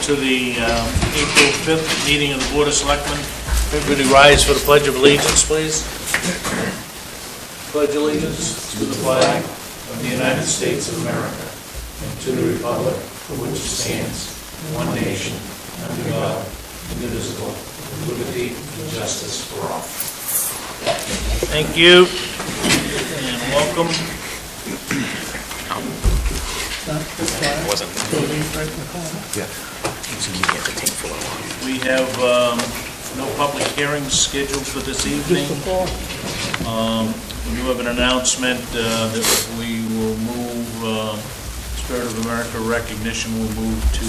to the April 5th meeting of the Board of Selectmen. Everybody rise for the Pledge of Allegiance, please. Pledge allegiance to the flag of the United States of America and to the republic for which it stands, one nation, under God, indivisible, with liberty and justice for all. Thank you, and welcome. We have no public hearings scheduled for this evening. We do have an announcement that we will move, Spirit of America recognition will move to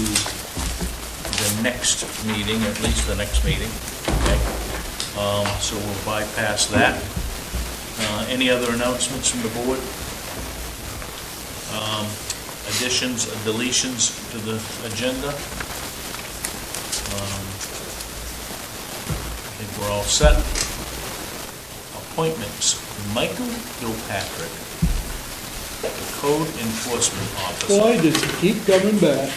the next meeting, at least the next meeting. Okay. So we'll bypass that. Any other announcements from the board? Additions or deletions to the agenda? I think we're all set. Appointments. Michael Gilpatrick, the Code Enforcement Officer. Why does he keep coming back?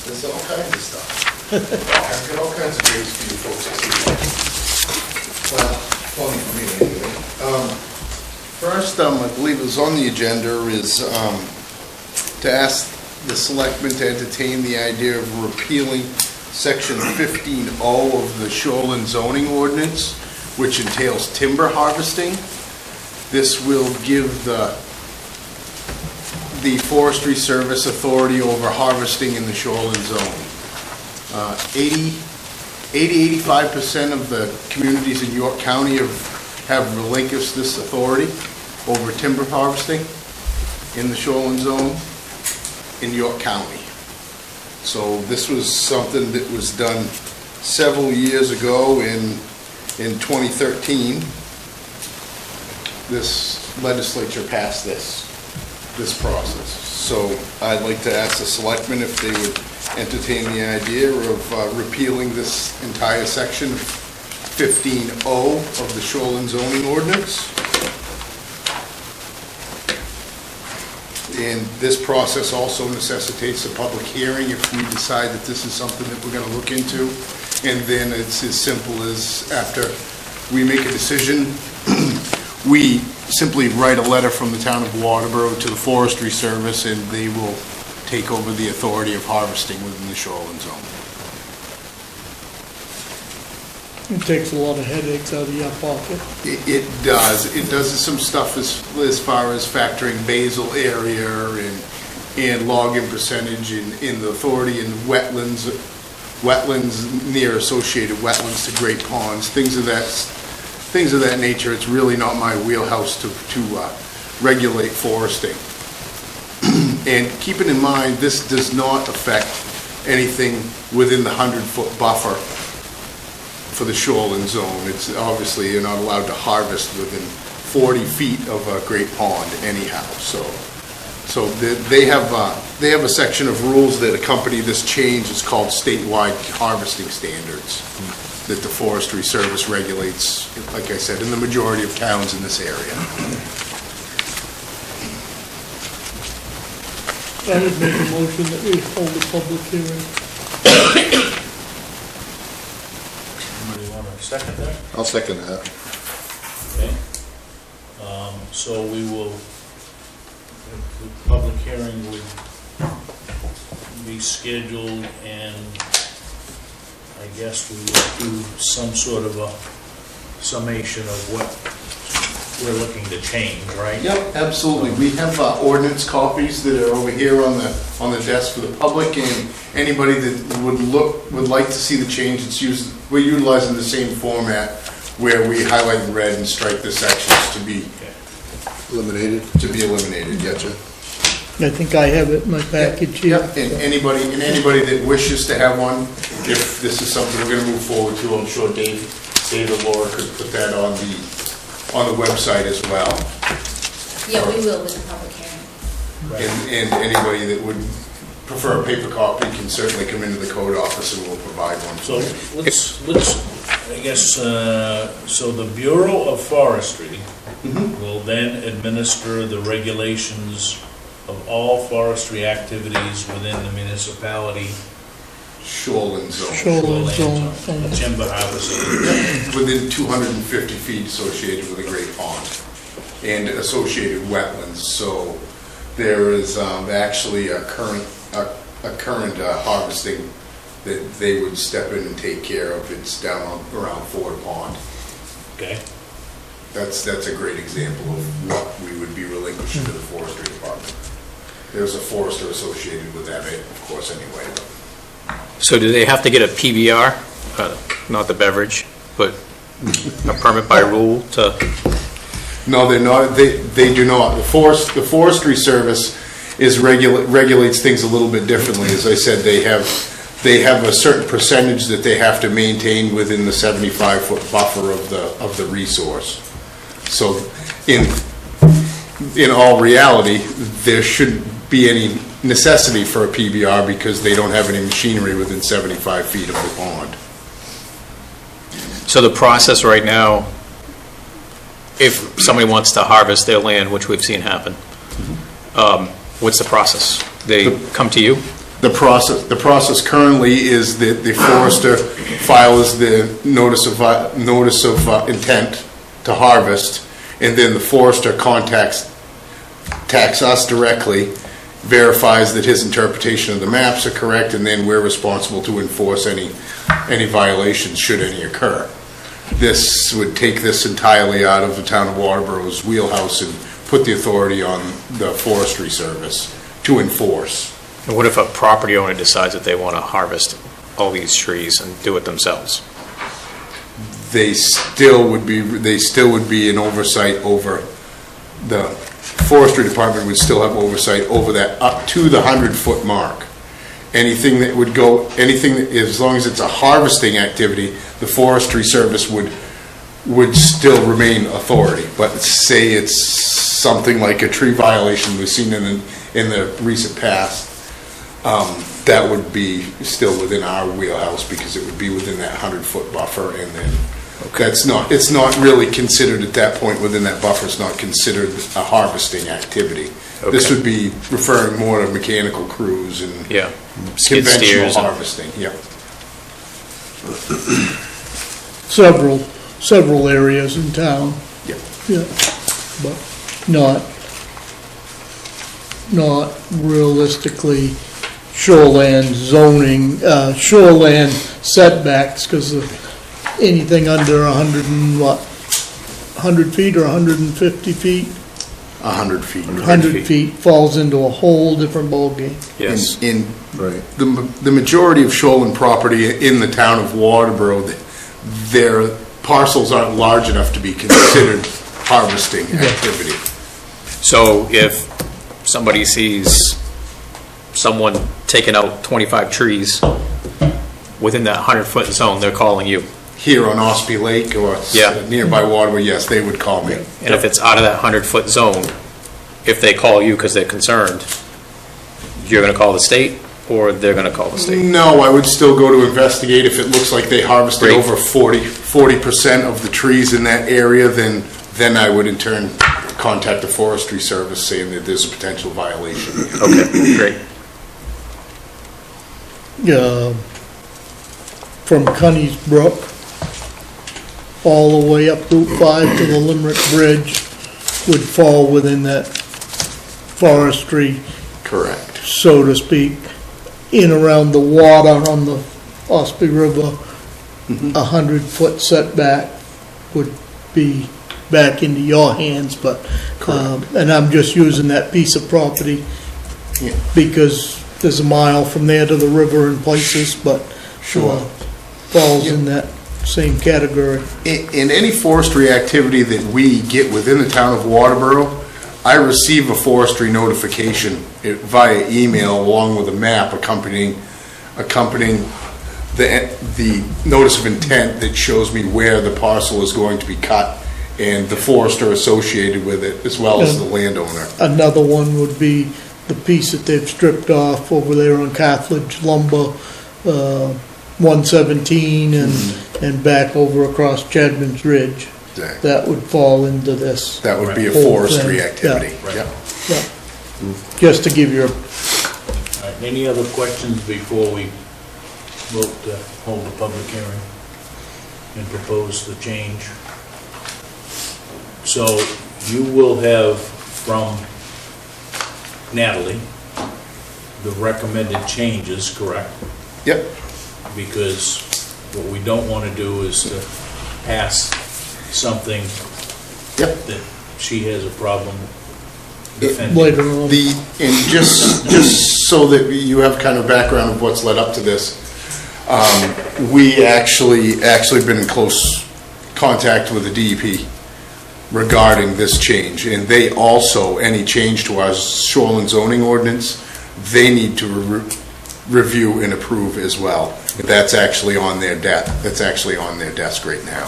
There's all kinds of stuff. I've got all kinds of ways for you folks to see. Well, funny for me anyway. First, I believe it was on the agenda, is to ask the selectmen to entertain the idea of repealing Section 15O of the Shoreland zoning ordinance, which entails timber harvesting. This will give the Forestry Service authority over harvesting in the shoreland zone. 80-85% of the communities in York County have relinquished this authority over timber harvesting in the shoreland zone in York County. So this was something that was done several years ago in 2013. This legislature passed this process. So I'd like to ask the selectmen if they would entertain the idea of repealing this entire section 15O of the Shoreland zoning ordinance. And this process also necessitates a public hearing if we decide that this is something that we're going to look into. And then it's as simple as, after we make a decision, we simply write a letter from the town of Waterboro to the Forestry Service, and they will take over the authority of harvesting within the shoreland zone. It takes a lot of headaches out of your pocket. It does. It does some stuff as far as factoring basal area and login percentage in the authority and wetlands near associated wetlands to great ponds, things of that nature. It's really not my wheelhouse to regulate foresting. And keeping in mind, this does not affect anything within the 100-foot buffer for the shoreland zone. It's obviously, you're not allowed to harvest within 40 feet of a great pond anyhow. So they have a section of rules that accompany this change. It's called statewide harvesting standards that the Forestry Service regulates, like I said, in the majority of towns in this area. I would make a motion that we hold a public hearing. Somebody want to second that? I'll second that. Okay. So we will, the public hearing would be scheduled, and I guess we will do some sort of a summation of what we're looking to change, right? Yep, absolutely. We have ordinance copies that are over here on the desk for the public, and anybody that would like to see the change. We're utilizing the same format where we highlight in red and strike the sections to be eliminated. Gotcha. I think I have it in my package here. Yep. And anybody that wishes to have one, if this is something we're going to move forward to, I'm sure Dave or Laura could put that on the website as well. Yeah, we will with the public hearing. Right. And anybody that would prefer a paper copy can certainly come into the code office and we'll provide one. So let's I guess, so the Bureau of Forestry will then administer the regulations of all forestry activities within the municipality. Shoreland zone. Shoreland zone. Timber harvesting. Within 250 feet associated with a great pond and associated wetlands. So there is actually a current harvesting that they would step in and take care of. It's down around Ford Pond. Okay. That's a great example of what we would be relinquishing to the forestry department. There's a forester associated with that, of course, anyway. So do they have to get a PBR, not the beverage, but a permit by rule to? No, they're not. They do not. The Forestry Service regulates things a little bit differently. As I said, they have a certain percentage that they have to maintain within the 75-foot buffer of the resource. So, in all reality, there shouldn't be any necessity for a PBR because they don't have any machinery within 75 feet of the pond. So the process right now, if somebody wants to harvest their land, which we've seen happen, what's the process? They come to you? The process currently is that the forester files the notice of intent to harvest, and then the forester contacts us directly, verifies that his interpretation of the maps are correct, and then we're responsible to enforce any violations should any occur. This would take this entirely out of the town of Waterboro's wheelhouse and put the authority on the Forestry Service to enforce. And what if a property owner decides that they want to harvest all these trees and do it themselves? They still would be an oversight over the Forestry Department would still have oversight over that up to the 100-foot mark. Anything that, as long as it's a harvesting activity, the Forestry Service would still remain authority. But say it's something like a tree violation we've seen in the recent past, that would be still within our wheelhouse because it would be within that 100-foot buffer, and then it's not really considered at that point within that buffer. It's not considered a harvesting activity. Okay. This would be referring more to mechanical crews and skid conventional steers harvesting. Yeah. Several areas in town. Yeah. Yeah. But not realistically shoreland zoning, shoreland setbacks, because anything under 100 feet or 150 feet? 100 feet. 100 feet falls into a whole different ballgame. Yes. Right. The majority of shoreland property in the town of Waterboro, their parcels aren't large enough to be considered harvesting activity. So if somebody sees someone taking out 25 trees within that 100-foot zone, they're calling you? Here on Ospey Lake or nearby Waterboro, yes, they would call me. And if it's out of that 100-foot zone, if they call you because they're concerned, you're going to call the state, or they're going to call the state? No, I would still go to investigate. If it looks like they harvested over 40% of the trees in that area, then I would in turn contact the Forestry Service saying that there's a potential violation. Okay, great. From Cunny's Brook all the way up Route 5 to the Limerick Bridge would fall within that forestry, correct, so to speak. In around the water on the Ospey River, 100-foot setback would be back into your hands, but and I'm just using that piece of property because there's a mile from there to the river in places, but falls in that same category. In any forestry activity that we get within the town of Waterboro, I receive a forestry notification via email along with a map accompanying the notice of intent that shows me where the parcel is going to be cut and the forester associated with it, as well as the landowner. Another one would be the piece that they've stripped off over there on Carthage Lumber, 117 and back over across Chadman's Ridge. Exactly. That would fall into this. That would be a whole forestry thing. activity. Yeah. Yeah. Yeah. just to give you a, All right, any other questions before we vote to hold a public hearing and propose the change? So you will have from Natalie the recommended changes, correct? Yep. Because what we don't want to do is to pass something Yep. that she has a problem defending. later on. And just so that you have kind of background of what's led up to this, we actually been in close contact with the DEP regarding this change, and they also, any change to our shoreline zoning ordinance, they need to review and approve as well. That's actually on their desk right now.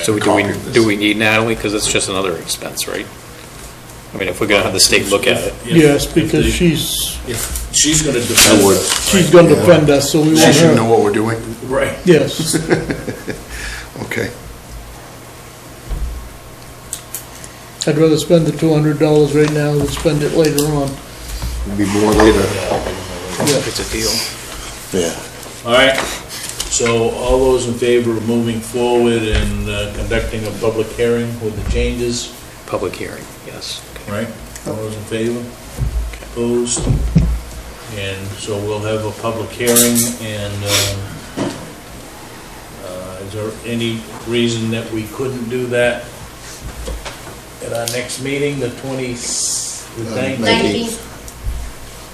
So do we need Natalie? Because it's just another expense, right? I mean, if we're gonna have the state look at it. Yes, because she's gonna defend us. she's going to defend us, so we She want should her. know what we're doing. Right. Yes. Okay. I'd rather spend the $200 right now than spend it later on. Be more later. It's a deal. Yeah. All right, so all those in favor of moving forward and conducting a public hearing with the changes, Public hearing, yes. right? All those in favor? Opposed? And so we'll have a public hearing, and is there any reason that we couldn't do that at our next meeting, the 19th.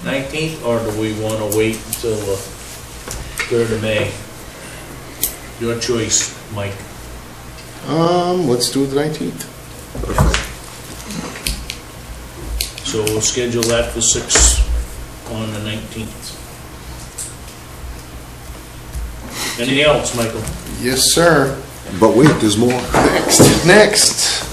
19th, or do we want to wait until the 3rd of May? Your choice, Mike. Let's do the 19th. So we'll schedule that for 6 on the 19th. Anything else, Michael? Yes, sir. But wait, there's more. Next,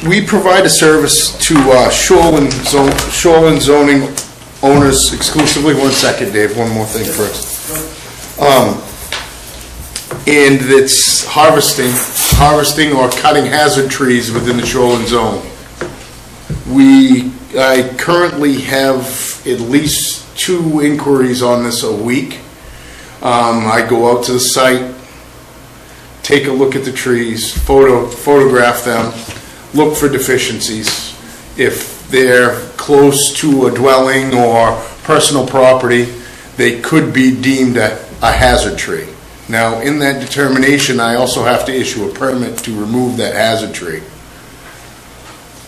we provide a service to shoreline zoning owners exclusively. One second, Dave, one more thing first. And it's harvesting or cutting hazard trees within the shoreline zone. I currently have at least 2 inquiries on this a week. I go out to the site, take a look at the trees, photograph them, look for deficiencies. If they're close to a dwelling or personal property, they could be deemed a hazard tree. Now, in that determination, I also have to issue a permit to remove that hazard tree.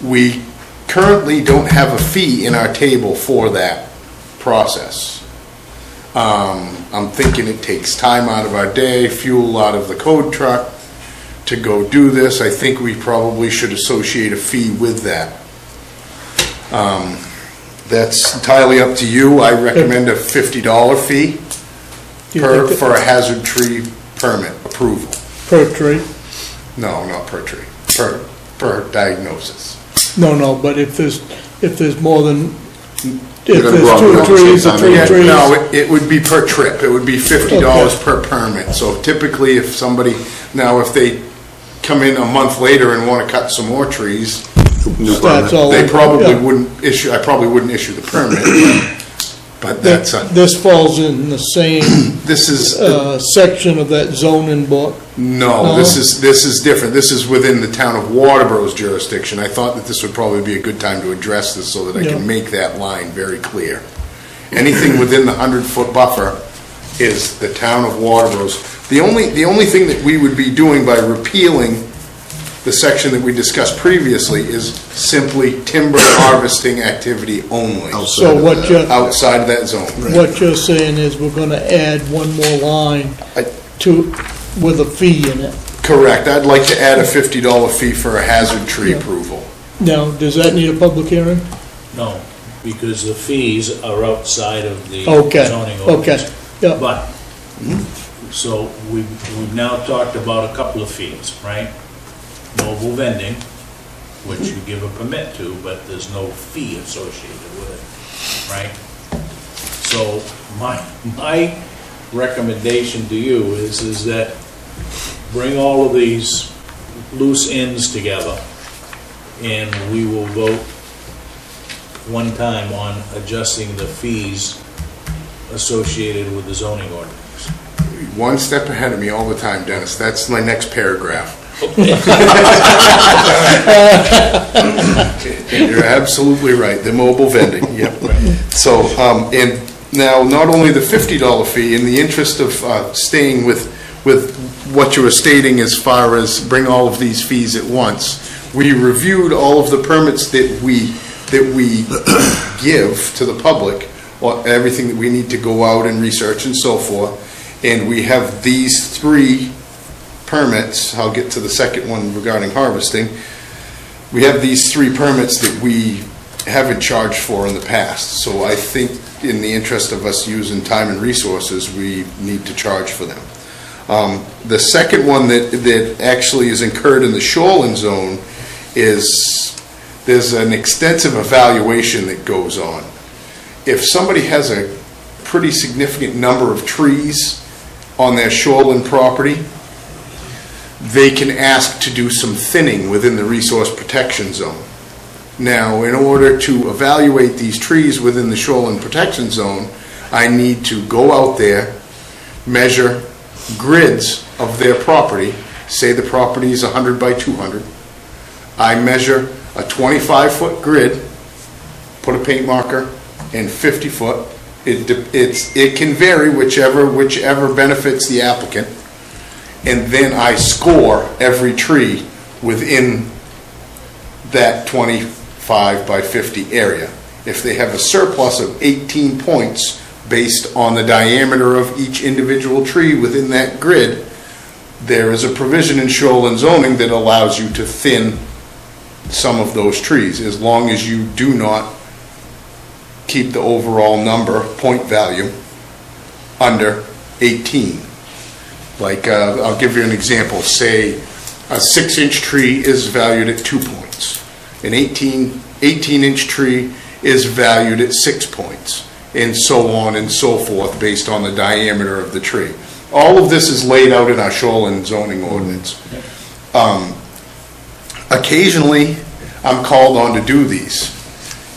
We currently don't have a fee in our table for that process. I'm thinking it takes time out of our day, fuel out of the code truck to go do this. I think we probably should associate a fee with that. That's entirely up to you. I recommend a $50 fee for a hazard tree permit approval. Per tree? No, not per tree, per diagnosis. No, but if there's more than, You're if gonna go there's out 2 there trees or at the 3 same time, trees. No, it would be per trip. It would be $50 per permit. So typically, if somebody, now if they come in a month later and want to cut some more trees, New That's permit. all. they probably Yeah. wouldn't issue, I probably wouldn't issue the permit. But that's, This falls in the same this is, section of that zoning book. no, this is different. This is within the town of Waterboro's jurisdiction. I thought that this would probably be a good time to address this so that I Yeah. can make that line very clear. Anything within the 100-foot buffer is the town of Waterboro's. The only thing that we would be doing by repealing the section that we discussed previously is simply timber harvesting activity only, So what outside of that zone. what you're saying is we're gonna add one more line with a fee in it. Correct. I'd like to add a $50 fee for a hazard tree approval. Now, does that need a public hearing? No, because the fees are outside of the Okay, zoning ordinance. okay, yeah. But, so we've now talked about a couple of fees, right? Mobile vending, which you give a permit to, but there's no fee associated with it, right? So my recommendation to you is that bring all of these loose ends together and we will vote one time on adjusting the fees associated with the zoning ordinance. One step ahead of me all the time, Dennis. That's my next paragraph. You're absolutely right, the mobile vending, yep. So, and now, not only the $50 fee, in the interest of staying with what you were stating as far as bring all of these fees at once, we reviewed all of the permits that we give to the public, or everything that we need to go out and research and so forth, and we have these 3 permits. I'll get to the second one regarding harvesting. We have these 3 permits that we haven't charged for in the past, so I think in the interest of us using time and resources, we need to charge for them. The second one that actually is incurred in the shoreline zone is there's an extensive evaluation that goes on. If somebody has a pretty significant number of trees on their shoreline property, they can ask to do some thinning within the resource protection zone. Now, in order to evaluate these trees within the shoreline protection zone, I need to go out there, measure grids of their property. Say the property is 100 by 200. I measure a 25-foot grid, put a paint marker, and 50-foot. It can vary whichever benefits the applicant. And then I score every tree within that 25 by 50 area. If they have a surplus of 18 points based on the diameter of each individual tree within that grid, there is a provision in shoreline zoning that allows you to thin some of those trees, as long as you do not keep the overall number, point value, under 18. Like, I'll give you an example. Say a 6-inch tree is valued at 2 points. An 18-inch tree is valued at 6 points, and so on and so forth, based on the diameter of the tree. All of this is laid out in our shoreline zoning ordinance. Occasionally, I'm called on to do these.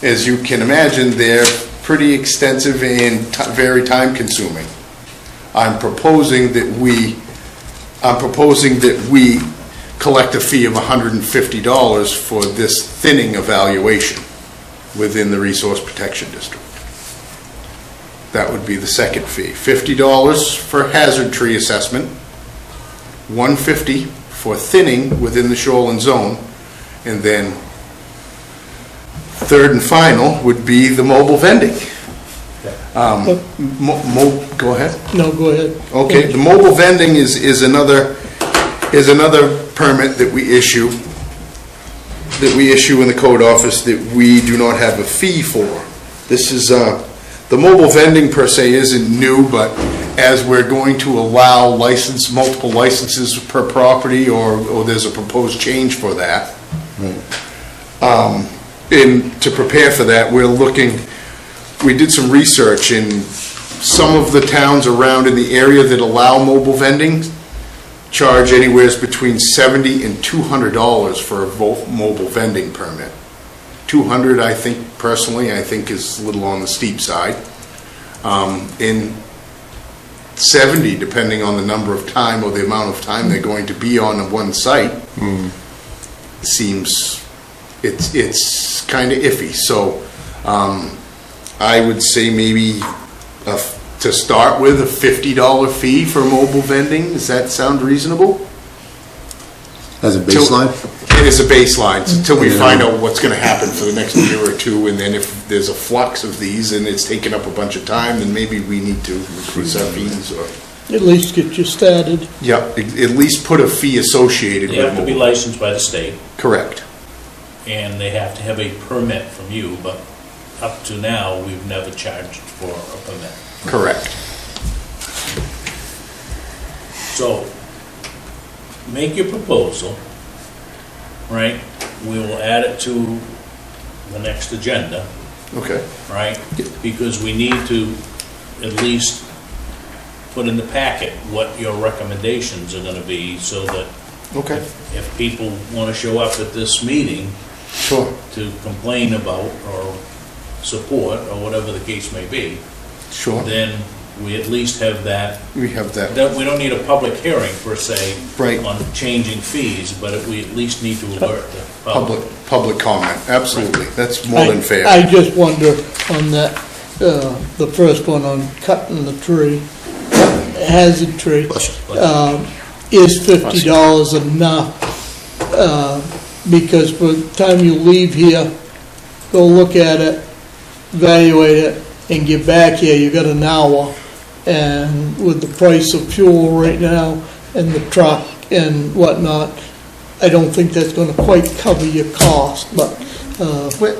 As you can imagine, they're pretty extensive and very time-consuming. I'm proposing that we collect a fee of $150 for this thinning evaluation within the Resource Protection District. That would be the second fee. $50 for hazard tree assessment, $150 for thinning within the shoreline zone, and then third and final would be the mobile vending. Go ahead. No, go ahead. Okay, the mobile vending is another permit that we issue in the code office that we do not have a fee for. This is the mobile vending per se isn't new, but as we're going to allow multiple licenses per property, or there's a proposed change for that. And to prepare for that, we did some research, and some of the towns around in the area that allow mobile vending charge anywhere between $70 and $200 for a mobile vending permit. $200, I think, personally, is a little on the steep side. And $70, depending on the number of time or the amount of time they're going to be on one site, seems it's kind of iffy. So I would say maybe to start with a $50 fee for mobile vending. Does that sound reasonable? As a baseline? It is a baseline until we find out what's going to happen for the next year or two, and then if there's a flux of these and it's taken up a bunch of time, then maybe we need to increase our fees, or At least get you started. yeah, at least put a fee associated They with have to be mobile. licensed by the state, Correct. and they have to have a permit from you, but up to now, we've never charged for a permit. Correct. So, make your proposal, right? We will add it to the next agenda, Okay. right? Because we need to at least put in the packet what your recommendations are gonna be, so that Okay. if people wanna show up at this meeting, Sure, to complain about or support, or whatever the case may be, sure. then we at least have that. We have that. We don't need a public hearing per se Right. on changing fees, but we at least need to alert the public. Public comment, absolutely. That's more than fair. I just wonder on that, the first one on cutting the tree, hazard tree, is $50 enough? Because by the time you leave here, go look at it, evaluate it, and get back here, you got an hour. And with the price of fuel right now, and the truck and whatnot, I don't think that's gonna quite cover your cost, but, Well,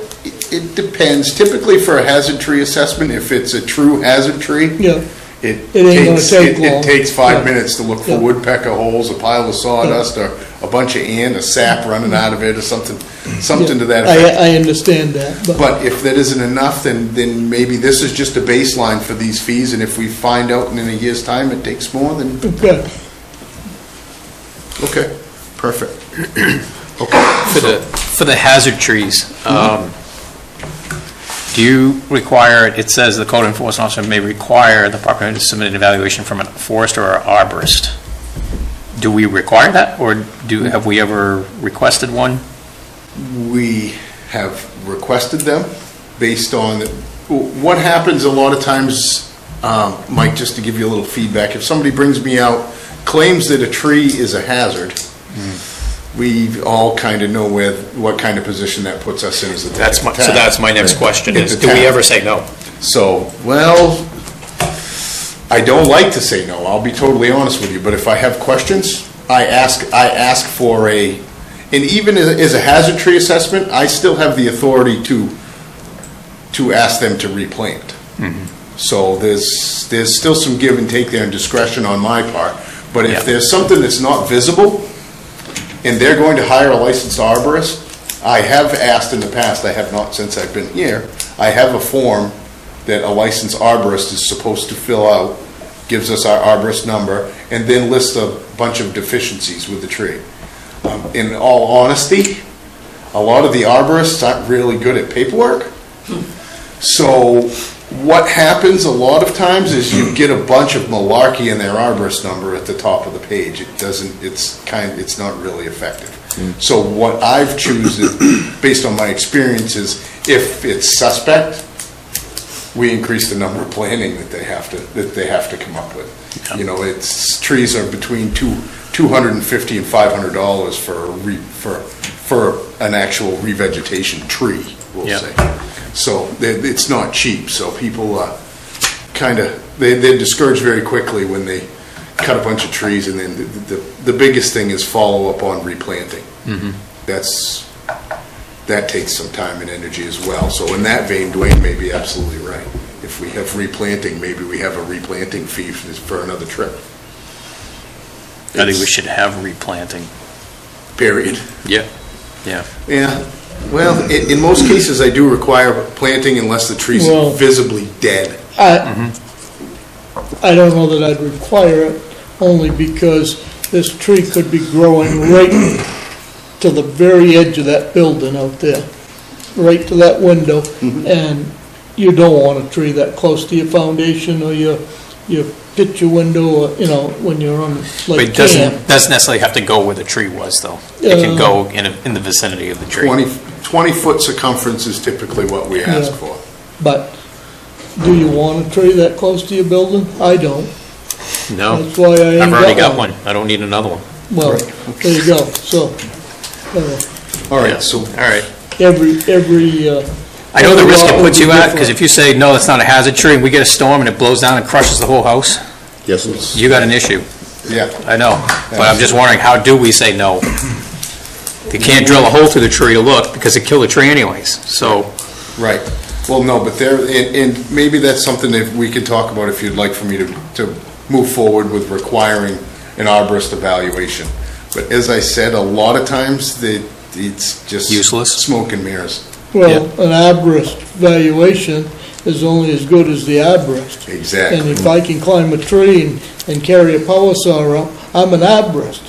it depends. Typically for a hazard tree assessment, if it's a true hazard tree, yeah, it ain't gonna takes, take long. it takes 5 Yeah. minutes to look for Yeah. woodpecker holes, a pile of sawdust, or a bunch of ant, a sap running out of it, or something to that effect. I understand that, but, But if that isn't enough, then maybe this is just a baseline for these fees, and if we find out in a year's time it takes more, then, okay. okay, perfect. For the hazard trees, do you require, it says the code enforcement officer may require the property owner to submit an evaluation from a forester or arborist. Do we require that, or have we ever requested one? We have requested them based on, what happens a lot of times, Mike, just to give you a little feedback, if somebody brings me out, claims that a tree is a hazard, we all kind of know what kind of position that puts us in as a town. So that's my next question, is do we ever say no? So, well, I don't like to say no, I'll be totally honest with you, but if I have questions, I ask for and even as a hazard tree assessment, I still have the authority to ask them to replant. So there's still some give and take there and discretion on my part, but if there's something that's not visible, and they're going to hire a licensed arborist, I have asked in the past, I have not since I've been here, I have a form that a licensed arborist is supposed to fill out, gives us our arborist number, and then lists a bunch of deficiencies with the tree. In all honesty, a lot of the arborists aren't really good at paperwork. So what happens a lot of times is you get a bunch of malarkey in their arborist number at the top of the page. It's not really effective. So what I've chosen, based on my experience, is if it's suspect, we increase the number of planting that they have to come up with. You know, trees are between $250 and $500 for an actual revegetation tree, we'll say. So it's not cheap. So people they're discouraged very quickly when they cut a bunch of trees, and then the biggest thing is follow up on replanting. That takes some time and energy as well. So in that vein, Dwayne may be absolutely right. If we have replanting, maybe we have a replanting fee for another trip. I think we should have replanting. Period. Yeah. Yeah. Well, in most cases, I do require planting unless the tree's visibly dead. I don't know that I'd require it, only because this tree could be growing right to the very edge of that building out there, right to that window, and you don't want a tree that close to your foundation or your picture window, or, when you're on, But like, it doesn't necessarily have to go where the tree was, though. It can go in the vicinity of the tree. 20-foot circumference is typically what we ask for. But do you want a tree that close to your building? I don't. No. That's why I ain't I've already got one. I don't need another one. Well, there you go. So, All right, so All right. every I know the risk it lot would puts be you at, different. because if you say, no, it's not a hazard tree, and we get a storm and it blows down and crushes the whole house, Yes, it's you got an issue. yeah. I know. But I'm just wondering, how do we say no? You can't drill a hole through the tree to look, because it killed the tree anyways, so. Right. Well, no, but and maybe that's something that we can talk about if you'd like for me to move forward with requiring an arborist evaluation. But as I said, a lot of times it's just Useless? smoke and mirrors. Well, an arborist valuation is only as good as the arborist. Exactly. And if I can climb a tree and carry a power saw up, I'm an arborist.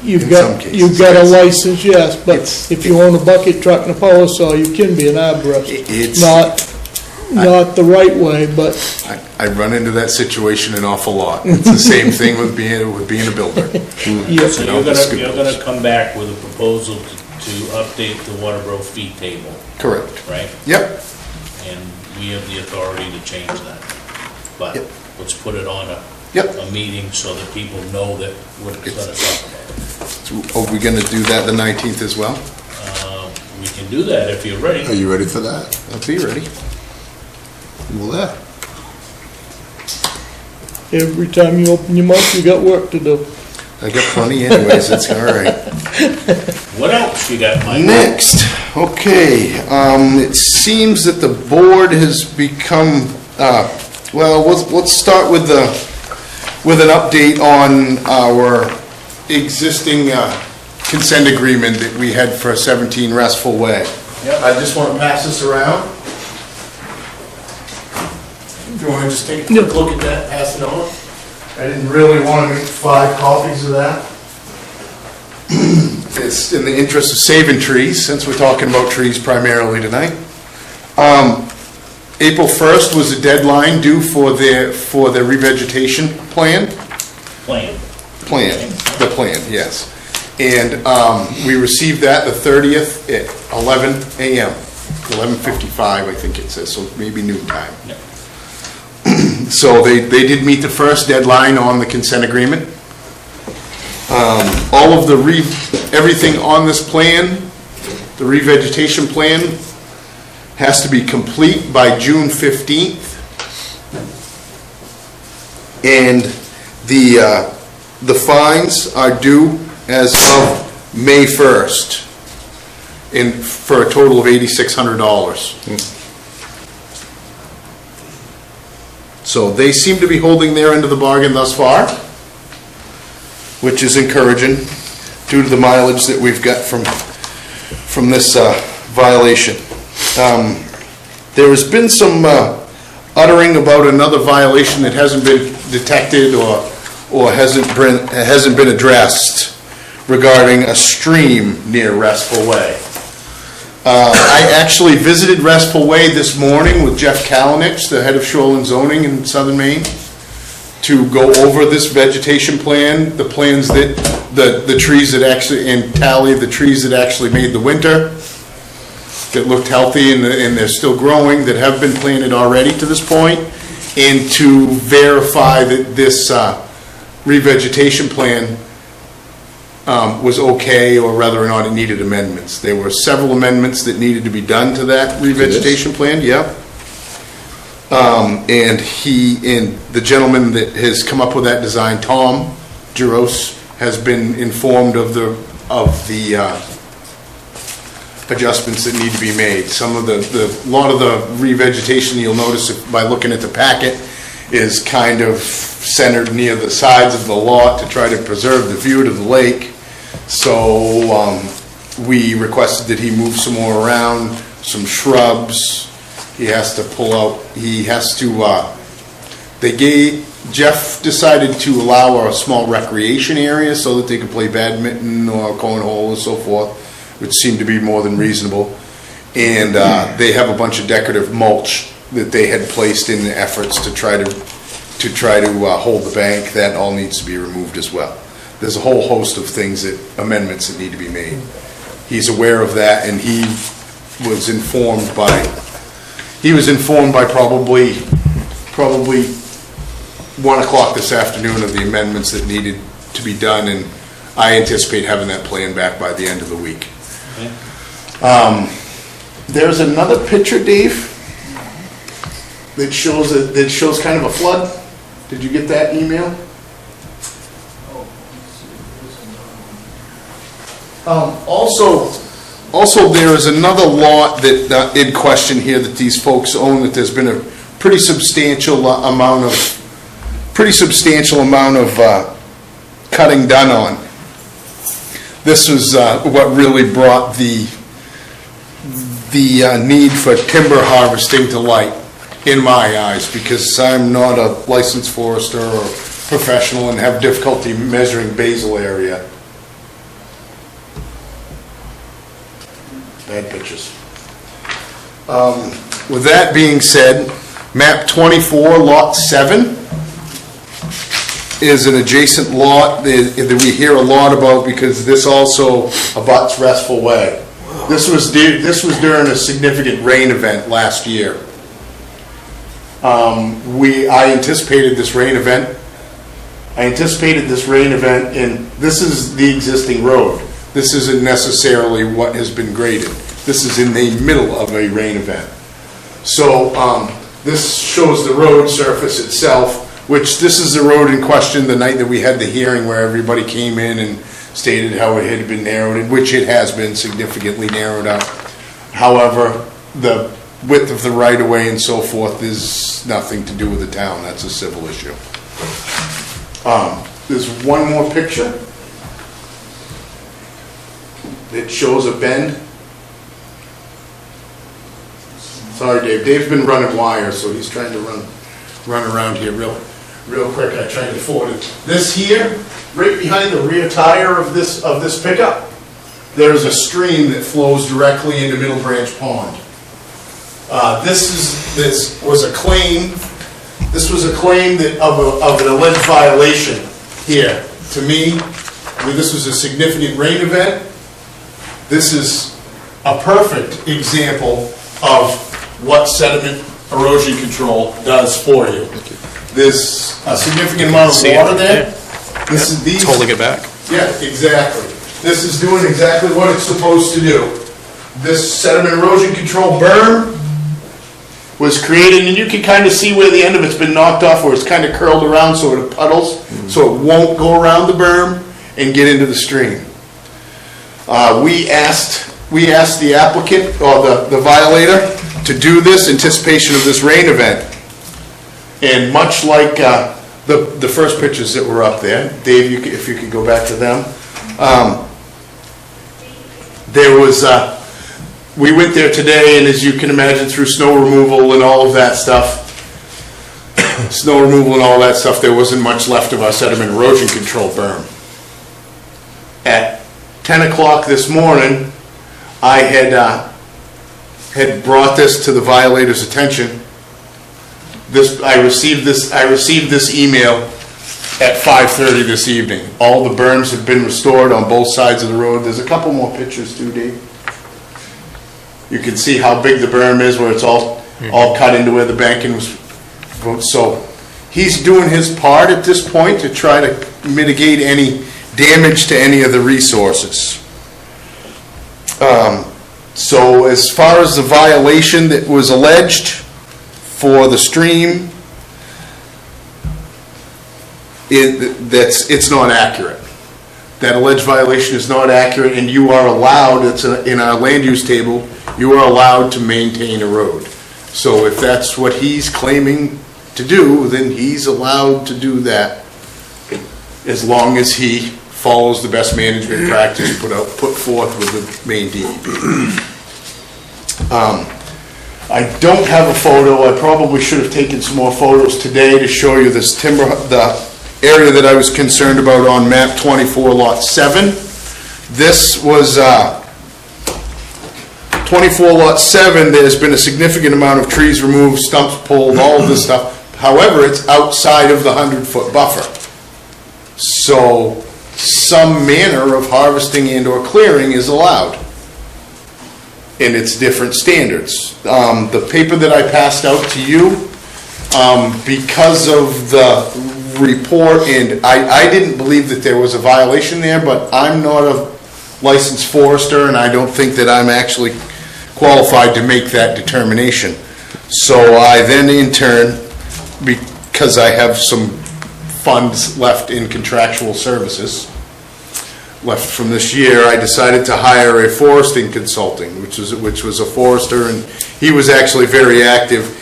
you've In got, some cases, you've got a yes. license, yes, but It's- if you own a bucket truck and a power saw, you can be an arborist. It's- Not the right way, but I run into that situation an awful lot. It's the same thing with being a builder. yes. So you're gonna come back with a proposal to update the Waterboro fee table, Correct. right? Yep, And we have the authority to change that. But Yep. let's put it on Yep. a meeting so that people know that we're gonna talk about it. are we gonna do that the 19th as well? We can do that if you're ready. Are you ready for that? I'll be ready. Well, there. Every time you open your mouth, you got work to do. I got plenty anyways, it's all right. What else you got, Mike? Next, okay, it seems that the board has become, well, let's start with an update on our existing consent agreement that we had for 17 Restful Way. Yep. I just want to pass this around. Do you want to just take a quick look at that, pass it on? I didn't really want to make 5 copies of that. It's in the interest of saving trees, since we're talking about trees primarily tonight. April 1st was the deadline due for the revegetation plan. The plan, yes. And we received that the 30th at 11 a.m., 11:55, I think it says, so maybe noon time. Yeah. So they did meet the first deadline on the consent agreement. All of everything on this plan, the revegetation plan, has to be complete by June 15th. And the fines are due as of May 1st, for a total of $8,600. So they seem to be holding their end of the bargain thus far, which is encouraging due to the mileage that we've got from this violation. There has been some uttering about another violation that hasn't been detected or hasn't been addressed regarding a stream near Restful Way. I actually visited Restful Way this morning with Jeff Kalinich, the head of Shoreland Zoning in Southern Maine, to go over this vegetation plan, the plans that, the trees that actually, and tally the trees that actually made the winter, that looked healthy and they're still growing, that have been planted already to this point, and to verify that this revegetation plan was okay, or whether or not it needed amendments. There were several amendments that needed to be done to that revegetation plan, yep. And the gentleman that has come up with that design, Tom Giros, has been informed of the adjustments that need to be made. Some of a lot of the revegetation, you'll notice by looking at the packet, is kind of centered near the sides of the lot to try to preserve the view to the lake. So we requested that he move some more around, some shrubs. He has to pull out, Jeff decided to allow a small recreation area so that they could play badminton or cornhole and so forth, which seemed to be more than reasonable. And they have a bunch of decorative mulch that they had placed in the efforts to try to hold the bank. That all needs to be removed as well. There's a whole host of amendments that need to be made. He's aware of that, and he was informed by probably 1 o'clock this afternoon of the amendments that needed to be done, and I anticipate having that plan back by the end of the week. Okay. There's another picture, Dave, that shows kind of a flood. Did you get that email? Also, there is another lot that in question here that these folks own, that there's been a pretty substantial amount of cutting done on. This was what really brought the need for timber harvesting to light in my eyes, because I'm not a licensed forester or professional and have difficulty measuring basal area. Bad pictures. With that being said, map 24, lot 7 is an adjacent lot that we hear a lot about because this also abuts Restful Way. This was during a significant rain event last year. I anticipated this rain event. And this is the existing road. This isn't necessarily what has been graded. This is in the middle of a rain event. So this shows the road surface itself, which this is the road in question the night that we had the hearing where everybody came in and stated how it had been narrowed, which it has been significantly narrowed up. However, the width of the right-of-way and so forth is nothing to do with the town. That's a civil issue. There's one more picture that shows a bend. Sorry, Dave. Dave's been running wires, so he's trying to run around here real quick. I tried to forward it. This here, right behind the rear tire of this pickup, there's a stream that flows directly into Middle Branch Pond. This was a claim that of an alleged violation here. To me, this was a significant rain event. This is a perfect example of what sediment erosion control does for you. There's a significant amount of water there. It's holding it back. Yeah, exactly. This is doing exactly what it's supposed to do. This sediment erosion control berm was created, and you can kind of see where the end of it's been knocked off, where it's kind of curled around so it puddles, so it won't go around the berm and get into the stream. We asked the applicant, or the violator, to do this in anticipation of this rain event. And much like the first pictures that were up there, Dave, if you could go back to them, there was, we went there today, and as you can imagine, through snow removal and all of that stuff, there wasn't much left of our sediment erosion control berm. At 10 o'clock this morning, I had brought this to the violator's attention. I received this email at 5:30 this evening. All the berms have been restored on both sides of the road. There's a couple more pictures too, Dave. You can see how big the berm is, where it's all cut into where the banking was. So he's doing his part at this point to try to mitigate any damage to any of the resources. So as far as the violation that was alleged for the stream, it's not accurate. That alleged violation is not accurate, and you are allowed, in our land use table, you are allowed to maintain a road. So if that's what he's claiming to do, then he's allowed to do that, as long as he follows the best management practice put forth with the Maine DEP. I don't have a photo. I probably should have taken some more photos today to show you this the area that I was concerned about on map 24, lot 7. This was 24, lot 7. There's been a significant amount of trees removed, stumps pulled, all of this stuff. However, it's outside of the 100-foot buffer. So some manner of harvesting and or clearing is allowed. And it's different standards. The paper that I passed out to you, because of the report, and I didn't believe that there was a violation there, but I'm not a licensed forester, and I don't think that I'm actually qualified to make that determination. So I then, in turn, because I have some funds left in contractual services left from this year, I decided to hire a foresting consultant, which was a forester, and he was actually very active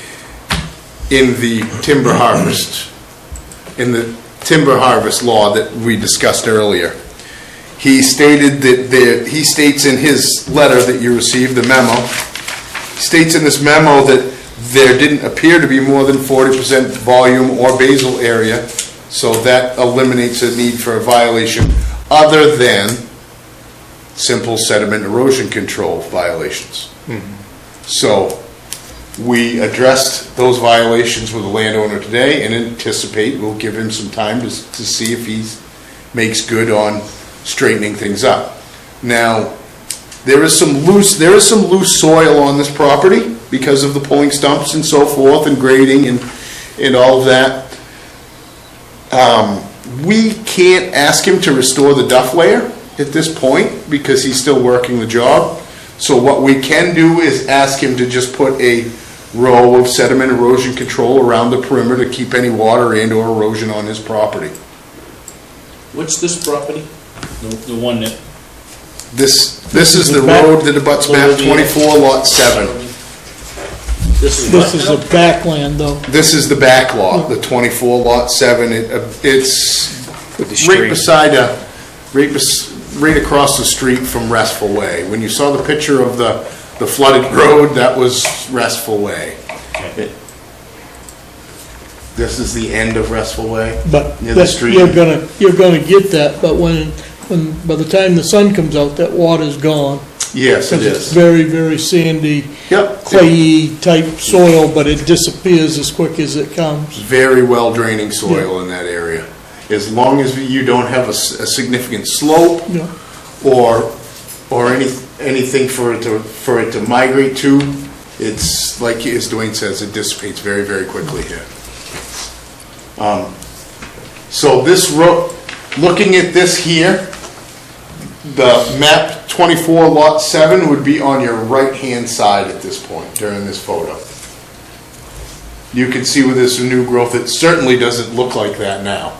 in the timber harvest law that we discussed earlier. He stated that he states in his letter that you received, the memo, states in this memo that there didn't appear to be more than 40% volume or basal area, so that eliminates a need for a violation, other than simple sediment erosion control violations. So we addressed those violations with the landowner today and anticipate we'll give him some time to see if he makes good on straightening things up. Now, there is some loose soil on this property because of the pulling stumps and so forth and grading and all of that. We can't ask him to restore the duff layer at this point because he's still working the job. So what we can do is ask him to just put a row of sediment erosion control around the perimeter to keep any water and or erosion on his property. What's this property? The one that... This is the road that abuts map 24, lot 7. This This is a backland though. This is the back lot, the 24, lot 7. It's right beside right across the street from Restful Way. When you saw the picture of the flooded road, that was Restful Way. This is the end of Restful Way. But near the street. you're gonna get that, but when by the time the sun comes out, that water's gone. Yes, it Because it's is. very, very sandy, Yep. clayey type soil, but it disappears as quick as it comes. Very well draining soil in that area. As long as you don't have a significant slope Yeah. or anything for it to migrate to, it's like as Dwayne says, it dissipates very, very quickly here. So this road, looking at this here, the map 24 lot 7 would be on your right hand side at this point during this photo. You can see with this new growth, it certainly doesn't look like that now.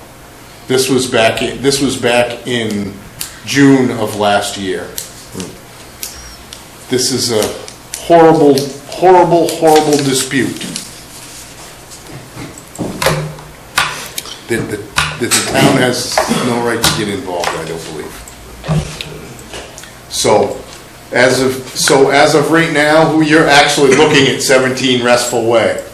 This was back in June of last year. This is a horrible, horrible, horrible dispute that the town has no right to get involved, I don't believe. So as of right now, you're actually looking at 17 Restful Way.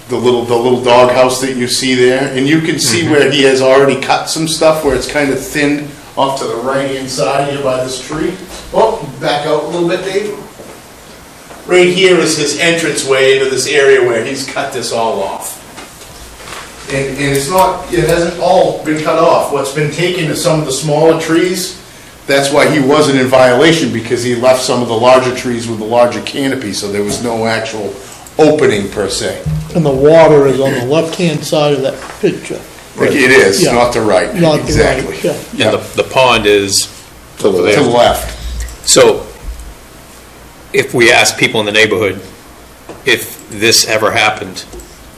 The little doghouse that you see there, and you can see where he has already cut some stuff where it's kind of thinned off to the right-hand side here by this tree. Oh, back out a little bit, Dave. Right here is his entranceway into this area where he's cut this all off. And it hasn't all been cut off. What's been taken is some of the smaller trees. That's why he wasn't in violation, because he left some of the larger trees with the larger canopy, so there was no actual opening per se. And the water is on the left-hand side of that picture. It is, Yeah. not the right. Not the Exactly. right, yeah. And the pond is over To there. the left. So if we ask people in the neighborhood if this ever happened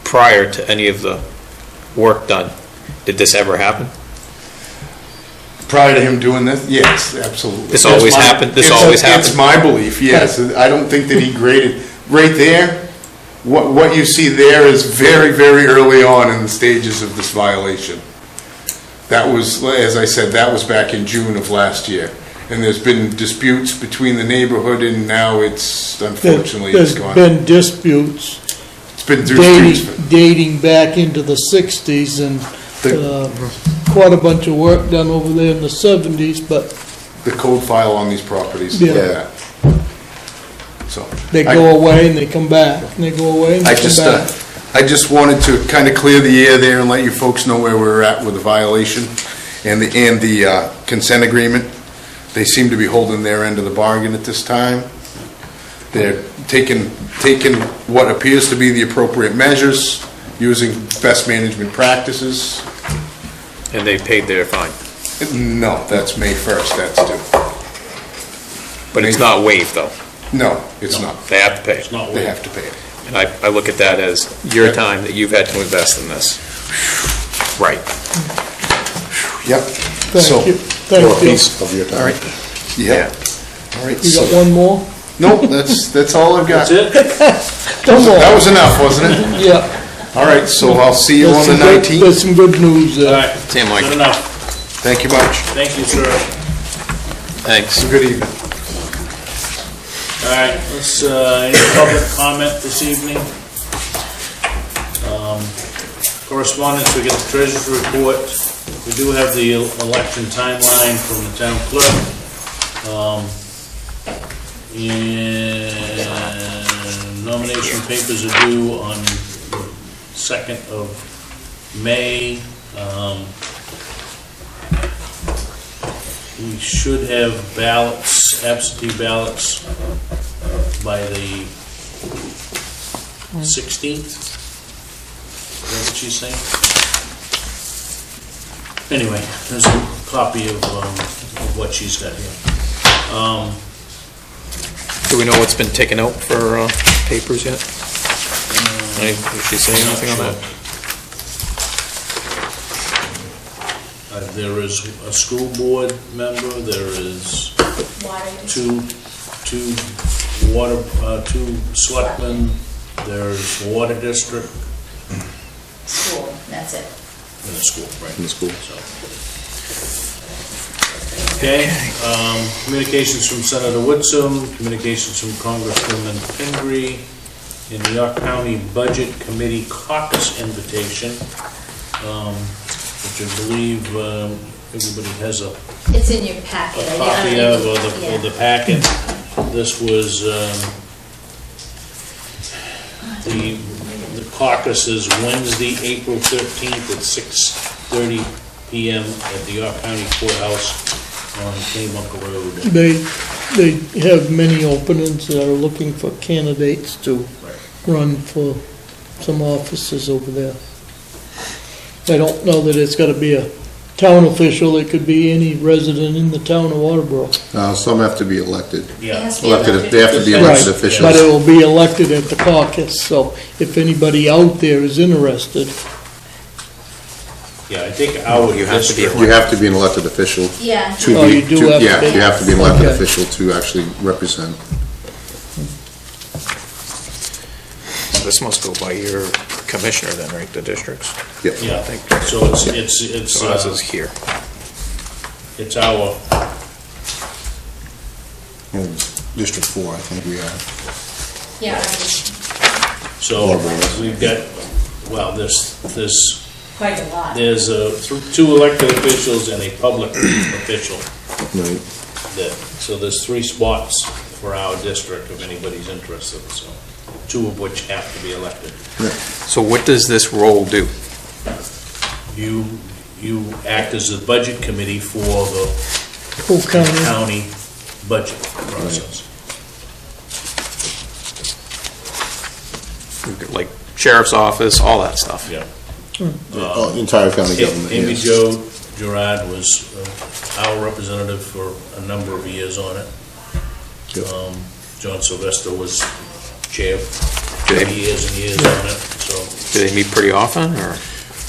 prior to any of the work done, did this ever happen? Prior to him doing this, yes, absolutely. This always happened? This always happened? It's my belief, yes. I don't think that he graded, right there, what you see there is very, very early on in the stages of this violation. That was, as I said, that was back in June of last year. And there's been disputes between the neighborhood, and now it's, unfortunately, it's gone. There's been disputes It's been disputes. dating back into the 60s and quite a bunch of work done over there in the 70s, but The code file on these properties, Yeah. look at that. So. they go away and they come back, and they go away and they come back. I just wanted to kind of clear the air there and let you folks know where we're at with the violation and the consent agreement. They seem to be holding their end of the bargain at this time. They're taking what appears to be the appropriate measures, using best management practices. And they paid their fine? No, that's May 1st, that's due. But it's not waived, though? No, it's not. They have to pay? It's not They waived. have to pay it. And I look at that as your time that you've had to invest in this. Right. Yep. So, Thank you, For a thank you. piece of your time. yeah. All right, You got so, one more? nope, that's all I've got. That's it? One more. That was enough, wasn't it? Yeah. All right, so I'll see you There's on the some good- 19th. There's some good news All there. right. See you, Mike. Good enough. Thank you much. Thank you, sir. Thanks. Good evening. All right, let's, any public comment this evening? Correspondence, we get the treasurer's report. We do have the election timeline from the town clerk. And nomination papers are due on the 2nd of May. We should have ballots, absentee ballots, by the 16th. Is that what she's saying? Anyway, there's a copy of what she's got here. Do we know what's been taken out for papers yet? Did she say anything on that? There is a school board member, there is two selectmen, there's water district. School, that's it. In the school, right. In the school. Okay, communications from Senator Woodsome, communications from Congresswoman Pingree, in the York County Budget Committee Caucus invitation, which I believe everybody has a It's in your packet. copy of, or the packet. This was, the caucus is Wednesday, April 13th at 6:30 p.m. at the York County Courthouse on Kennebunk Road. They have many openings that are looking for candidates to run for some offices over there. I don't know that it's gotta be a town official, it could be any resident in the town of Waterboro. Some have to be elected. Yeah, It has to be Elected, they have to be Right, elected but officials. it will be elected at the caucus, so if anybody out there is interested, yeah, I think our You have to be district, You have to be an elected official. Yeah. to Oh, be- you do to- have to Yeah, be? you have to be an elected Okay. official to actually represent. This must go by your commissioner then, right, the districts? Yeah. yeah, so it's, So this is here. it's our, And District 4, I think we have. Yeah, so Waterboro. we've got, well, there's quite a lot. There's two elected officials and a public official. Right. So there's 3 spots for our district if anybody's interested, so 2 of which have to be elected. So what does this role do? You act as the budget committee for the whole county, county budget process. Like sheriff's office, all that stuff? Yeah. Oh, the entire county government, Amy yes. Jo Gerard was our representative for a number of years on it. Yep. John Sylvester was chair Do for they- years and years on it, so. Do they meet pretty often, or?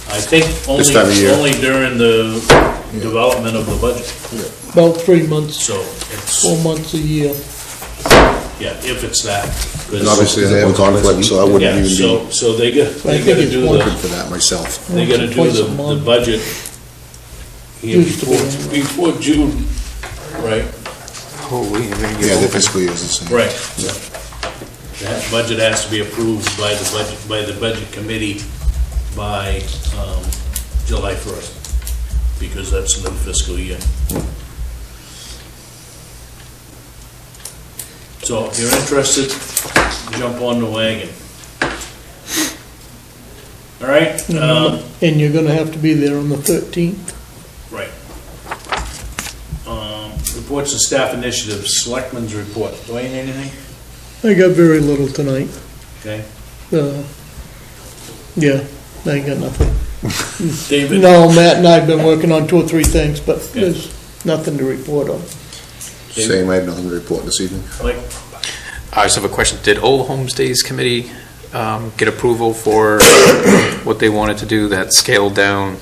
I think This time of year. only during the development of the budget, about 3 months, so it's, 4 months a year. yeah, if it's that. 'Cause- And obviously, they have a conflict, so I wouldn't Yeah, even be so they I think gotta it's do one- good for that myself. they gotta do Twice a the month. budget here Used to be. before June, right? Holy, Yeah, the fiscal year is the same. Right. That budget has to be approved by the budget committee by July 1st, because that's the new fiscal year. So if you're interested, jump on the wagon. All right? And you're gonna have to be there on the 13th. Right. Reports of staff initiatives, selectmen's report. Dwayne, anything? I got very little tonight. Okay. Yeah, I ain't got nothing. David? No, Matt and I have been working on 2 or 3 things, but there's nothing to report on. Same, I have nothing to report this evening. Mike? I just have a question. Did Old Homes Days Committee get approval for what they wanted to do, that scaled down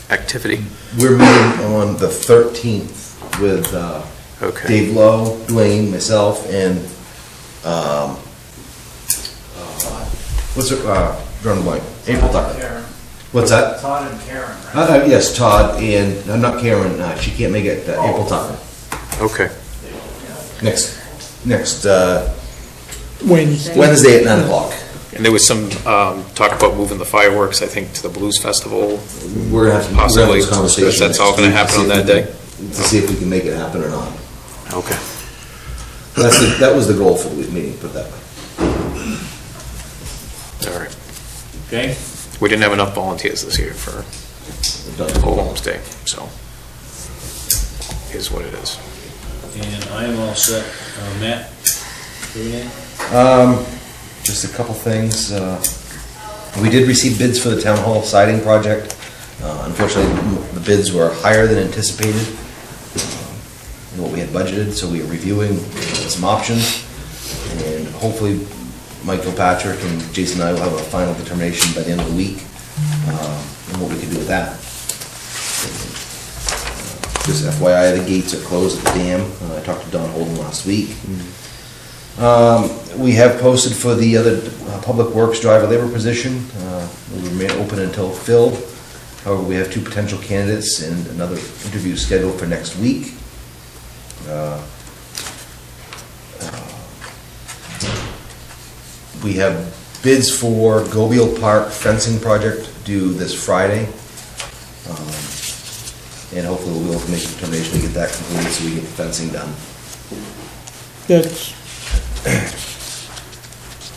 activity? We're meeting on the 13th with Okay. Dave Lowe, Dwayne, myself, and what's it? Drawing a blank. April Tucker. What's that? Todd and Karen, right? Yes, Todd and not Karen. She can't make it. April Tucker. Okay. Next Wednesday. Wednesday at 9 o'clock. And there was some talk about moving the fireworks, I think, to the Blues Festival. We're gonna have to Possibly. this conversation. That's all next gonna week happen to on see that if we can- to see if we can make it happen or not. Okay. That was the goal for the meeting, put it that way. All right. Okay? We didn't have enough volunteers this year for Old Homes Day, so here's what it is. And I am all set. Matt? Anything? Just a couple things. We did receive bids for the town hall siding project. Unfortunately, the bids were higher than anticipated than what we had budgeted, so we are reviewing some options. And hopefully, Mike Gilpatrick and Jason and I will have a final determination by the end of the week on what we can do with that. Just FYI, the gates are closed at the dam. I talked to Don Holden last week. We have posted for the other public works driver labor position. It will remain open until filled. However, we have 2 potential candidates and another interview scheduled for next week. We have bids for Gobiel Park fencing project due this Friday. And hopefully we'll be able to make a determination to get that completed so we get the fencing done. That's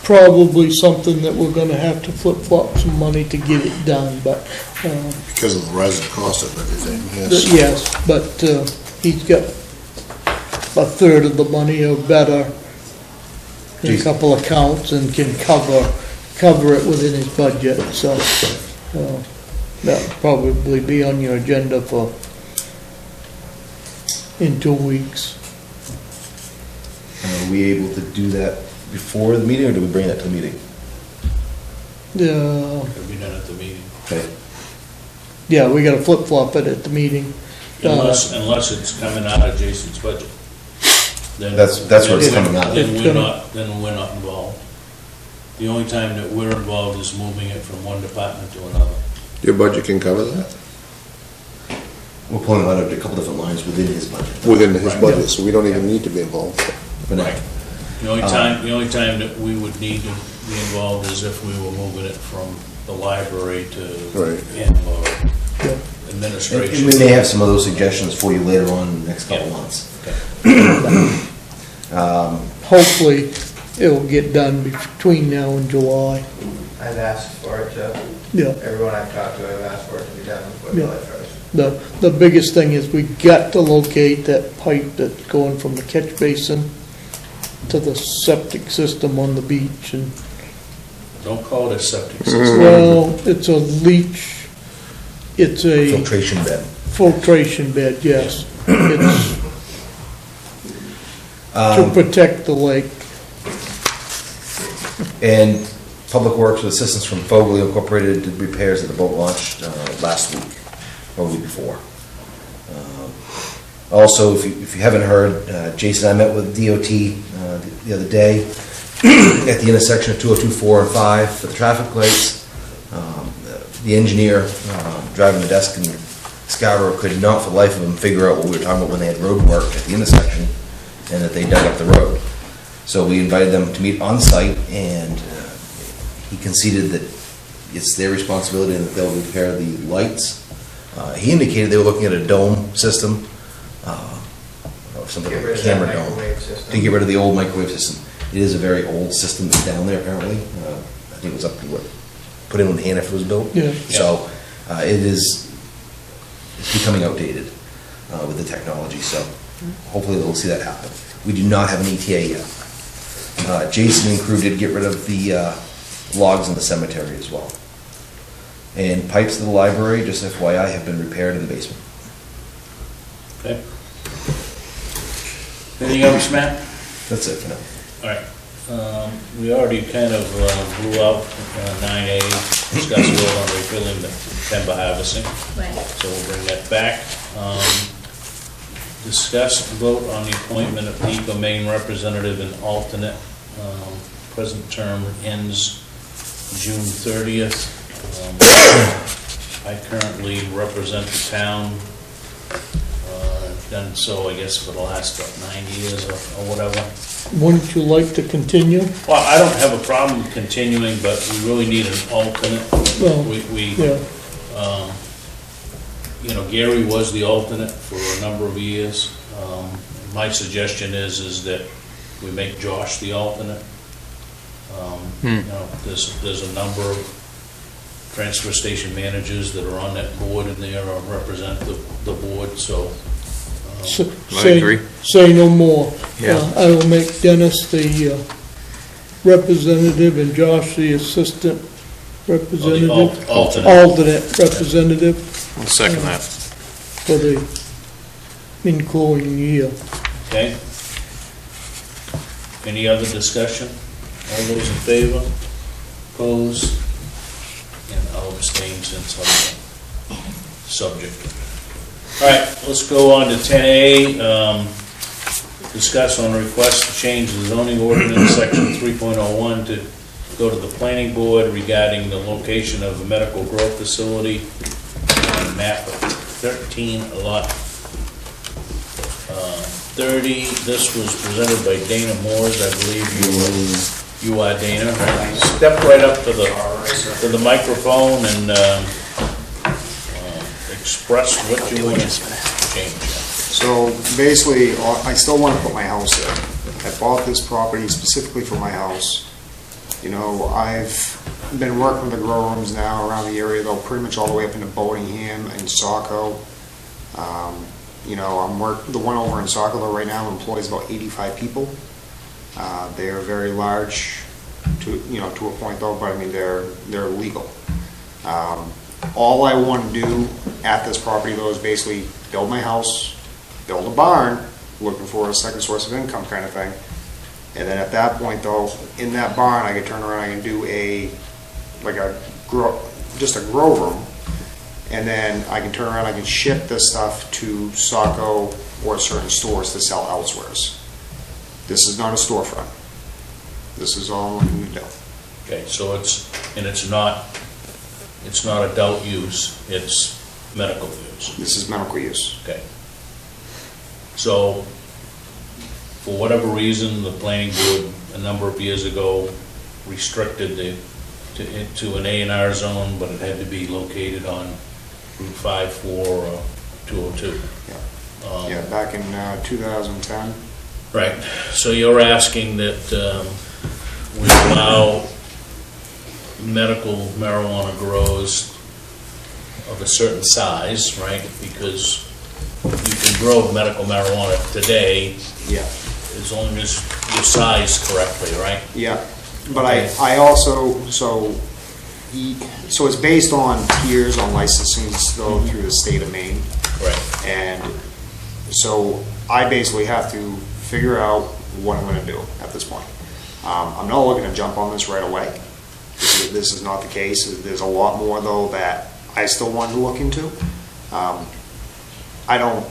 probably something that we're gonna have to flip-flop some money to get it done, but, Because of the rising cost of everything, yes. yes, but he's got a third of the money or better in a Jeez. couple of accounts and can cover it within his budget, so that'll probably be on your agenda in 2 weeks. Are we able to do that before the meeting, or do we bring that to the meeting? Yeah, It'll be done at the meeting. Okay. yeah, we gotta flip-flop it at the meeting. Unless it's coming out of Jason's budget. Then- That's where it's coming out. Then It's we're gonna- not, involved. The only time that we're involved is moving it from one department to another. Your budget can cover that, We're pulling out of a couple different lines within his budget. within his Right. budget, so we don't even need to be involved. For now. The only time that we would need to be involved is if we were moving it from the library to Right. him or Yeah. administration. And we may have some of those suggestions for you later on in the next couple Yeah. months. Hopefully, it'll get done between now and July. I've asked for it to, Yeah, everyone I've talked to, I've asked for it to be done before Yeah. July 1st. the biggest thing is we got to locate that pipe that's going from the catch basin to the septic system on the beach, and, Don't call it a septic system. well, it's a leach, it's a Filtration bed. filtration bed, yes. It's to protect the lake. And Public Works with assistance from Fogley Incorporated did repairs at the boat launch last week, or week before. Also, if you haven't heard, Jason and I met with DOT the other day at the intersection of 202.4 and 5 for the traffic lights. The engineer driving the desk in Scarborough could not for the life of him figure out what we were talking about when they had road work at the intersection and that they dug up the road. So we invited them to meet on site, and he conceded that it's their responsibility and that they'll repair the lights. He indicated they were looking at a dome system, or something Get like rid a of that camera dome, microwave system. to get rid of the old microwave system. It is a very old system that's down there apparently. I think it was up to what, put in when Hannaford was built. Yeah. So it's becoming outdated with the technology, so hopefully we'll see that happen. We do not have an ETA yet. Jason and crew did get rid of the logs in the cemetery as well. And pipes to the library, just FYI, have been repaired in the basement. Okay. Anything else, Matt? That's it for now. All right. We already kind of blew out 9A, discussed a little on refilling the timber harvesting, Right. so we'll bring that back. Discuss and vote on the appointment of the Ecomaine representative and alternate. Present term ends June 30th. I currently represent the town. I've done so, I guess, for the last, 9 years or whatever. Wouldn't you like to continue? Well, I don't have a problem continuing, but we really need an alternate. Well, We, Gary was the alternate for a number of years. My suggestion is that we make Josh the alternate. You know, there's a number of transfer station managers that are on that board and they are represent the board, so. Say no more. Yeah. I will make Dennis the representative and Josh the assistant representative. Alternate representative I'll second that. for the incoming year. Okay. Any other discussion? All those in favor? Opposed? And I'll abstain since I'm the subject. All right, let's go on to 10A. Discuss on request to change the zoning ordinance section 3.01 to go to the planning board regarding the location of a medical growth facility on map 13 lot 30. This was presented by Dana Moores. I believe you are Dana. Right? Step right up to the microphone and express what you want to change. So basically, I still want to put my house there. I bought this property specifically for my house. You know, I've been working with the grow rooms now around the area, though, pretty much all the way up into Boatingham and Saco. You know, the one over in Saco though right now employs about 85 people. They are very large, to a point though, but I mean they're legal. All I want to do at this property though is basically build my house, build a barn, looking for a second source of income kind of thing. And then at that point though, in that barn I can turn around and do just a grow room. And then I can turn around, I can ship this stuff to Saco or certain stores to sell elsewhere. This is not a storefront. This is all I'm looking to do. Okay, so it's not adult use, it's medical use. This is medical use. Okay. So, for whatever reason, the planning board a number of years ago restricted it to an A&R zone, but it had to be located on Route 54 or 202. Yeah, back in 2010. Right. So you're asking that we allow medical marijuana grows of a certain size, right? Because you can grow medical marijuana today, Yeah. as long as you size correctly, right? Yeah, but Okay. I also, so it's based on tiers on licensing though through the state of Maine. Right. And so I basically have to figure out what I'm gonna do at this point. I'm not looking to jump on this right away. This is not the case. There's a lot more though that I still want to look into. I don't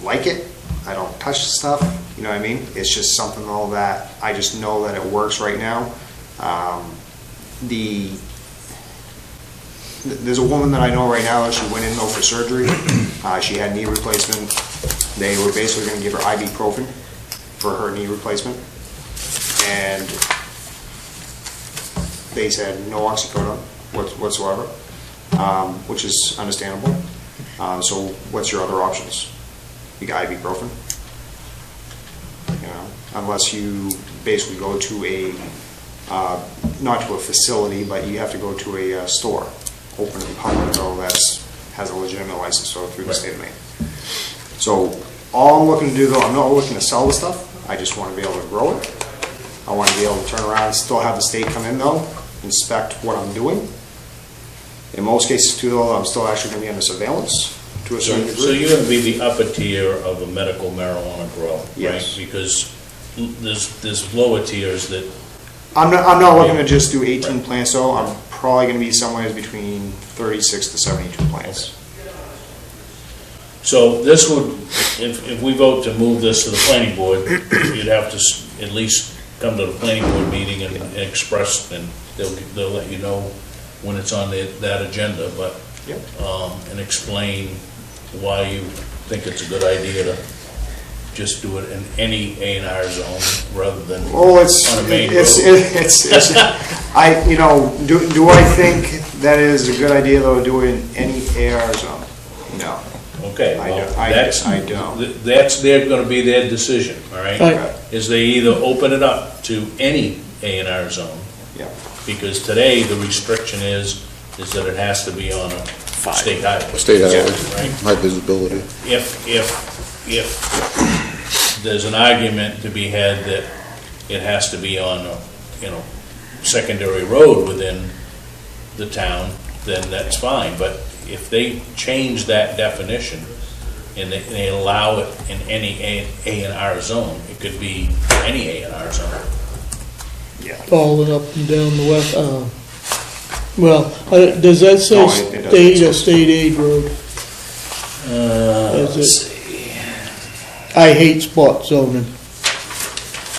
like it. I don't touch the stuff, you know what I mean? It's just something though that I just know that it works right now. There's a woman that I know right now, she went in though for surgery. She had knee replacement. They were basically going to give her ibuprofen for her knee replacement. And they said no oxycodone whatsoever, which is understandable. So what's your other options? You got ibuprofen. You know, unless you basically go to not to a facility, but you have to go to a store, open in public, though that has a legitimate license, so through the state of Maine. So all I'm looking to do, though, I'm not looking to sell the stuff. I just want to be able to grow it. I want to be able to turn around and still have the state come in, though, inspect what I'm doing. In most cases, too, though, I'm still actually going to be under surveillance to a certain degree. So you're going to be the upper tier of a medical marijuana grow, Yes. right? Because there's lower tiers that. I'm not looking to just do 18 plants, though. I'm probably going to be somewhere between 36 to 72 plants. So this would, if we vote to move this to the planning board, you'd have to at least come to the planning board meeting and express, and they'll let you know when it's on that agenda, but, Yep. and explain why you think it's a good idea to just do it in any A&R zone rather than Well, on a main road. Do I think that is a good idea, though, to do it in any AR zone? No. Okay, I well, don't- I don't. that's gonna be their decision, all right? Right. Is they either open it up to any A&R zone, Yeah. because today the restriction is that it has to be on a state highway. State highway, Right? high visibility. If there's an argument to be had that it has to be on a, secondary road within the town, then that's fine, but if they change that definition and they allow it in any A&R zone, it could be any A&R zone. Yeah. Falling up and down the west, does that say No, it doesn't. state or state aid road? Let's Is it? see. I hate spot zoning.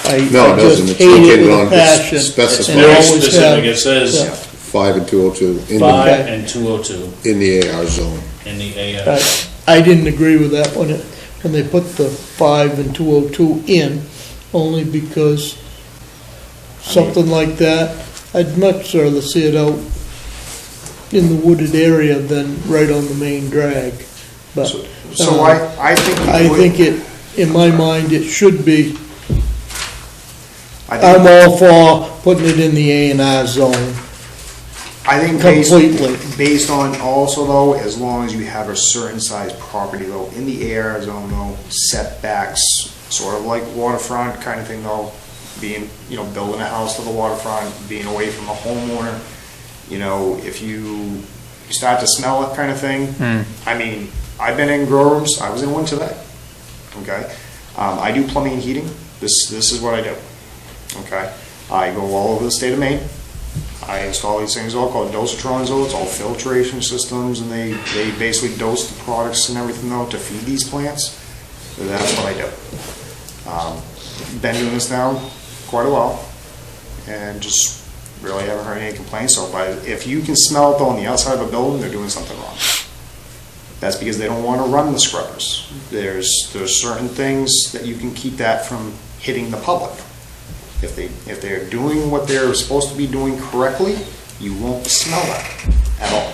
No, it doesn't. It's located on, passion. it's specified. And Very always specific, have- it says Yeah. 5 and 202 in 5 the, and 202 in the AR zone. in the A&R. I didn't agree with that when they put the 5 and 202 in, only because something like that, I'd much rather see it out in the wooded area than right on the main drag. But So I think. I think it, in my mind, it should be, I I'm think, all for putting it in the A&R zone I think completely. based on also though, as long as you have a certain size property though, in the AR zone though, setbacks, sort of like waterfront kind of thing though, being, building a house to the waterfront, being away from the homeowner, if you start to smell it kind of thing. I mean, I've been in grow rooms, I was in one today, okay? I do plumbing and heating, this is what I do, okay? I go all over the state of Maine, I install these things all called dosatrons, it's all filtration systems, and they basically dose the products and everything though to feed these plants, so that's what I do. Been doing this now quite a while, and just really haven't heard any complaints, so if you can smell it though on the outside of a building, they're doing something wrong. That's because they don't want to run the scrubbers. There's certain things that you can keep that from hitting the public. If they're doing what they're supposed to be doing correctly, you won't smell that at all.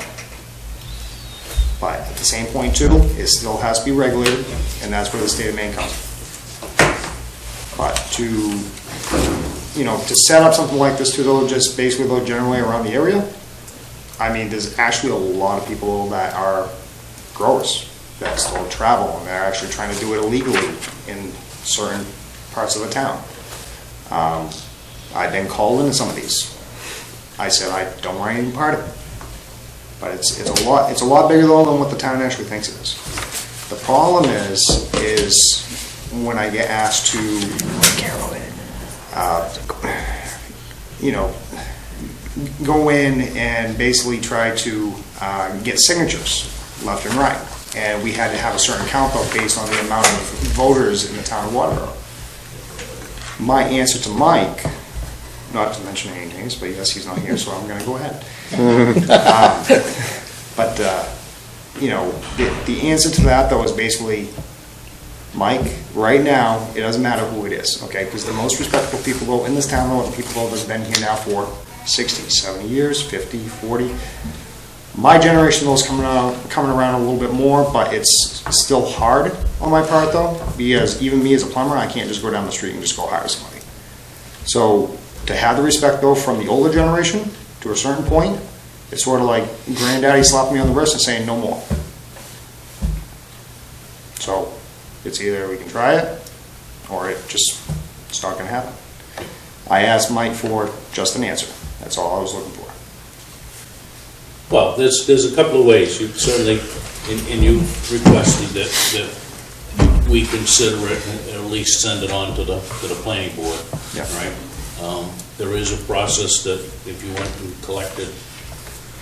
But at the same point too, it still has to be regulated, and that's where the state of Maine comes in. But to set up something like this too though, just basically though generally around the area, I mean, there's actually a lot of people that are growers that still travel, and they're actually trying to do it illegally in certain parts of the town. I've been called into some of these. I said I don't want any part of it, but it's a lot bigger though than what the town actually thinks it is. The problem is when I get asked to, go in and basically try to get signatures left and right. And we had to have a certain count though based on the amount of voters in the town of Waterboro. My answer to Mike, not to mention any names, but yes, he's not here, so I'm gonna go ahead. The answer to that though is basically, Mike, right now, it doesn't matter who it is, okay? Because the most respectable people though in this town though are the people though that have been here now for 60, 70 years, 50, 40. My generation though is coming around a little bit more, but it's still hard on my part though, because even me as a plumber, I can't just go down the street and just go hire somebody. So to have the respect though from the older generation to a certain point, it's sort of like granddaddy slapping me on the wrist and saying no more. So it's either we can try it or it's not going to happen. I asked Mike for just an answer. That's all I was looking for. Well, there's a couple of ways. You certainly, and you requested that we consider it and at least send it on to the planning board. Yeah. Right? There is a process that if you went and collected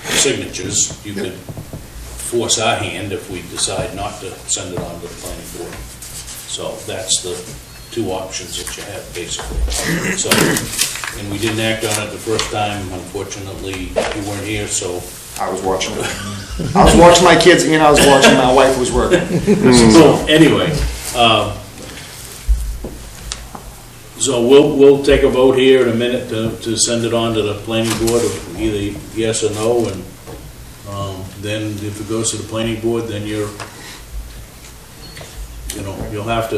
signatures, you could force our hand if we decide not to send it on to the planning board. So that's the two options that you have, basically. So, and we didn't act on it the first time. Unfortunately, you weren't here, so. I was watching it. I was watching my kids and I was watching my wife who was working. So anyway, so we'll take a vote here in a minute to send it on to the planning board, either yes or no, and then if it goes to the planning board, then you're you know, you'll have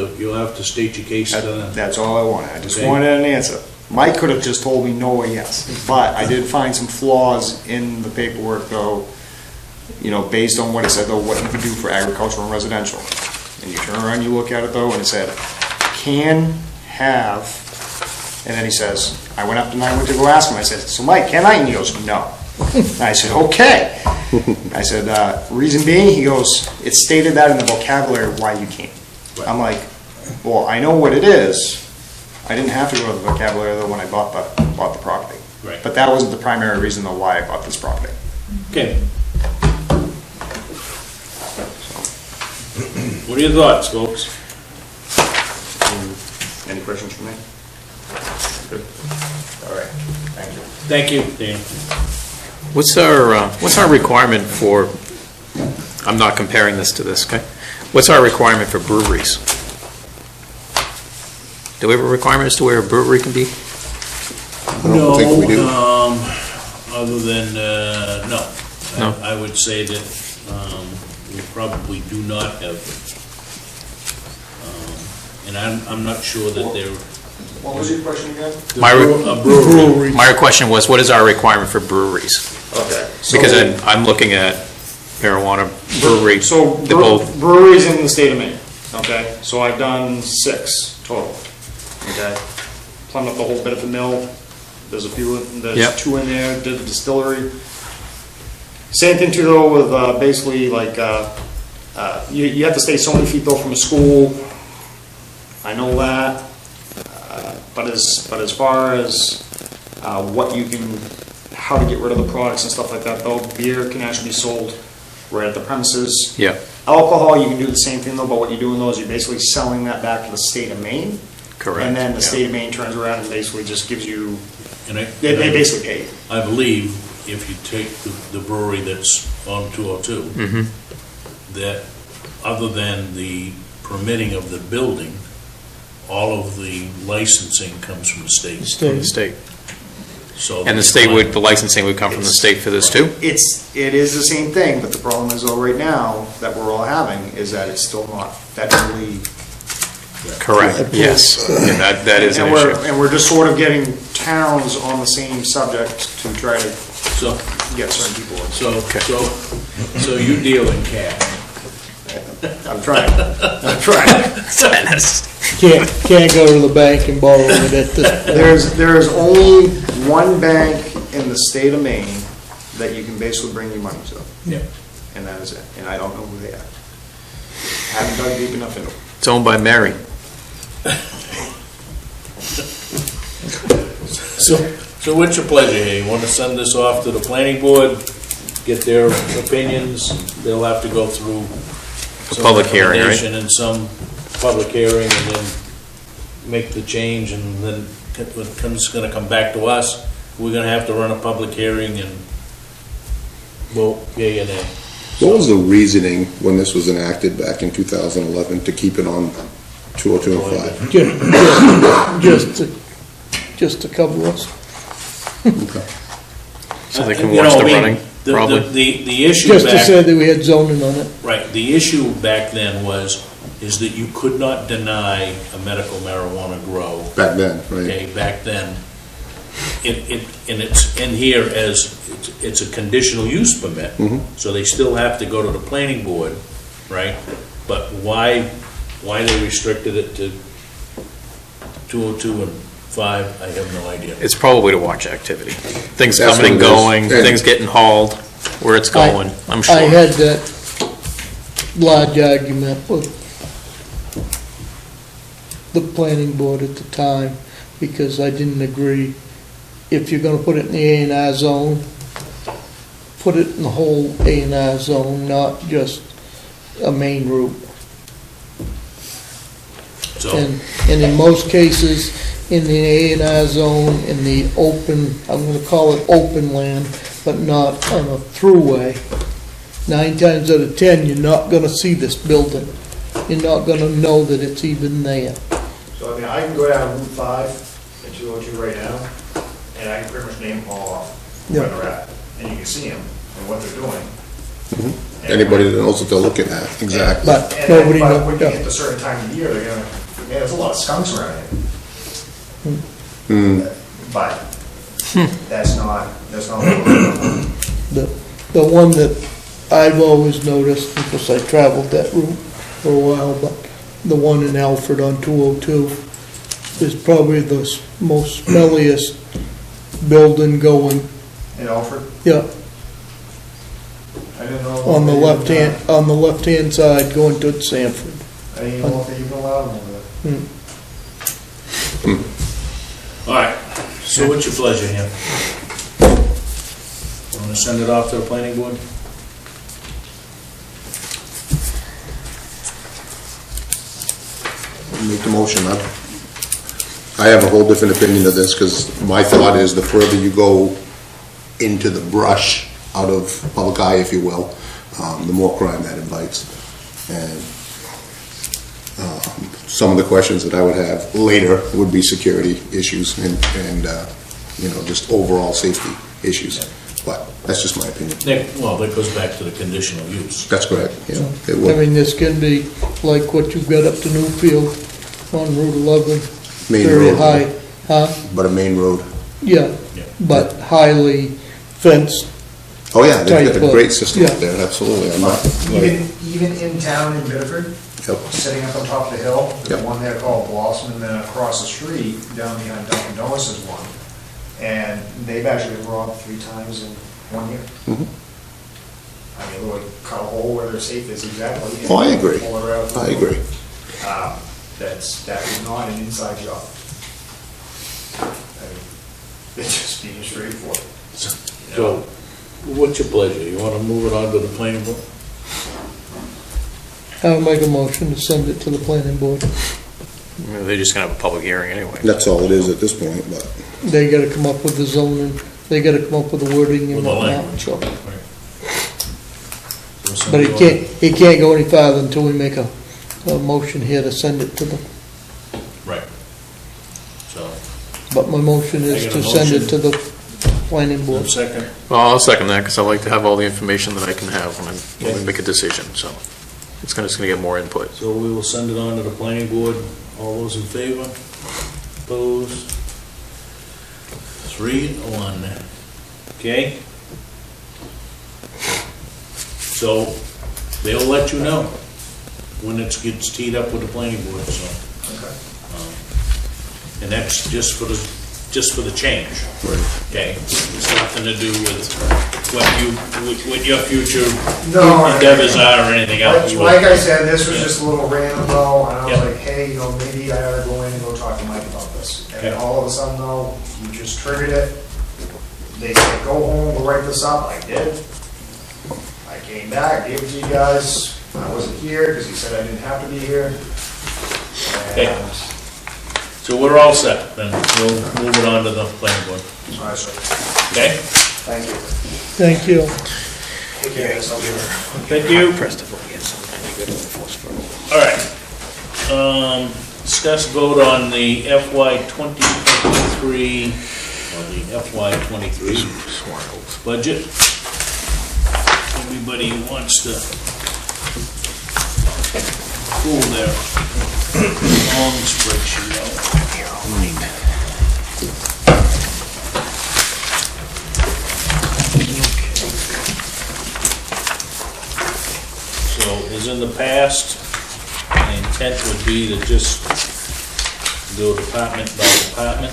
to state your case to them. That's all I wanted. I just Okay. wanted an answer. Mike could have just told me no or yes, but I did find some flaws in the paperwork though, you know, based on what it said though, what you could do for agricultural and residential. And you turn around, you look at it though, and it said, can have, and then he says, I went up and I went to go ask him, I said, so Mike, can I? And he goes, no. I said, okay. I said, reason being, he goes, it's stated that in the vocabulary why you can't. I'm like, well, I know what it is. I didn't have to go to the vocabulary though when I bought the property. Right. But that wasn't the primary reason though why I bought this property. Okay. What are your thoughts, folks? Any questions for me? Good. All right, thank you. Thank you, Dan. What's our requirement for, I'm not comparing this to this, okay? What's our requirement for breweries? Do we have a requirement as to where a brewery can be? I don't think we do. Other than, no. No. I would say that we probably do not have, and I'm not sure that they're. What was your question again? A brewery. My question was, what is our requirement for breweries? Okay. Because I'm looking at marijuana brewery. So They're both, breweries in the state of Maine, okay? So I've done 6 total, okay? Plumbed up the whole Bedford Mill, there's a few, Yep. there's 2 in there, did the distillery. Same thing too though with basically like, you have to stay so many feet though from a school, I know that. But as far as what you can, how to get rid of the products and stuff like that though, beer can actually be sold right at the premises. yeah, Alcohol, you can do the same thing though, but what you're doing though is you're basically selling that back to the state of Maine. correct. And then the yeah. state of Maine turns around and basically just gives you, And I- they basically pay you. I believe if you take the brewery that's on 202, Mhm. that other than the permitting of the building, all of the licensing comes from the state. From the state. So And the state would, the licensing would come from the state for this too? It is the same thing, but the problem is though right now that we're all having is that it's still not federally. Correct, yes. And that is an And issue. and we're just sort of getting towns on the same subject to try to So, get certain people in. so you deal in cash. I'm trying. Can't go to the bank and borrow it at this point. There's only one bank in the state of Maine that you can basically bring your money to, Yeah. and that is it. And I don't know who they are. Haven't dug deep enough into it. It's owned by Mary. So what's your pleasure here? You want to send this off to the planning board, get their opinions? They'll have to go through some public hearing, right? recommendation and some public hearing, and then make the change, and then it's going to come back to us. We're going to have to run a public hearing and vote yea or nay. What was the reasoning when this was enacted back in 2011 to keep it on 202 and 5? Just to cover us. So they can You know, watch the I mean, running, probably. The issue Just to back, say that we had zoning on it. right, the issue back then is that you could not deny a medical marijuana grow. Back then, right? Okay, back then. And it's in here as, it's a conditional use permit. So they still have to go to the planning board, right? But why they restricted it to 202 and 5, I have no idea. It's probably to watch activity. Things That's coming and what it is. going, Yeah. things getting hauled, where it's going, I'm sure. I had that large argument with the planning board at the time, because I didn't agree. If you're gonna put it in the A&R zone, put it in the whole A&R zone, not just a main route. So, And in most cases, in the A&R zone, in the open, I'm gonna call it open land, but not on a throughway, 9 times out of 10, you're not gonna see this building. You're not gonna know that it's even there. So I mean, I can go down Route 5 and 202 right now, and I can pretty much name them all off where Yeah. they're at, and you can see them and what they're doing. Anybody that knows what they're looking at, exactly. But And nobody but knows. when you get to a certain time of year, they're gonna, man, there's a lot of skunks around here. But that's not what we're doing. The one that I've always noticed, because I traveled that route for a while, but the one in Alfred on 202 is probably the most smelliest building going. In Alfred, Yeah, I didn't know. on the left-hand side going to Sanford. I didn't know if they even allowed them over there. All right, so what's your pleasure here? Want to send it off to the planning board? Make the motion up. I have a whole different opinion of this, because my thought is the further you go into the brush, out of public eye, if you will, the more crime that invites. And some of the questions that I would have later would be security issues and just overall safety issues. But that's just my opinion. Well, that goes back to the conditional use. That's correct, yeah. It I would. mean, this can be like what you've got up to Newfield on Route 11. Main Very road. high, huh? But a main road. Yeah, Yeah. but highly fenced. Oh, yeah, they've got Type a of- great system yeah. up there, absolutely. I'm not, Even in town in Bedford, Yep. sitting up on top of the hill, there's Yep. one there called Blossom, and then across the street, down behind Dunkin' Donuts is one. And they've actually been robbed 3 times in 1 year. Mhm. I mean, they would cut a hole where their safe is exactly. and Oh, I agree. pull it out. I agree. That is not an inside job. I mean, it's just being straightforward. So, what's your pleasure? You want to move it on to the planning board? I'll make a motion to send it to the planning board. They're just gonna have a public hearing anyway. That's all it is at this point, but They gotta come up with the zoning, they gotta come up with the wording and With the whatnot, language. so. So But somebody he can't go any farther until we make a motion here to send it to the, Right. So, but my motion is I got to a send motion. it to the planning one board. second. Well, I'll second that, because I like to have all the information that I can have when we make a decision, so it's just gonna get more input. So we will send it on to the planning board. All those in favor? Opposed? 3-1. Okay? So they'll let you know when it gets teed up with the planning board, so. Okay. And that's just for the change. Okay? It's nothing to do with what your future No, endeavors are or anything else. Like I said, this was just a little random though, and I was Yeah. like, hey, maybe I ought to go in and go talk to Mike about this. And then Okay. all of a sudden though, you just triggered it. They said, go home, we'll write this up. I did. I came back, gave it to you guys. I wasn't here because he said I didn't have to be here. Okay. And So we're all set, then we'll move it on to the planning board. so I said, Okay? thank you. Thank you. Take care, guys. I'll be there. Thank you. All right. Discuss vote on the FY 2023, or the FY 23 budget. Everybody who wants to pull their long spreadsheet out. So, as in the past, the intent would be to just go department by department.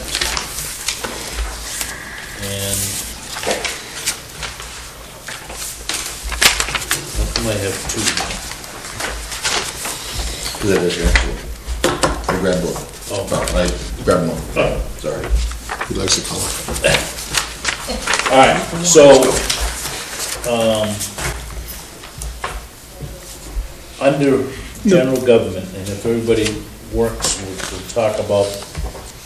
And how come I have 2 now? That is your, I grabbed one. Oh. I grabbed one. Oh. Sorry. he likes the color. All right, so, under general government, and if everybody works, we'll talk about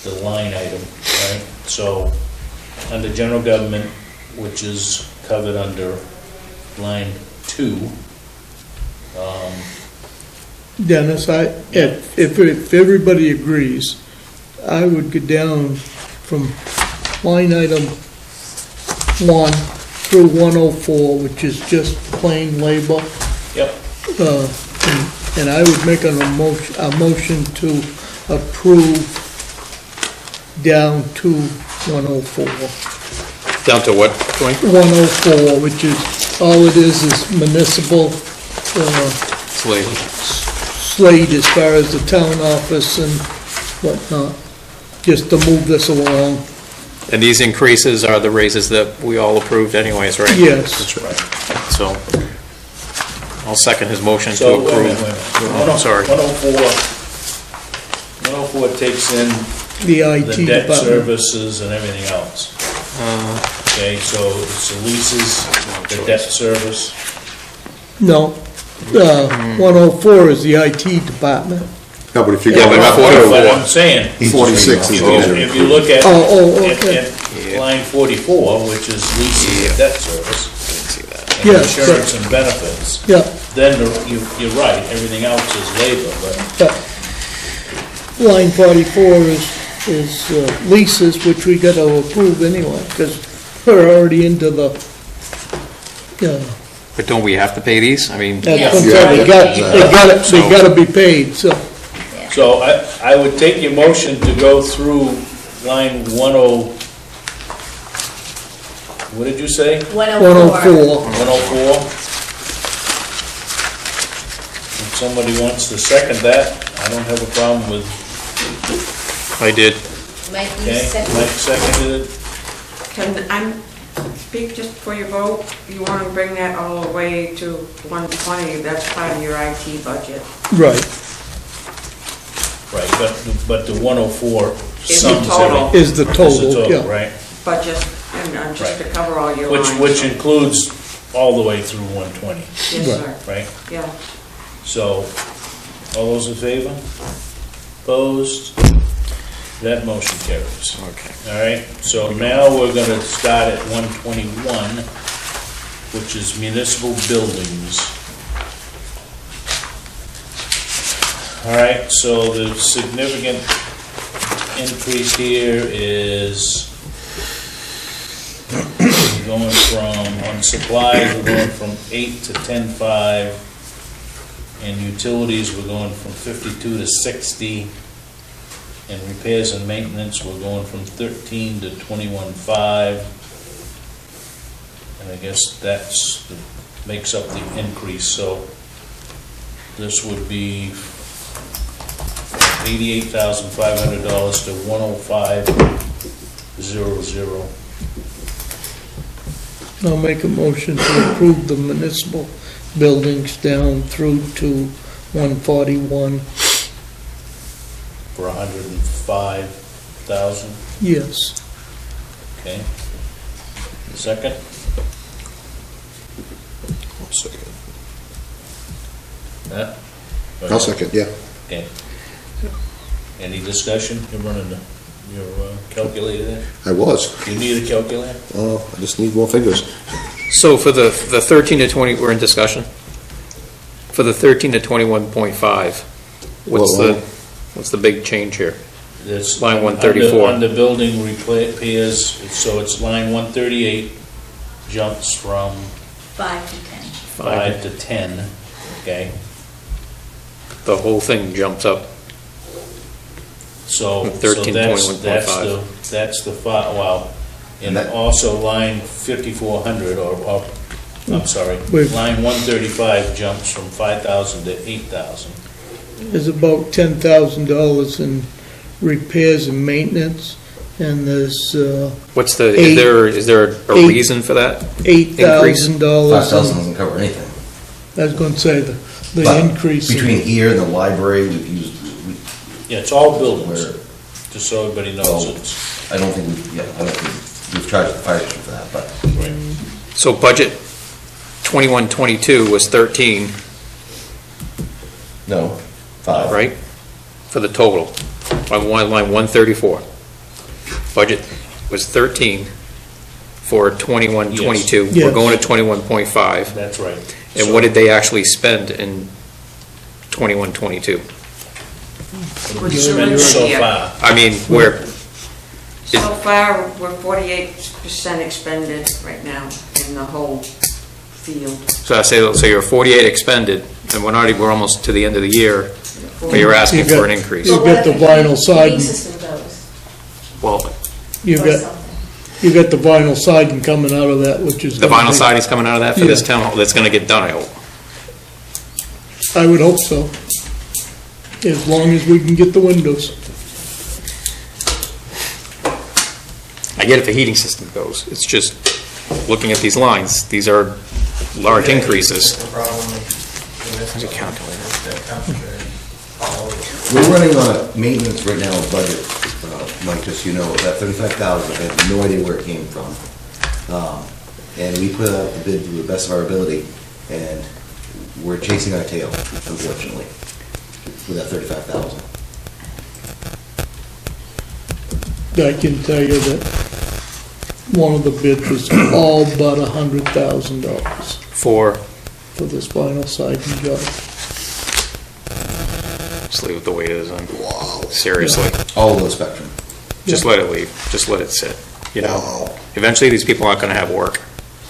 the line item, right? So, under general government, which is covered under line 2, Dennis, if everybody agrees, I would go down from line item 1 through 104, which is just plain labor. Yep. And I would make a motion to approve down to 104. Down to what, Dwayne? 104, which is, all it is municipal Slade. slate as far as the town office and whatnot, just to move this along. And these increases are the raises that we all approved anyways, right? Yes. That's right. So, I'll second his motion So, to wait a approve. minute, wait a minute. Oh, I'm sorry. 104 takes in The IT the debt department. services and everything else. Okay, so it's the leases, the debt service. No, 104 is the IT department. No, but if you Yeah, go but up before- But to I'm saying, 46 is if you look at, Okay. at line 44, which is leases and debt service, and Yeah, insurance and benefits, Yeah, then you're right, everything else is labor, but but line 44 is leases, which we got to approve anyway, because we're already into the, But don't we have to pay these? I mean, that's Yes. what I'm saying, they gotta be paid, so. So I would take your motion to go through line 10, what did you say? 104. 104? If somebody wants to second that, I don't have a problem with, I did. Mike, you okay, said, Mike seconded it. Can I speak just before you vote? You want to bring that all the way to 120, that's part of your IT budget. Right, Right, but the 104 Is the sums total. everything. is the Is the total, total, yeah. right? But just to cover all your lines. Which includes all the way through 120, Yes, sir. right? Yeah. So, all those in favor? Opposed? That motion carries. Okay. All right, so now we're gonna start at 121, which is municipal buildings. All right, so the significant increase here is we're going from, on supplies, we're going from 8 to 10.5, and utilities, we're going from 52 to 60, and repairs and maintenance, we're going from 13 to 21.5. And I guess that's, makes up the increase, so this would be $88,500 to 105,000. I'll make a motion to approve the municipal buildings down through to 141, For 105,000, yes. okay? Second? Huh? I'll second, yeah. Okay. Any discussion? You're running your calculator there? I was. You need a calculator? Oh, I just need more figures. So for the 13 to 20, we're in discussion. For the 13 to 21.5, what's the big change here? This Line 134. On the building repairs, so it's line 138 jumps from 5 to 10. 5 to 10, okay? The whole thing jumps up. So 13, that's 21.5. that's the wow. And also line 5400 or I'm sorry, Wait. line 135 jumps from 5,000 to 8,000. There's about $10,000 in repairs and maintenance, and there's What's the, Eight- is there a eight- reason for that? $8,000. 5,000 doesn't cover anything. I was going to say the But increase. in- Between here and the library, we've used, Yeah, it's all buildings, Where- just so everybody knows Oh. it's. I don't think we've charged the fire station for that, but So budget 21-22 was 13, no, 5. right? For the total, on line 134. Budget was 13 for 21-22. Yes. We're going to 21.5. That's right. And So what did they actually spend in 21-22? We're so far? I mean, we're, So far, we're 48% expended right now in the whole field. So I say, so you're 48 expended, and we're almost to the end of the year, but you're asking You got- for an increase. You got the vinyl siding, Heating system goes, Well, you or got, something. you got the vinyl siding coming out of that, which is. the gonna vinyl be- siding's coming out of that for this Yeah. town hall, that's gonna get done, I hope. I would hope so. As long as we can get the windows. I get if the heating system goes, it's just, looking at these lines, these are large increases. The problem in this. There's a calculator. The temperature, all of it. We're running on a maintenance right now budget, Mike, just so you know, that 35,000, I have no idea where it came from. And we put out the bid to the best of our ability, and we're chasing our tail, unfortunately, with that 35,000. I can tell you that one of the bids was all but $100,000 For, for this vinyl siding job. just leave it the way it is, then. Seriously, All of the spectrum. just let it leave, just let it sit, you know? Wow. Eventually, these people aren't gonna have work,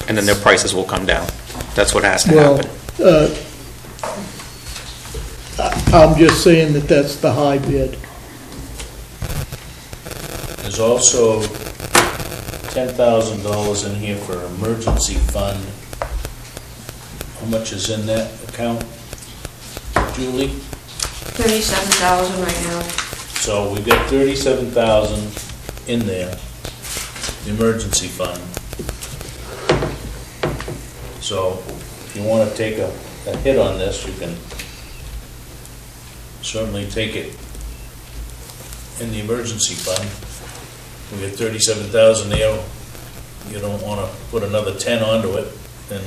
and then their prices will come down. That's what has to Well, happen. I'm just saying that that's the high bid. There's also $10,000 in here for emergency fund. How much is in that account, Julie? 37,000 right now. So we've got 37,000 in there, the emergency fund. So if you want to take a hit on this, you can certainly take it in the emergency fund. We got 37,000 there. You don't want to put another 10 onto it, then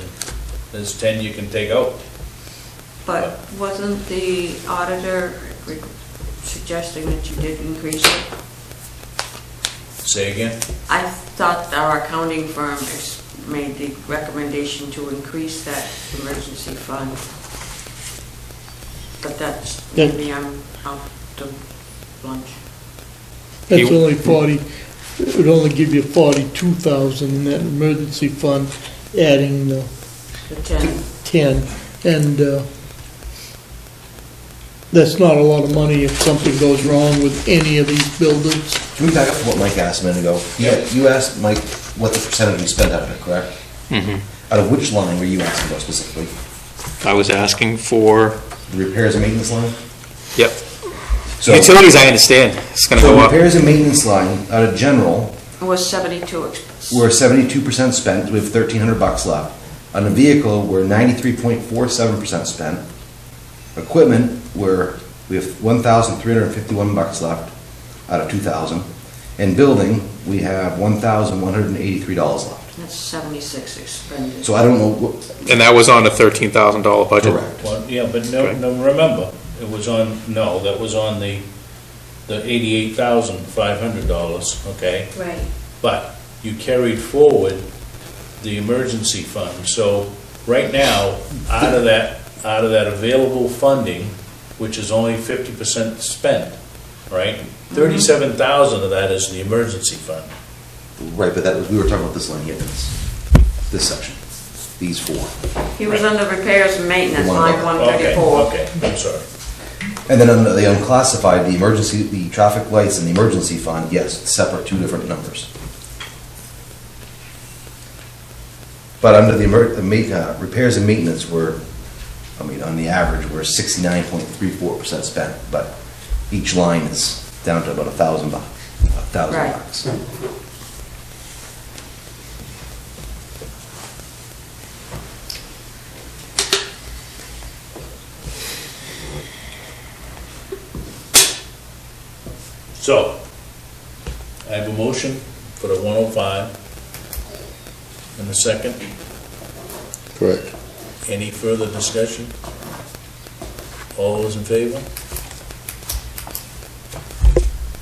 there's 10 you can take out. But wasn't the auditor suggesting that you did increase it? Say again? I thought our accounting firm made the recommendation to increase that emergency fund. But that's, Yeah. maybe I'm out to lunch. That's You- only 40, it would only give you 42,000 in that emergency fund, adding the The 10. 10. And that's not a lot of money if something goes wrong with any of these buildings. Can we back up to what Mike asked a minute ago? Yeah, you asked Mike what the percentage we spent out of it, correct? Mhm. Out of which line were you asking about specifically? I was asking for, The repairs and maintenance line? yep, So, utilities, I understand, it's gonna so go up. repairs and maintenance line, out of general, It was 72. we're 72% spent, we have $1,300 left. On the vehicle, we're 93.47% spent. Equipment, we have $1,351 left out of 2,000. And building, we have $1,183 left. That's 76 expended. So I don't know what, And that was on a $13,000 budget? correct. Well, yeah, but no, Okay. no, remember, it was on, no, that was on the $88,500, okay? Right. But you carried forward the emergency fund, so right now, out of that available funding, which is only 50% spent, right? 37,000 of that is the emergency fund. Right, but that was, we were talking about this line here, this section, these four. He was under repairs and maintenance, line Okay, 134. okay, I'm sorry. And then under the unclassified, the emergency, the traffic lights and the emergency fund, yes, it's separate, two different numbers. But under the repairs and maintenance, on the average, we're 69.34% spent, but each line is down to about $1,000 bucks. Right. So, I have a motion for the 105 and a second. Correct. Any further discussion? All those in favor?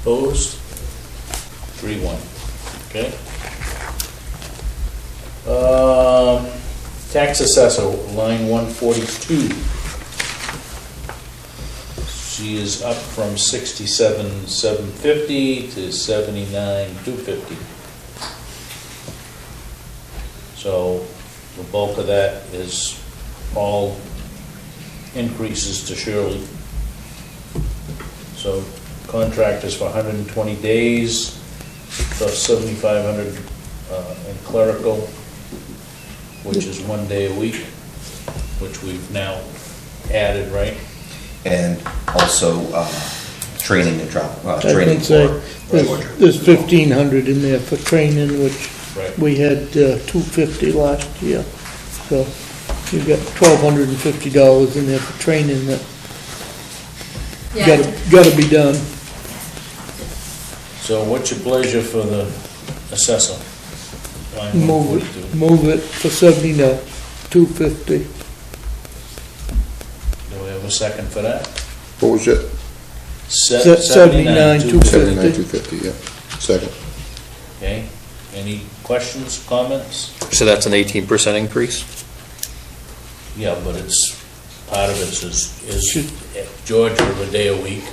Opposed? 3-1, okay? Tax assessor, line 142. She is up from 67,750 to 79,250. So The bulk of that is all increases to Shirley. So contract is for 120 days, plus 7,500 in clerical, which is 1 day a week, which we've now added, right? And also training and travel, I training can say, for Georgia. there's 1,500 in there for training, which Right. we had $250 last year. So you've got $1,250 in there for training that Yeah, gotta be done. So what's your pleasure for the assessor? Line Move 142. move it for 70 to 250. Do we have a second for that? What was it? 79, 250. 79, 250, yeah. Second. Okay, any questions, comments? So that's an 18% increase? Yeah, but it's, part of it is Georgia of a day a week,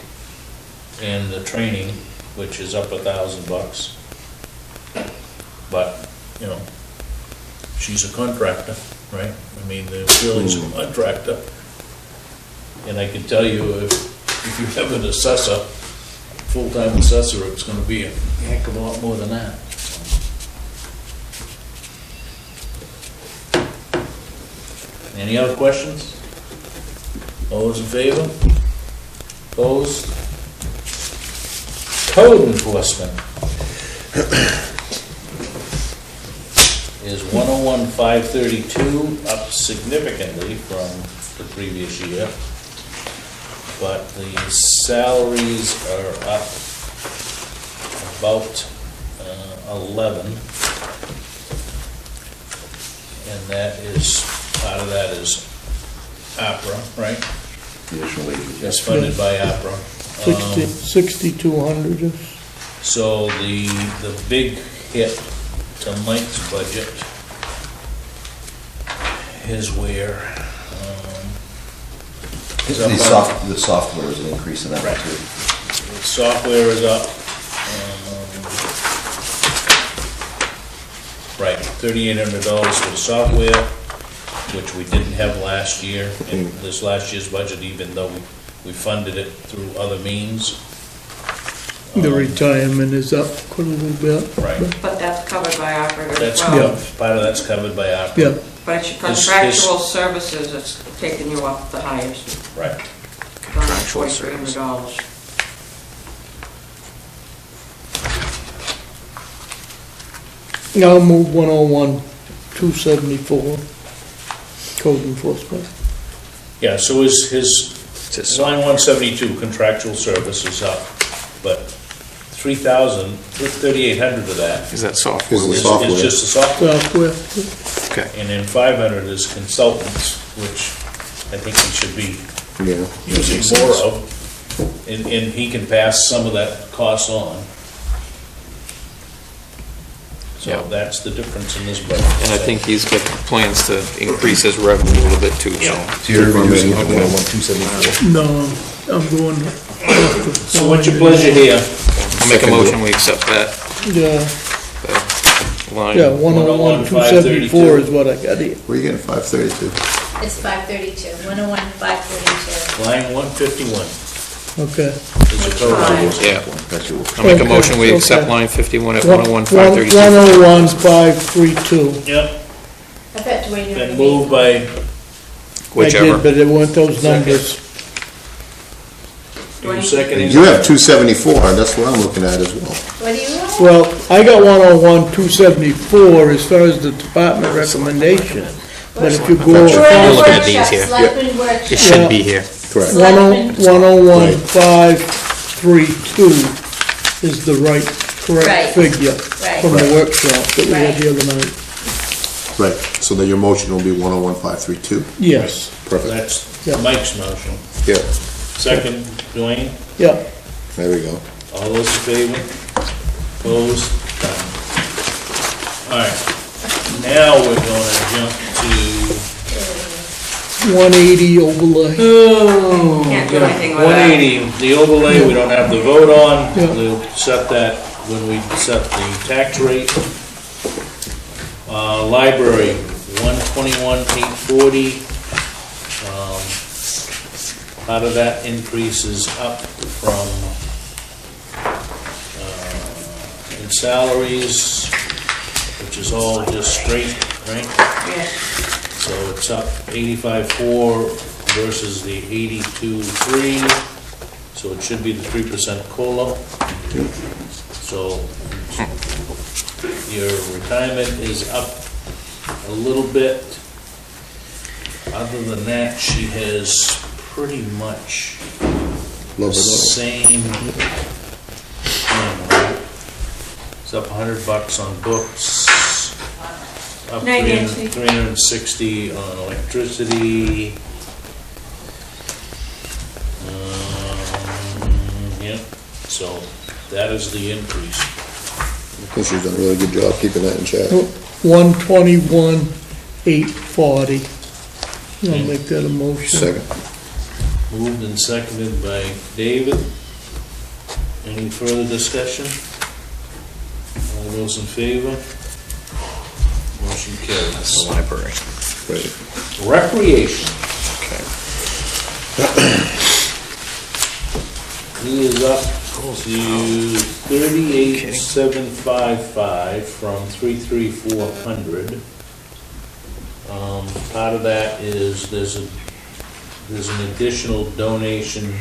and the training, which is up $1,000. But, you know, she's a contractor, right? I mean, Shirley's a contractor. And I can tell you, if you have an assessor, full-time assessor, it's gonna be a heck of a lot more than that. Any other questions? All those in favor? Opposed? Code enforcement is 101,532, up significantly from the previous year. But the salaries are up about 11. And that is, part of that is opera, right? It's funded by opera. 6,200 is. So the big hit to Mike's budget is where, The software is an increase in that one too. software is up, right, $3,800 for the software, which we didn't have last year, in this last year's budget, even though we funded it through other means. The retirement is up quite a little bit. Right. But that's covered by operator as That's, well. part of that's covered by opera. Yeah, But it's your contractual services that's taking you up the highest. Right. Contractual service. $4,300. I'll move 101,274, code enforcement. Yeah, so his line 172 contractual service is up, but 3,800 of that Is that software? Is the is software. just the software. Software, Okay. And then 500 is consultants, which I think he should be Yeah. using more of. And he can pass some of that cost on. Yeah. So that's the difference in this budget. And I think he's got plans to increase his revenue a little bit too, so. So you're reducing 101,274. no, I'm going. So what's your pleasure here? I'll make a motion, we accept that Yeah, line. yeah, 101,274 is what I got here. Where you getting 532? it's 532, 101, 532. Line 151 Okay. is the total. Yeah, That's your. I'll make a Okay, motion, we accept okay. line 51 at 101,532. 101,532. I bet Dwayne you Been moved by, I Whichever. did, but it weren't those numbers. you seconding? You have 274, and that's what I'm looking at as well. What do you want? Well, I got 101,274 as far as the department recommendation. But if you go We're You're in looking at these workshop, here. Selectmen It workshop. should be here. Correct. 101,532 is the right, correct Right. figure Right. from the workshop that we had Right. the other night. Right, so then your motion will be 101,532. Yes, Perfect. That's Yeah. Mike's motion. Yeah, Second, Dwayne, yeah. there we go. all those in favor? Opposed? Done. All right, now we're gonna jump to 180 overlay. Can't do anything with that. 180, the overlay, we don't have to vote on. Yeah. We'll set that when we set the tax rate. Library, 121,840. Part of that increase is up from in salaries, which is all just straight, right? Yes. So it's up 85.4 versus the 82.3, so it should be the 3% COLA. So your retirement is up a little bit. Other than that, she has pretty much the same thing, right? It's up $100 on books, up Night, Nancy. 360 on electricity. Yeah, so that is the increase. I think she's done a really good job keeping that in check. 121,840. I'll make that a motion. Second. Moved and seconded by David. Any further discussion? All those in favor? Motion carries. The library. Right. Recreation. He is up to 38,755 from 33,400. Part of that is there's an additional donation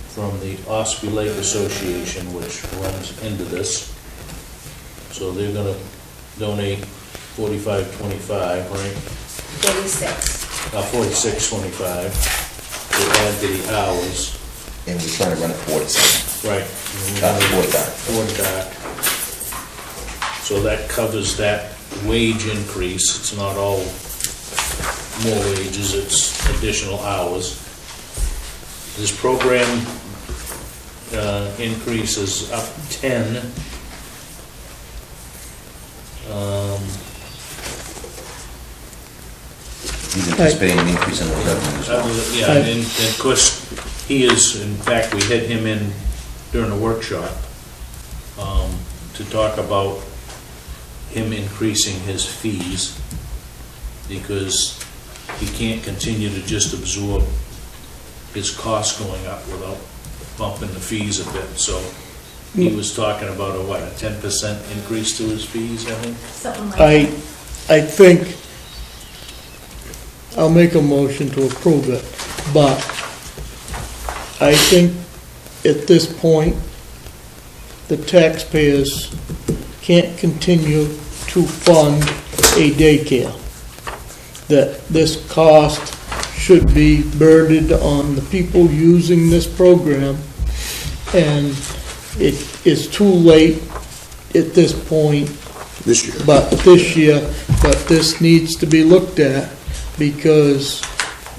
from the Ospey Lake Association, which runs into this. So they're gonna donate $45.25, right? 46. 46.25 to add to the hours. And we're trying to run it 47. Right. Ford back. So that covers that wage increase. It's not all more wages, it's additional hours. This program increase is up 10. He's anticipating an increase in the revenue as well. Yeah, and of course, he is, in fact, we had him in during a workshop to talk about him increasing his fees, because he can't continue to just absorb his costs going up without bumping the fees a bit. So he was talking about a 10% increase to his fees, I think? Something like that. I think I'll make a motion to approve it, but I think at this point, the taxpayers can't continue to fund a daycare. That this cost should be burdened on the people using this program, and it is too late at this point. This year. But this needs to be looked at, because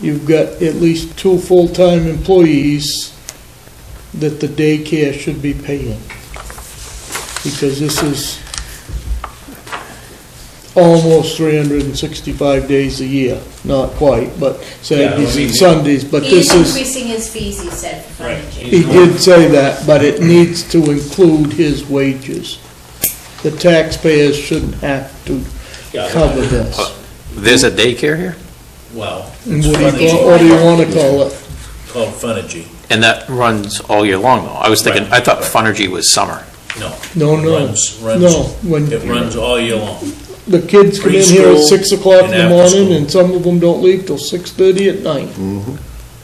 you've got at least 2 full-time employees that the daycare should be paying. Because this is almost 365 days a year, not quite, but Saturdays and Sundays, but He this is is, increasing his fees, he said, for Right. furniture. he did say that, but it needs to include his wages. The taxpayers shouldn't have to cover this. There's a daycare here? Well, And it's what do you want to call it? called Funergy. And that runs all year long, though? I was thinking, I thought Funergy was summer. No. No, It no, runs- no. When It runs all year long. the kids come in here at Preschool 6 o'clock in and the after morning, school. and some of them don't leave till 6:30 at night.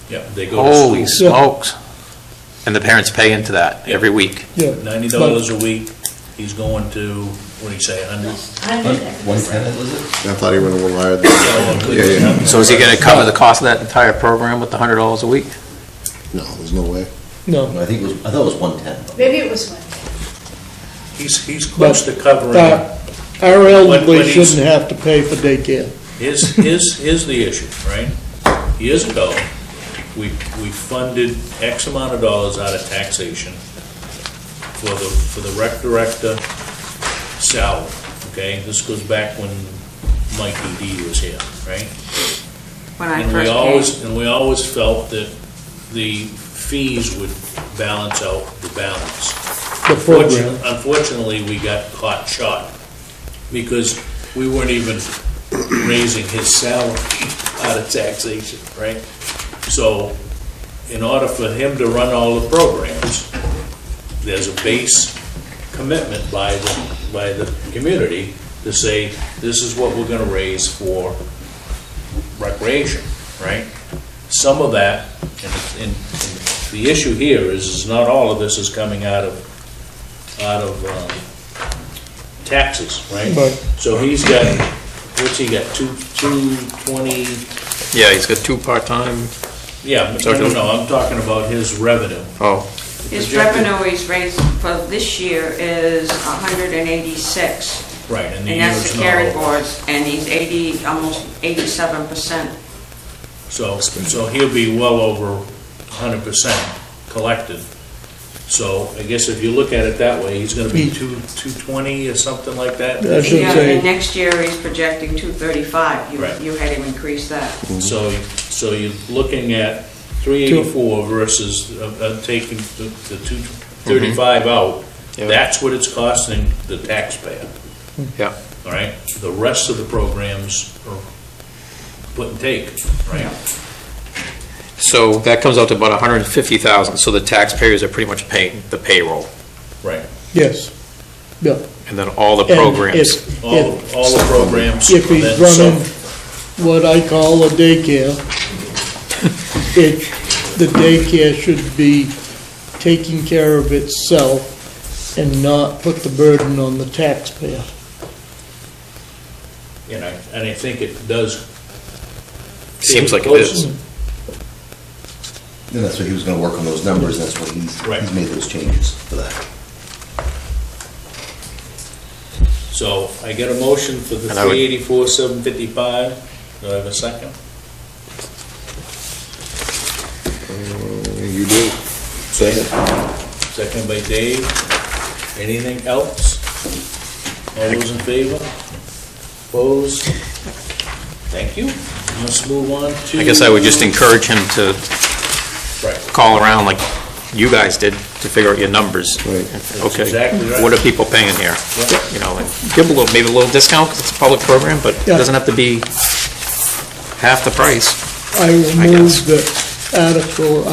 Yeah, they go to Holy school. smokes. And the parents pay into that Yeah. every week? Yeah. $90 a week. He's going to, what do you say, 100? 110, was it? I thought he went a little higher than that. Yeah. So is he gonna cover the cost of that entire program with the $100 a week? No, there's no way. No, No, I thought it was 110. Maybe it was one. He's close to covering. our elderly When he's- shouldn't have to pay for daycare. Here's the issue, right? Years ago, we funded X amount of dollars out of taxation for the rec director salary, okay? This goes back when Mike E.D. was here, right? When I And we first always, came. and we always felt that the fees would balance out the balance. The program. Unfortunately, we got caught short, because we weren't even raising his salary out of taxation, right? So, in order for him to run all the programs, there's a base commitment by the community to say, this is what we're gonna raise for recreation, right? Some of that, and the issue here is not all of this is coming out of taxes, right? Right. So he's got, what's he got, 220? Yeah, he's got 2 part-time. Yeah, no, I'm talking about his revenue. Oh, His revenue he's raised for this year is 186. Right, and the And that's year's the not carry over. forwards, and he's 80, almost 87%. So he'll be well over 100% collected. So I guess if you look at it that way, he's gonna be 220 or something like that. I should Yeah, say- and next year he's projecting 235. Right. You had him increase that. So you're looking at 384 versus taking the 235 out. Yeah. That's what it's costing the taxpayer, yeah. all right? The rest of the programs are put and take, right? So that comes out to about 150,000, so the taxpayers are pretty much paying the payroll, Right. Yes, yeah. and then all the And programs. if- All the programs. If he's then running some- what I call a daycare, the daycare should be taking care of itself and not put the burden on the taxpayer. You know, and I think it does. Seems like it is. And that's what he was gonna work on those numbers, that's what Right. he's made those changes for that. So I get a motion for the And I would- 384, 755. Do I have a second? You do. Say it. Second by Dave. Anything else? All those in favor? Opposed? Thank you. Let's move on to. I guess I would just encourage him to Right. call around like you guys did to figure out your numbers. Right. Okay, exactly right. what are people paying here? Yep. You know, and give them maybe a little discount because it's a public program, but it Yeah. doesn't have to be half the price. I will I guess. move the article,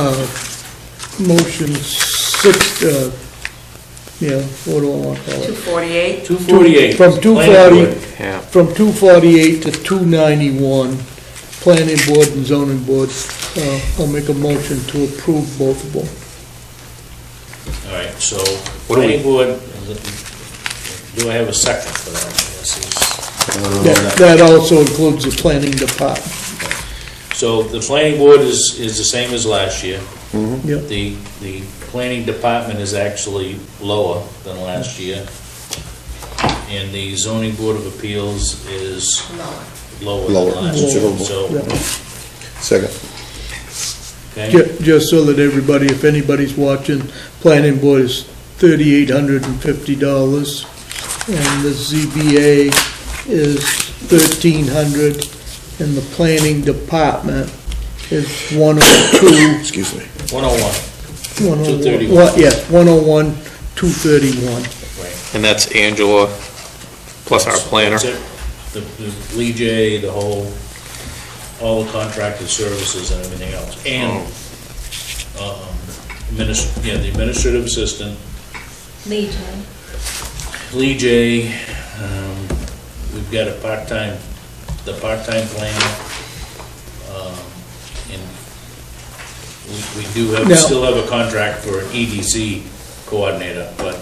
motion what do I want to call it? 248. 248. From Planning 240, board. Yeah. from 248 to 291, planning board and zoning board, I'll make a motion to approve both of them. All right, so What do we- planning board, do I have a second for that? Yes, it's- That also includes the planning department. So the planning board is the same as last year. Yep. The planning department is actually lower than last year. And the zoning board of appeals is lower Lower, than last year. considerable. So, Yeah. Second. okay, Just so that everybody, if anybody's watching, planning board is $3,850, and the ZBA is $1,300, and the planning department is 102, Excuse me. 101, 101, yes, 101, 231. right. And that's Angela plus our planner. That's it. The Lee J, the whole, all the contracted services and everything else. And, the administrative assistant, Legion. Lee J, we've got the part-time planner, and we do have, Now- still have a contract for an EDC coordinator, but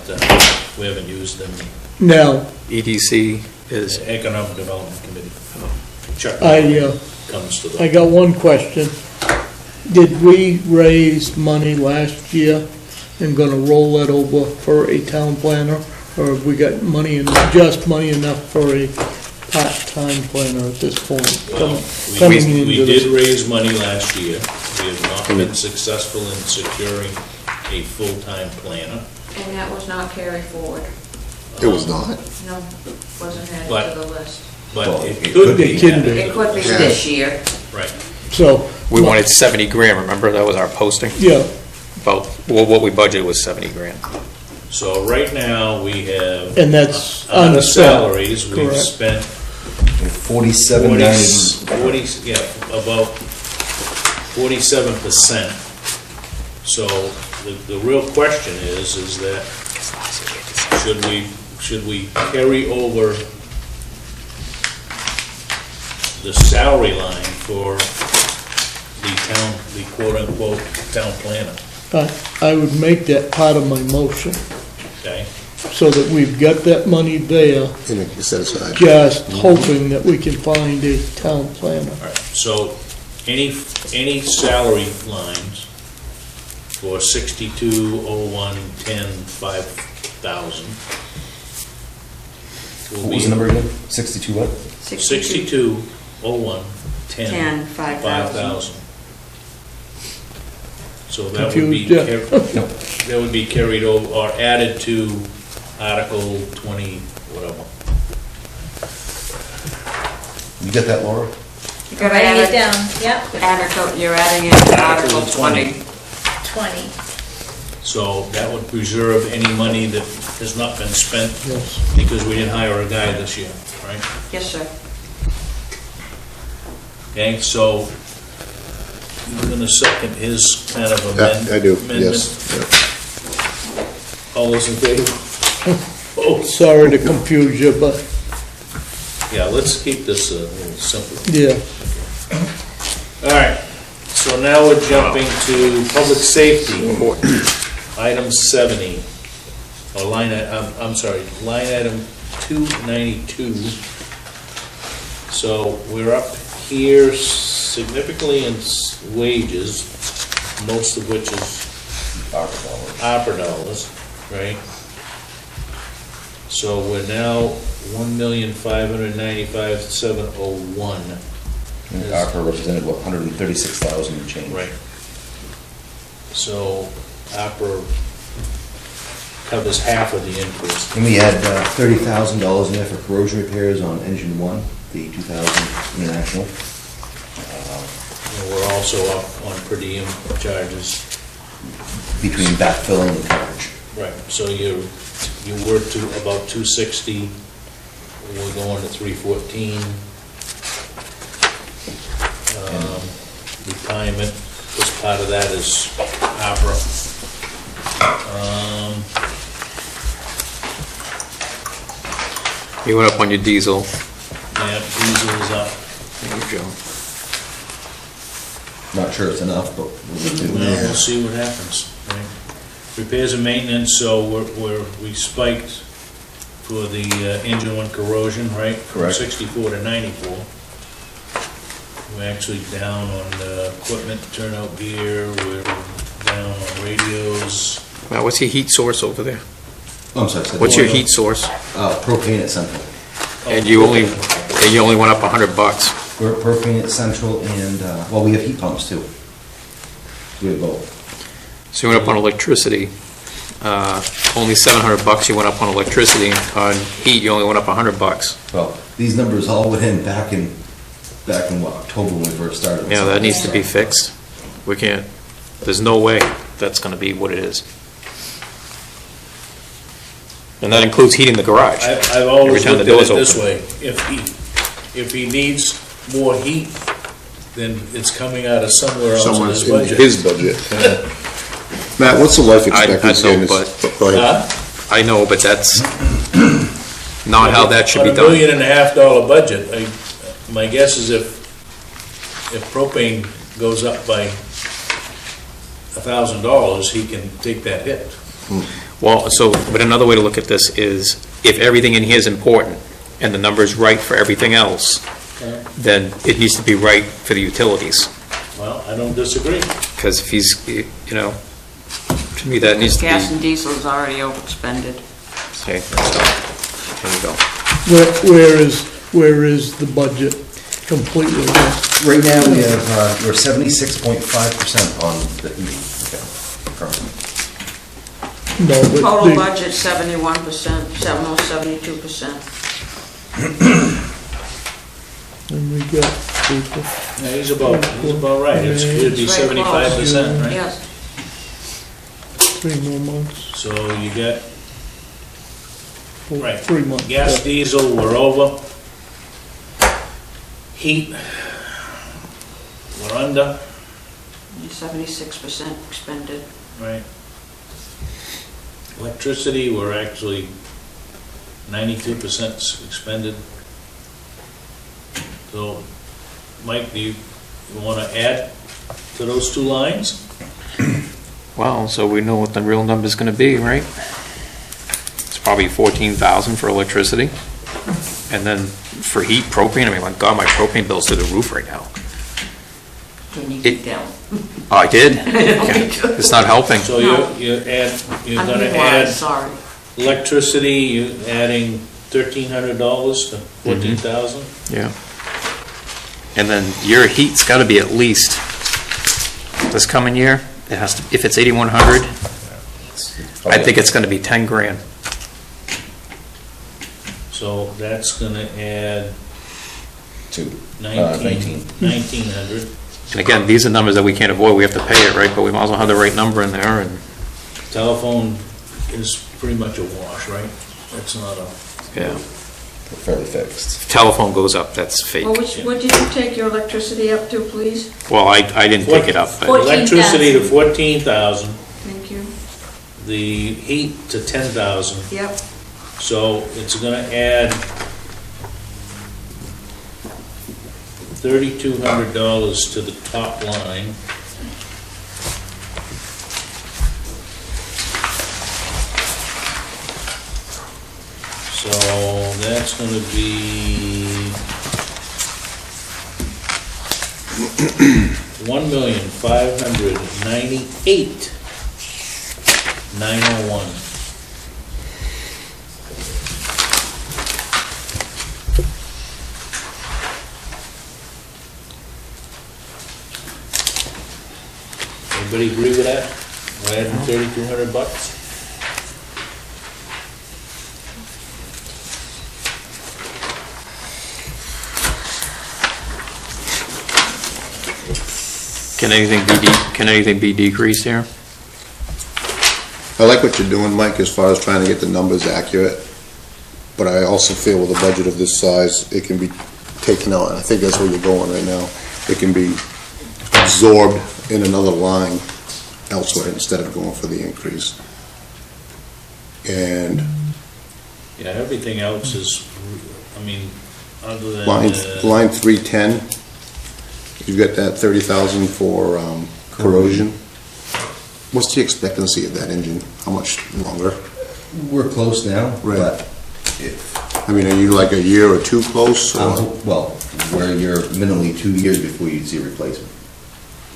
we haven't used them, Now, EDC is, Economic Development Committee. Chuck I comes to I the, got one question. Did we raise money last year and gonna roll that over for a town planner? Or have we got money, just money enough for a part-time planner at this point? Coming we into did this, raise money last year. We have not been successful in securing a full-time planner. And that was not carried forward. It was not. No, wasn't added But- to the list. But Well, it it could could be. be. It can be. It could be this year. Right. so, we wanted 70 grand, remember? That was our posting. yeah, About, well, what we budgeted was 70 grand. So right now, we have, and that's on the unspent. salaries, we've correct. spent 4790. 40, yeah, about 47%. So the real question is that should we carry over the salary line for the quote-unquote town planner, I would make that part of my motion, okay? so that we've got that money there, And it set aside. just hoping that we can find a town planner. All right, so any salary lines for 6201105000 will What be was the number again? 62 what? 620110 5000. So that would be Confused, that would be carried over or added to Article 20 whatever. You get that, Laura? You gotta Writing add it down, yep, You're adding it to Article Article 20. 20. So that would preserve any money that has not been spent Yes. because we didn't hire a guy this year, right? Yes, sir. Okay, so you're gonna second his kind of Yeah, I do, amendment? yes. All those in favor? Oh, Sorry to confuse you, but, yeah, let's keep this a little simple. yeah. All right, so now we're jumping to public safety. Item 70, or line item 292. So we're up here significantly in wages, most of which is opera dollars, right? So we're now 1,595,701. And ARPA represented, what, 136,000 and change? Right. So opera covers half of the increase. And we had $30,000 in there for corrosion repairs on engine 1, the 2000 International. And we're also up on per diem charges. Between backfilling and coverage. Right. So you work to about 260, we're going to 314. Retirement, as part of that is opera. You went up on your diesel. Yeah, diesel is up. Thank you, Joe. Not sure it's enough, but we'll do Well, it. we'll see what happens. Right? Repairs and maintenance, so we spiked for the engine one corrosion, right? Correct. From 64 to 94. We're actually down on equipment, turnout gear, we're down on radios. Now, what's your heat source over there? I'm sorry, say What's that. your heat source? Propane at Central. And you only went up $100. We're at propane at Central and, well, we have heat pumps too. We have both. So you went up on electricity, only $700 you went up on electricity. On heat, you only went up $100. Well, these numbers all went in back in what, October when we first started. Yeah, that needs to be fixed. We can't, there's no way that's gonna be what it is. And that includes heating the garage. I've always Every time the looked at door's it this open. way, if he needs more heat, then it's coming out of somewhere else in Someone's his in budget. his budget. Matt, what's the life expectancy know, on this? but- Go ahead. I know, but that's not how that should be On a done. $1.5 million budget, my guess is if propane goes up by $1,000, he can take that hit. Well, so, but another way to look at this is, if everything in here is important, and the number is right for everything else, then it needs to be right for the utilities. Well, I don't disagree. Because if he's, to me, that needs to be. Gas and diesel is already overexpended. Okay, so, there you go. Where is the budget completely? Right now, we have, we're 76.5% on the heating. Currently. No, but Total budget 71%, almost 72%. And we got people. Yeah, he's about right. It'd be It's very close. 75%, right? Yes. 3 more months. So you got, right. 3 months. Gas, diesel, we're over. Heat, we're under, 76% expended. right? Electricity, we're actually 92% expended. So, Mike, do you want to add to those two lines? Well, so we know what the real number's gonna be, right? It's probably 14,000 for electricity. And then for heat, propane, I mean, my God, my propane bill's through the roof right now. Can you It- get down? Oh, I did? Yeah, it's not helping. So No. you're I'm gonna being add wise, sorry. electricity, you're adding $1,300 to 14,000? Yeah. And then your heat's gotta be at least, this coming year, it has to, if it's 8,100, I think it's gonna be 10 grand. So that's gonna add To 1,900. And again, these are numbers that we can't avoid, we have to pay it, right? But we might as well have the right number in there, and, Telephone is pretty much a wash, right? It's not a, yeah. fairly fixed. If telephone goes up, that's fake. Well, what did you take your electricity up to, please? Well, I didn't take it up, but, 14,000. electricity to 14,000, Thank you. the heat to 10,000. Yep. So it's gonna add $3,200 to the top line. So that's gonna be $1,598,901. Everybody agree with that? We're adding $3,200? can anything be decreased here? I like what you're doing, Mike, as far as trying to get the numbers accurate, but I also feel with a budget of this size, it can be taken out, and I think that's where you're going right now. It can be absorbed in another line elsewhere instead of going for the increase. And Yeah, everything else is, I mean, other than... line 310, you've got that 30,000 for corrosion. What's the expectancy of that engine? How much longer? We're close now, Right. but if, I mean, are you like a year or two close? Or? well, where you're minimally 2 years before you'd see a replacement,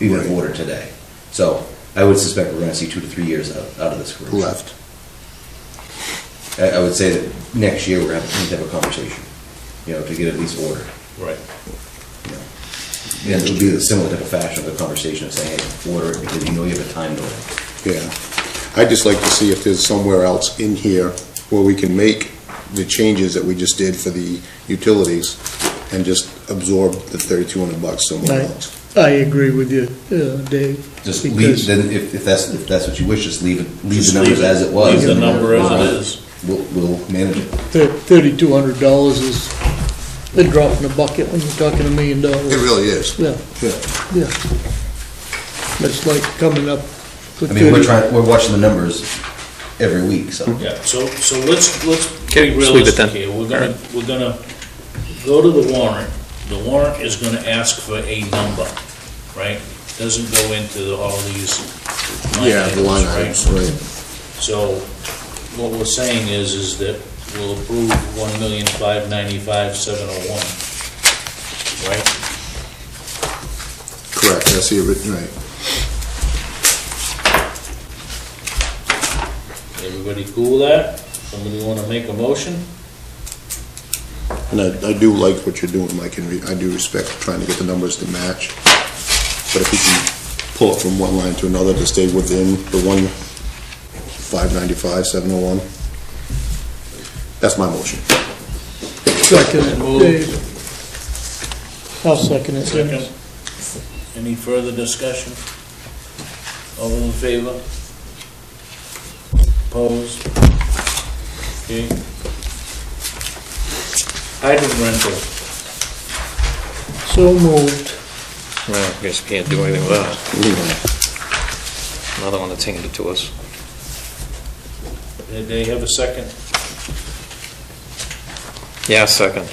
even if Right. ordered today. So I would suspect we're gonna see 2 to 3 years out of this corrosion. Left. I would say that next year we're gonna need to have a conversation, to get at least ordered. Right. And it would be a similar type of fashion of the conversation of saying, hey, order it because you have a time delay. Yeah. I'd just like to see if there's somewhere else in here where we can make the changes that we just did for the utilities and just absorb the $3,200 somewhere Right. else. I agree with you, Dave. Just because- leave, then if that's what you wish, just leave Just the numbers as it was. Leave the number as it is. We'll manage it. $3,200 is a drop in the bucket when you're talking $1 million. It really is. Yeah, Yeah. yeah. It's like coming up with I mean, 30. we're watching the numbers every week, so. Yeah, so let's Okay, be just leave it realistic then. here. We're gonna go to the warrant. The warrant is gonna ask for a number, right? Doesn't go into all these line Yeah, the line items, items, right. So what we're saying is that we'll approve $1,595,701, right? Correct, that's the original, right. Everybody cool with that? Somebody wanna make a motion? And I do like what you're doing, Mike, and I do respect trying to get the numbers to match. But if you can pull it from one line to another to stay within the 1,595,701, that's my motion. Second it, Move. Dave. I'll second it, Second. Dennis. Any further discussion? All in favor? Opposed? Okay. Hydrant rental. So moved. Well, I guess we can't do anything with that. Another one that's handed to us. Did they have a second? Yeah, second.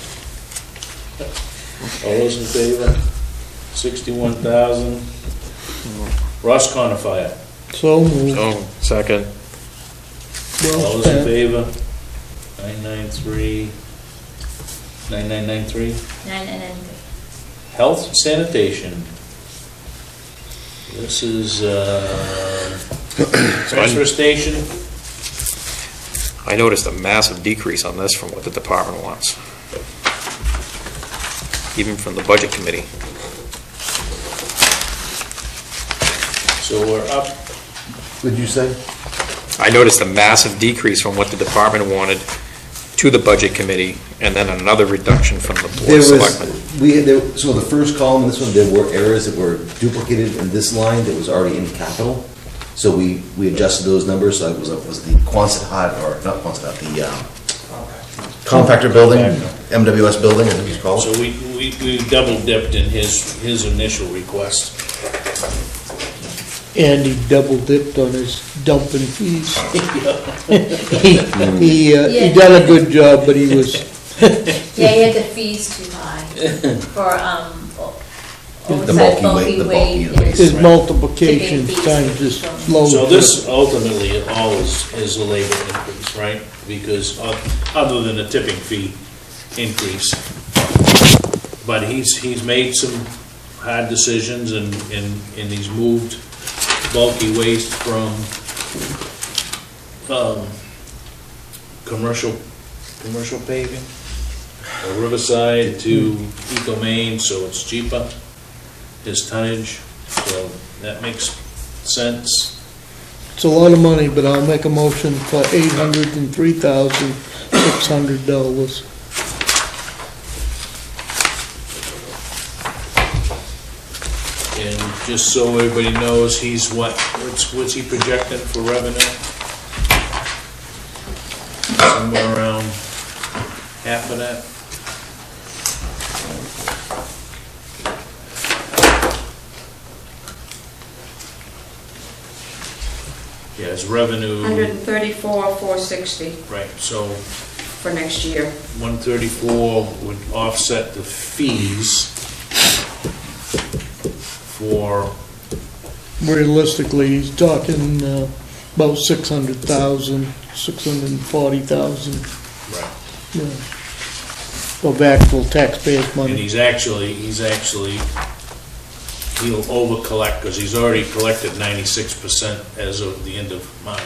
All those in favor? 61,000. Ross Conifier. So moved. So, second. All Well those in spent. favor? 993. 9993. 993. Health and sanitation. This is, transfer station. I noticed a massive decrease on this from what the department wants. Even from the budget committee. So we're up, What'd you say? I noticed a massive decrease from what the department wanted to the budget committee, and then another reduction from the board There of was, selectmen. so the first column, this one, there were errors that were duplicated in this line that was already in capital. So we adjusted those numbers, so it was the Quonset hut, or not Quonset hut, the compactor building, MWS building, I think it's called. so we double dipped in his initial request. And he double dipped on his dumping fees. He done a good job, but he was, Yeah, he had the fees too high for, The bulky weight, the bulky waste. his multiplication times his load. So this ultimately all is a labor increase, right? Because other than the tipping fee increase. But he's made some hard decisions and he's moved bulky waste from commercial paving, or Riverside to Ecomaine, so it's cheaper, his tonnage, so that makes sense. It's a lot of money, but I'll make a motion for $803,600. And just so everybody knows, he's what's he projecting for revenue? Somewhere around half of that. Yeah, his revenue, 134,460 right, so for next year. 134 would offset the fees for, Realistically, he's talking about 600,000, 640,000, right. of actual taxpayers' And money. he's actually, he'll over-collect, because he's already collected 96% as of the end of March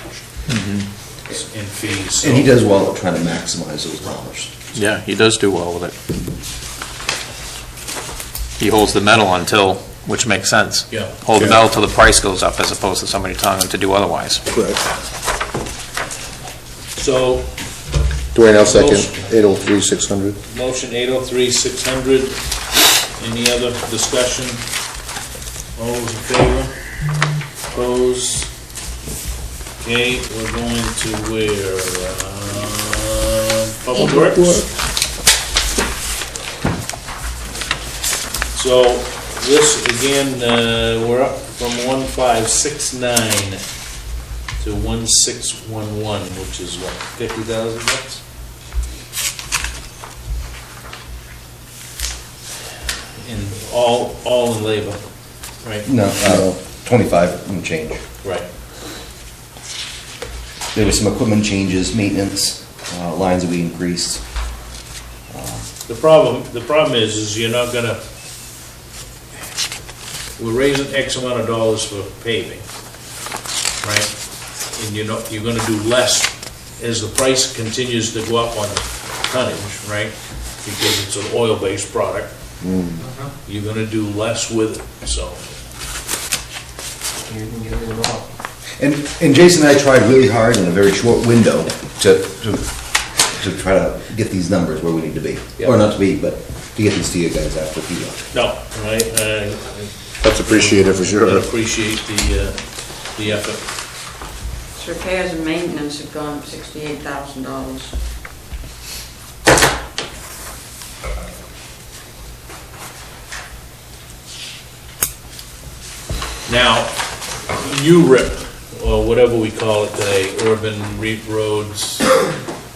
in fees. So- And he does well at trying to maximize those dollars. Yeah, he does do well with it. He holds the metal until, which makes sense. Yeah. Hold the metal till the price goes up, as opposed to somebody telling him to do otherwise. Correct. So, Dwayne, I'll second, 803,600. motion 803,600. Any other discussion? All those in favor? Opposed? Okay, we're going to where? Public Works? So, this, again, we're up from 1569 to 1611, which is what, 50,000 bucks? In all in labor, right? No, 25 and change. Right. There were some equipment changes, maintenance, lines that we increased. The problem is you're not gonna, we're raising X amount of dollars for paving, right? And you're gonna do less as the price continues to go up on the tonnage, right? Because it's an oil-based product. You're gonna do less with it, so. You can get rid of it all. And Jason and I tried really hard in a very short window to try to get these numbers where we need to be. Yeah. Or not to be, but to get these to you guys after he left. No, right, That's appreciated for I sure. appreciate the effort. Repairs and maintenance have gone up $68,000. Now, URIP, or whatever we call it today, Urban Roads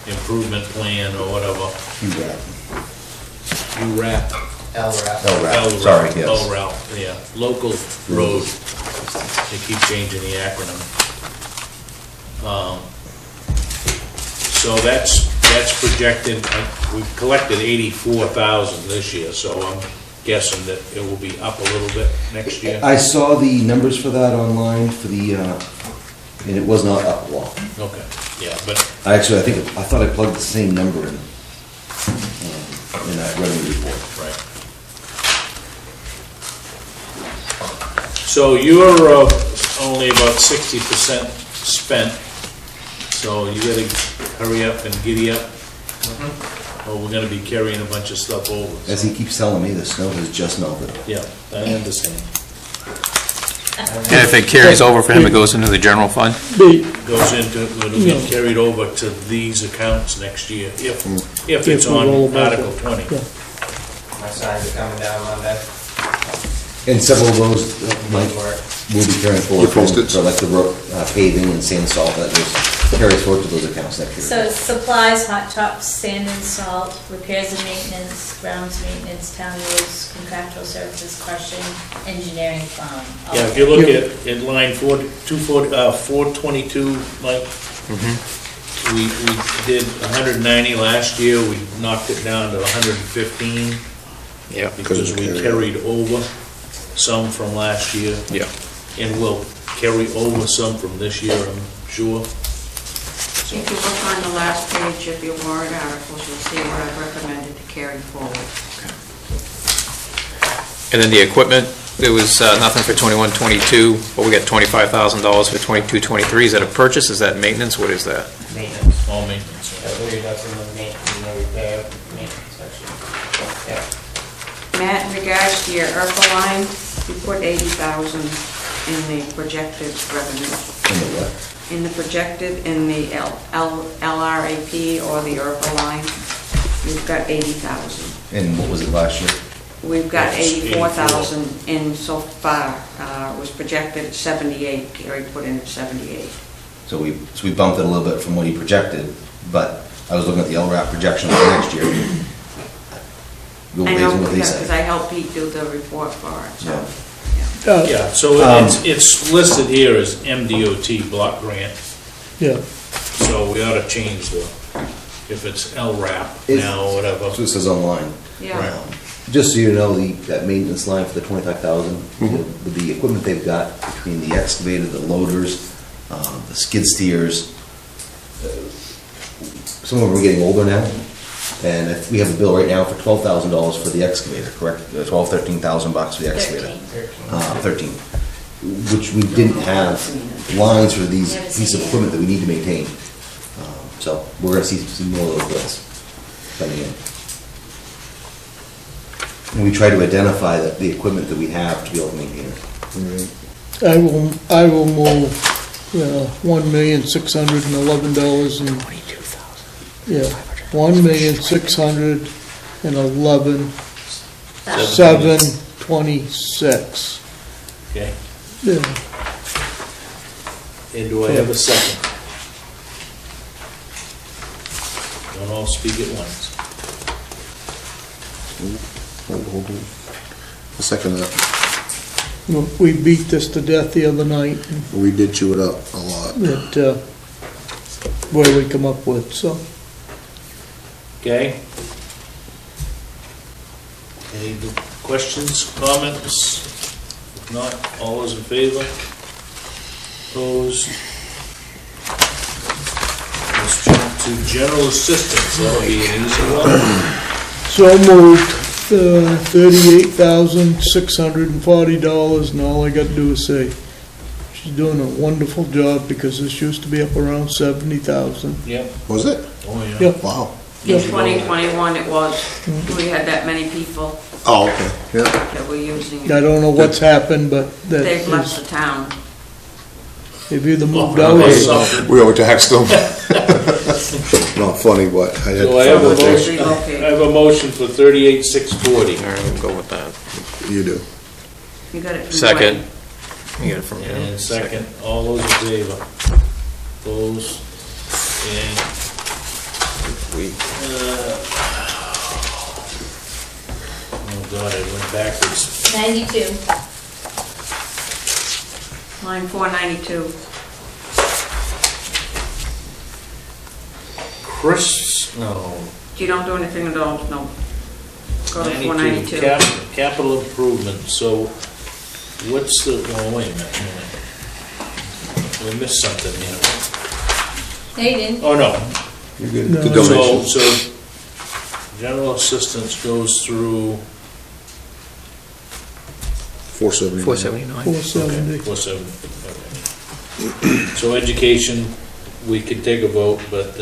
Improvement Plan, or whatever. URAP. LRAP, sorry, yes. LRAP, yeah, local road. They keep changing the acronym. So that's projected, we've collected 84,000 this year, so I'm guessing that it will be up a little bit next year. I saw the numbers for that online for the, and it was not up a lot. Okay, yeah, but I thought I plugged the same number in that revenue report. right. So you're only about 60% spent, so you gotta hurry up and giddy up. Or we're gonna be carrying a bunch of stuff over. As he keeps telling me, the snow has just melted. Yeah, I understand. And if it carries over for him, it goes into the general fund? Goes into, it'll get carried over to these accounts next year, if it's we roll on them over. Article 20. Yeah. My signs are coming down Monday. And several of those, Mike, will be carrying forward. You posted? So like the paving and sand salt, that just carries forward to those accounts next year. So supplies, hot tops, sand and salt, repairs and maintenance, grounds maintenance, town roads, contractual services, crushing, engineering, plowing. all Yeah, of if you that. look at, in line 422, Mike, we did 190 last year, we knocked it down to 115. Yeah. Because we carried over some from last year. Yeah. And we'll carry over some from this year, I'm sure. If you look on the last page of your warrant articles, you'll see what I've recommended to carry forward. And then the equipment, there was nothing for 21-22, but we got $25,000 for 22-23. Is that a purchase? Is that maintenance? What is that? Maintenance. All maintenance. I believe that's in the maintenance, in the repair, maintenance section. Yeah. Matt, in regards to your ERPA line, you put 80,000 in the projected revenue. In the what? In the projected, in the LRAP or the ERPA line, you've got 80,000. And what was it last year? We've got It's 84,000 in so far. It was projected at 78, Gary put in at 78. So we bumped it a little bit from what he projected, but I was looking at the LRAP projection for next year. Go I based know, on what they because say. I helped Pete do the report for it, so. Yeah. Yeah, so it's listed here as MDOT block grant, Yeah, so we ought to change the, if it's LRAP now or whatever. That's what it says online. Yeah. Just so you know, that maintenance line for the 25,000, with the equipment they've got between the excavator, the loaders, the skid steers, some of them are getting older now, and we have a bill right now for $12,000 for the excavator, correct? $13,000 for the excavator. 13, which we didn't have lines for these pieces of equipment that we need to maintain. So we're gonna see some more of those bills coming in. And we try to identify the equipment that we have to be able to maintain it. I will move $1,611 and, yeah, $1,611,726. Okay, Yeah. and do I have a second? Don't all speak at once. Hold. A second that. We beat this to death the other night, and We did chew it up a lot. that, what we come up with, so. Okay? Any questions, comments? If not, all those in favor? Opposed? Let's jump to general assistance, that'll be an easy one. So moved, $38,640, and all I got to do is say, she's doing a wonderful job, because this used to be up around 70,000. Yep, Was it? oh yeah. Yeah. Wow. In 2021 it was, we had that many people Oh, okay, yeah. that were using I it. don't know what's happened, but that They've left is, the town. they've either moved Oh, out or... something. We always text them. Not funny, but I had. So I have a to- motion, I have a motion for 38,640. All right, we'll go with that. You do. You got it from Second. Dwayne. We get it from him. And second, all those in favor? Opposed? And, oh God, I went backwards. 92. Line 492. Chris, no. You don't do anything at all, no. Go to 92, 492. Capital improvement, so what's the, oh, wait a minute. We missed something here. No, you didn't. Oh, no. You're good. No. Good So, donations. so general assistance goes through 479. 479. 470. 470, okay. So education, we could take a vote, but,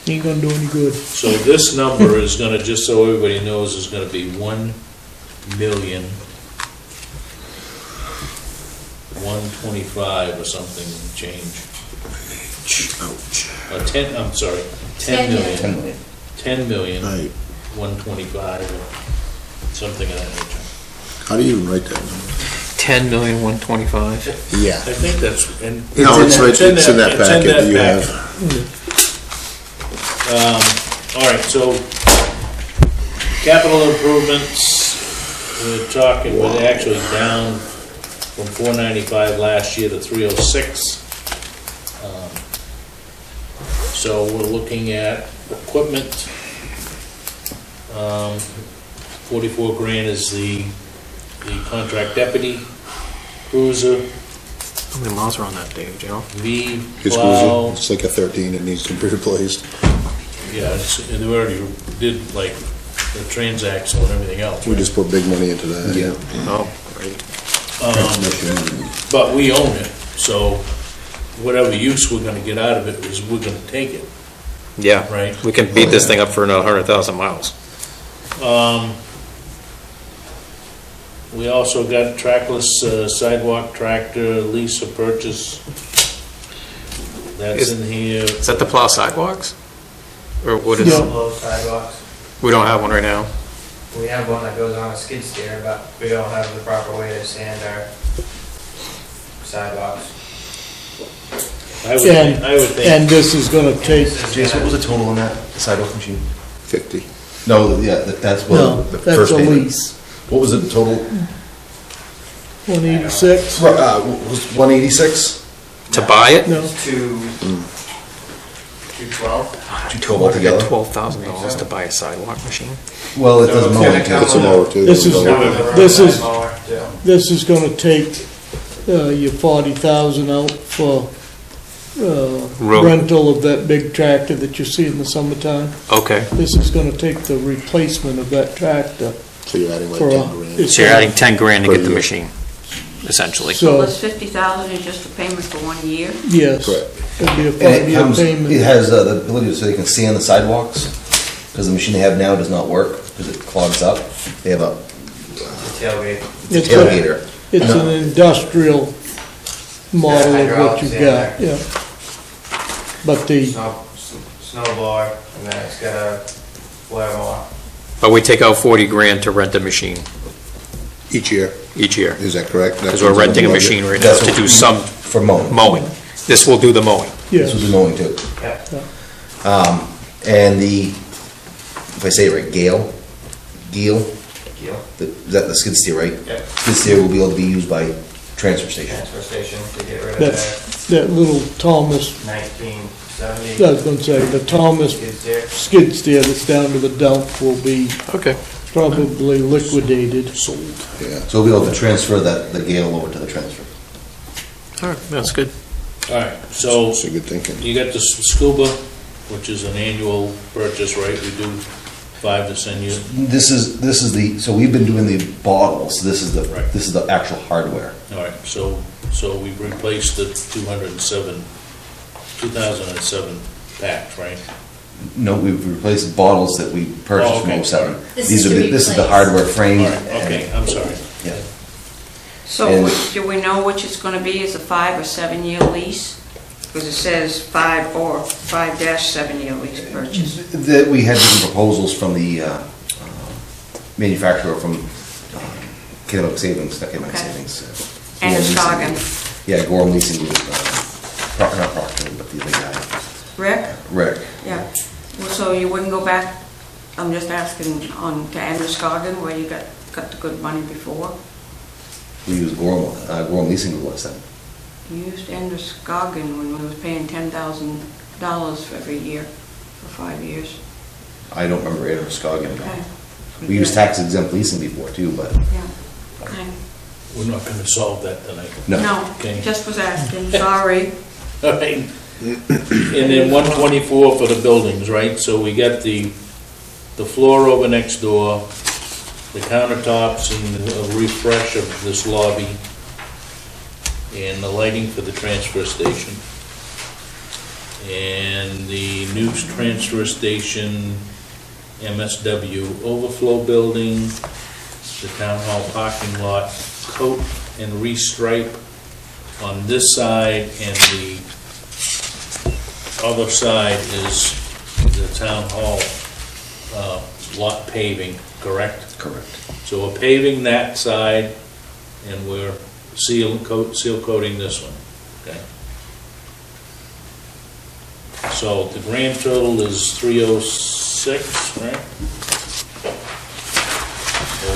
Ain't gonna do any good. so this number is gonna, just so everybody knows, is gonna be 1,125,000 or something change. Ouch. 10, I'm sorry, 10 10 million. 10 million. 10 million, Right. 125, or something of that nature. How do you even write that number? 10,125,000. Yeah. I think that's, and. No, it's right, it's in that it's in packet that you packet. have. All right, so capital improvements, we're talking, we're actually down from 495 last year to 306. So we're looking at equipment. 44 grand is the contract deputy cruiser, How many miles are on that, Dave, Joe? V His plow. cruiser, it's like a 13, it needs to be replaced. Yeah, and they already did like the transaxle and everything else. We right? just put big money into that. Yeah. Oh, great. But we own it, so whatever use we're gonna get out of it is we're gonna take it, Yeah. right? We can beat this thing up for another 100,000 miles. We also got trackless sidewalk tractor lease or purchase. That's in here. Is that the plow sidewalks? Or what is, Yeah. Below sidewalks. we don't have one right now. We have one that goes on a skid steer, but we don't have the proper way to sand our sidewalks. I would think. And this is gonna take, Jason, what was the total on that sidewalk machine? 50. No, yeah, that's no, what the that's first a payment. lease. What was the total? 186? Was 186? To buy it? No, It's 212. 212 We got altogether? $12,000 to buy a sidewalk machine. Well, it doesn't No, matter. it's gonna It's a mower too. This is- This is- Mower, too. this is gonna take, your 40,000 out for, Road. rental of that big tractor that you see in the summertime. Okay. This is gonna take the replacement of that tractor So you're adding like for 10 a. grand. it's So you're gonna- adding 10 grand to Per get the year. machine, essentially. So So, this 50,000 is just a payment for 1 year? yes, Correct. it'll be a And it 5-year comes, it payment. has the ability so they can sand the sidewalks, because the machine they have now does not work, because it clogs up. They have a Tailgate. It's a- tailgater. It's an industrial model of what you got, yeah. But the, Snow blower, and then it's got a flare mower. But we take out 40 grand to rent the machine Each year, each year. is that correct? Because we're renting a machine right now That's to what- do some For mowing. mowing. This will do the mowing. yes, This was the mowing too. Yeah. And the, if I say it right, Gale, Geel. is that the skid steer, right? Yeah. Skid steer will be able to be used by transfer station. Transfer station to get rid of that, that little Thomas, the 1970 I was gonna say, the Thomas skid steer. skid steer that's down to the dump will be Okay. probably liquidated. Sold, yeah. So we'll be able to transfer the Gale over to the transfer. All right, that's good. All right, so That's a good thinking. you got the scuba, which is an annual purchase, right? We do 5 to 10 years. This is the, so we've been doing the bottles, this is Right. this is the actual hardware. All right, so we've replaced the 2007 packs, right? No, we've replaced bottles that we purchased from Oh, okay, 07. This These is are to the- This is the replace. hardware All frame. right, okay, I'm sorry. Yeah. So And- do we know which it's gonna be, is a 5 or 7 year lease? Because it says 5 or 5-7 year lease purchase. That we had different proposals from the manufacturer from Economic Savings, not Economic Okay. Savings. Androscoggin. Yeah, Gorham Leasing Group, not Proctor, but the other guy. Rick? Rick. Yeah. Well, so you wouldn't go back, I'm just asking, on to Androscoggin where you got the good money before? We used Gorham Leasing Group last time. You used Androscoggin when we was paying $10,000 for every year for 5 years. I don't remember Androscoggin. Okay. We used tax exempt leasing before too, but Yeah. Okay. We're not gonna solve that tonight. no. No, Okay. just was asking, sorry. All right. And then 124 for the buildings, right? So we got the floor over next door, the countertops and a refresh of this lobby, and the lighting for the transfer station. And the new transfer station, MSW overflow building, the town hall parking lot, coat and restripe on this side, and the other side is the town hall lot paving, correct? Correct. So we're paving that side, and we're seal coating this one, okay? So the grand total is 306, right?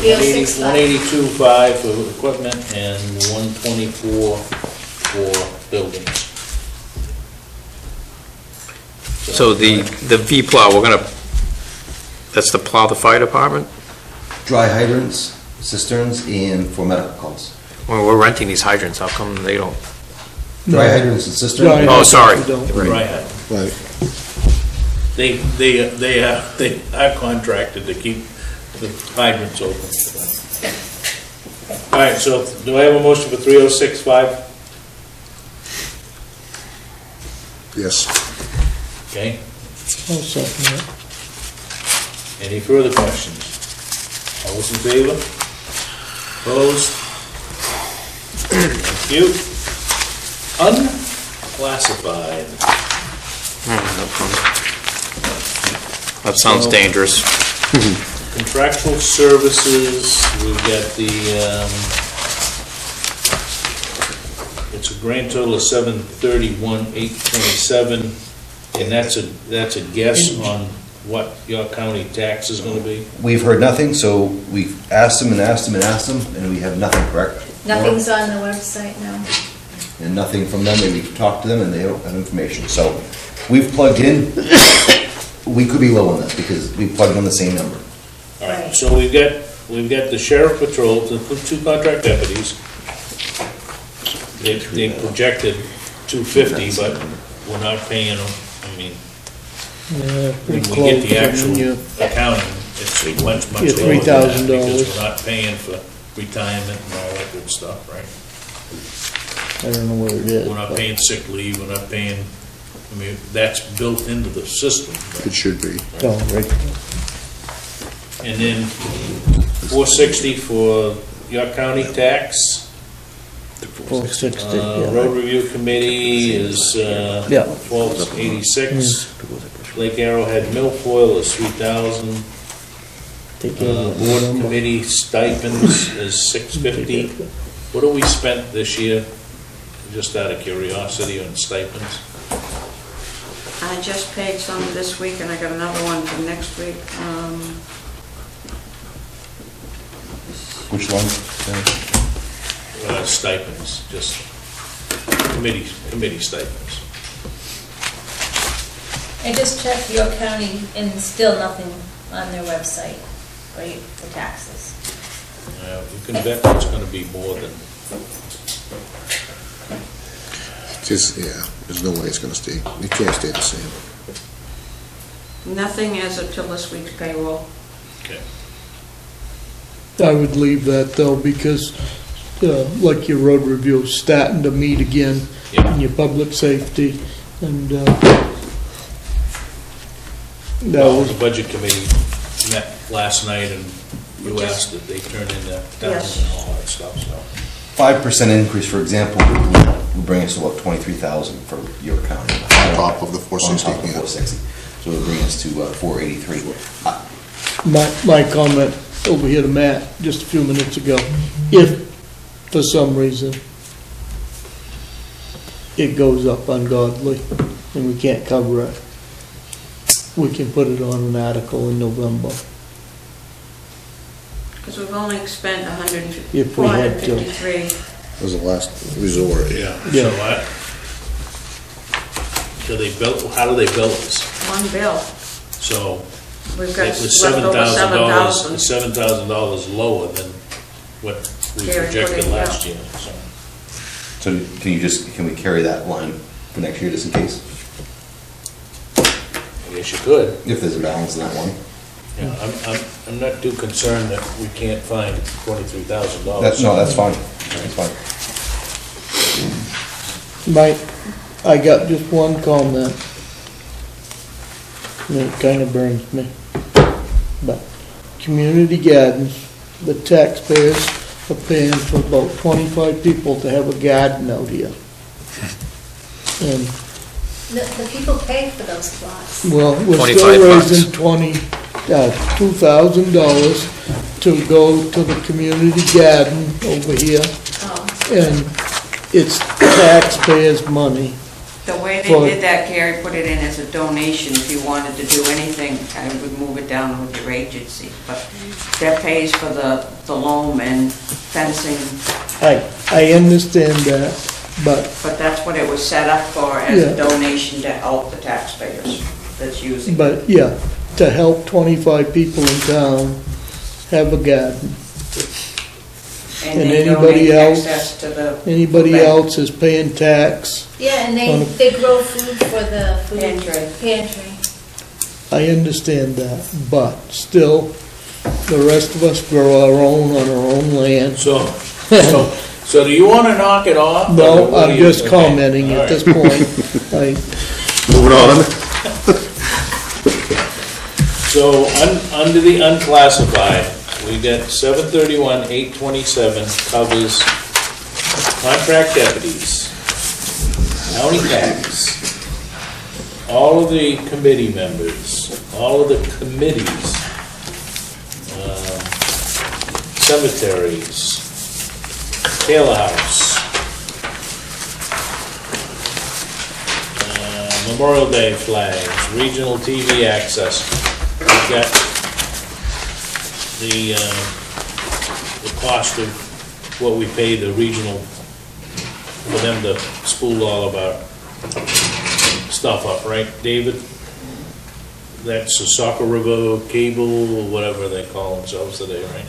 306.5. 182.5 for equipment and 124 for buildings. So the V-plow, that's the plow the fire department? Dry hydrants, cisterns, and for medical calls. Well, we're renting these hydrants, how come they don't? Dry hydrants and cisterns. Dry Oh, sorry. hydrants, Right. Right. Right. They are contracted to keep the hydrants open. All right, so do I have a motion for 306.5? Yes. Okay, I'll second that. any further questions? All those in favor? Opposed? Thank you. Unclassified. That sounds dangerous. Contractual services, we've got it's a grand total of 731,827, and that's a guess on what your county tax is gonna be? We've heard nothing, so we've asked them and asked them and asked them, and we have nothing, correct? Nothing's on the website now. And nothing from them, and we've talked to them, and they don't have information. So we've plugged in, we could be low on this, because we plugged in the same number. All right, so we've got the sheriff patrol, the 2 contract deputies. They projected 250, but we're not paying them, I mean, Yeah, when pretty we close. get the I mean, actual you- accounting, it's much Yeah, lower than that, $3,000. because we're not paying for retirement and all that good stuff, right? I don't know what it is. We're not but- paying sick leave, we're not paying, I mean, that's built into the system. It should be. Oh, right. And then 460 for York County tax. 460, yeah. Road Review Committee is Yeah. 1286. Lake Arrowhead Milfoil is 3,000. Take care of that Board number. Committee stipends is 650. What have we spent this year? Just out of curiosity on stipends? I just paid some this week and I got another one for next week. Which one? Stipends, just committee stipends. I just checked York County and still nothing on their website, right, for taxes. You can bet it's gonna be more than, Just, yeah, there's no way it's gonna stay, it can't stay the same. Nothing as of till this week's payroll. okay. I would leave that though, because like your road review is starting to meet again, Yeah. and your public safety, and that Well, was, the Budget Committee met last night, and you asked that they turn in their towns and all that stuff, so. 5% increase, for example, would bring us to about 23,000 for York County. On top of the 460, On top of yeah. 460. So it would bring us to 483. my comment over here to Matt just a few minutes ago. If, for some reason, it goes up ungodly, and we can't cover it, we can put it on an article in November. Because we've only spent If we had to. 453. Was the last resort. Yeah. Yeah. So what? Do they bill, how do they bill us? One bill. So We've it got was left over $7,000, $7,000. $7,000 lower than what we Gary put projected in, last yeah. year, so. So can we carry that line for next year just in case? I guess you could. If there's a balance in that one. Yeah, I'm not too concerned that we can't find $23,000. That's fine. That's fine. Mike, I got just one comment. And it kind of burns me. But community gardens, the taxpayers are paying for about 25 people to have a garden out here. And, The people pay for those plots. well, we're 25 still bucks. raising $2,000 to go to the community garden over here. Oh, And it's taxpayers' money. The way they For- did that, Gary put it in as a donation. If you wanted to do anything, I would move it down with your agency. But that pays for the loam and fencing, I understand that, but but that's what it was set up for, as a Yeah. donation to help the taxpayers that's using it. But, yeah, to help 25 people in town have a garden. And and they anybody donate else- access to the. Anybody Okay. else is paying tax. yeah, and On they grow food for the food Pantry. pantry. I understand that, but still, the rest of us grow our own on our own land. So do you want to knock it off? No, or what do I'm you- just okay, commenting all at right. this point. Moving on. So, under the unclassified, we got 731,827 covers contract deputies, county tax, all of the committee members, all of the committees, cemeteries, Taylor House, Memorial Day flags, regional TV access. We've got the cost of what we pay the regional, for them to spool all of our stuff up, right, David? That's the Saco River Cable, or whatever they call themselves today, right?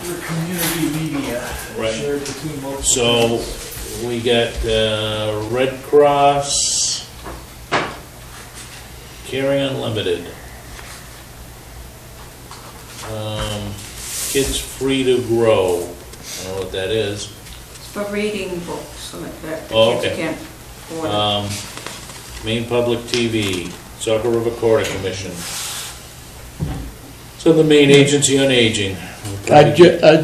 Your community media, Right. shared between multiple. So, we got Red Cross, Caring Unlimited, Kids Free to Grow, I don't know what that is. It's for reading books, so that the Oh, kids okay. can't afford it. Maine Public TV, Saco River Corridor Commission. So the Maine Agency on Aging. I'd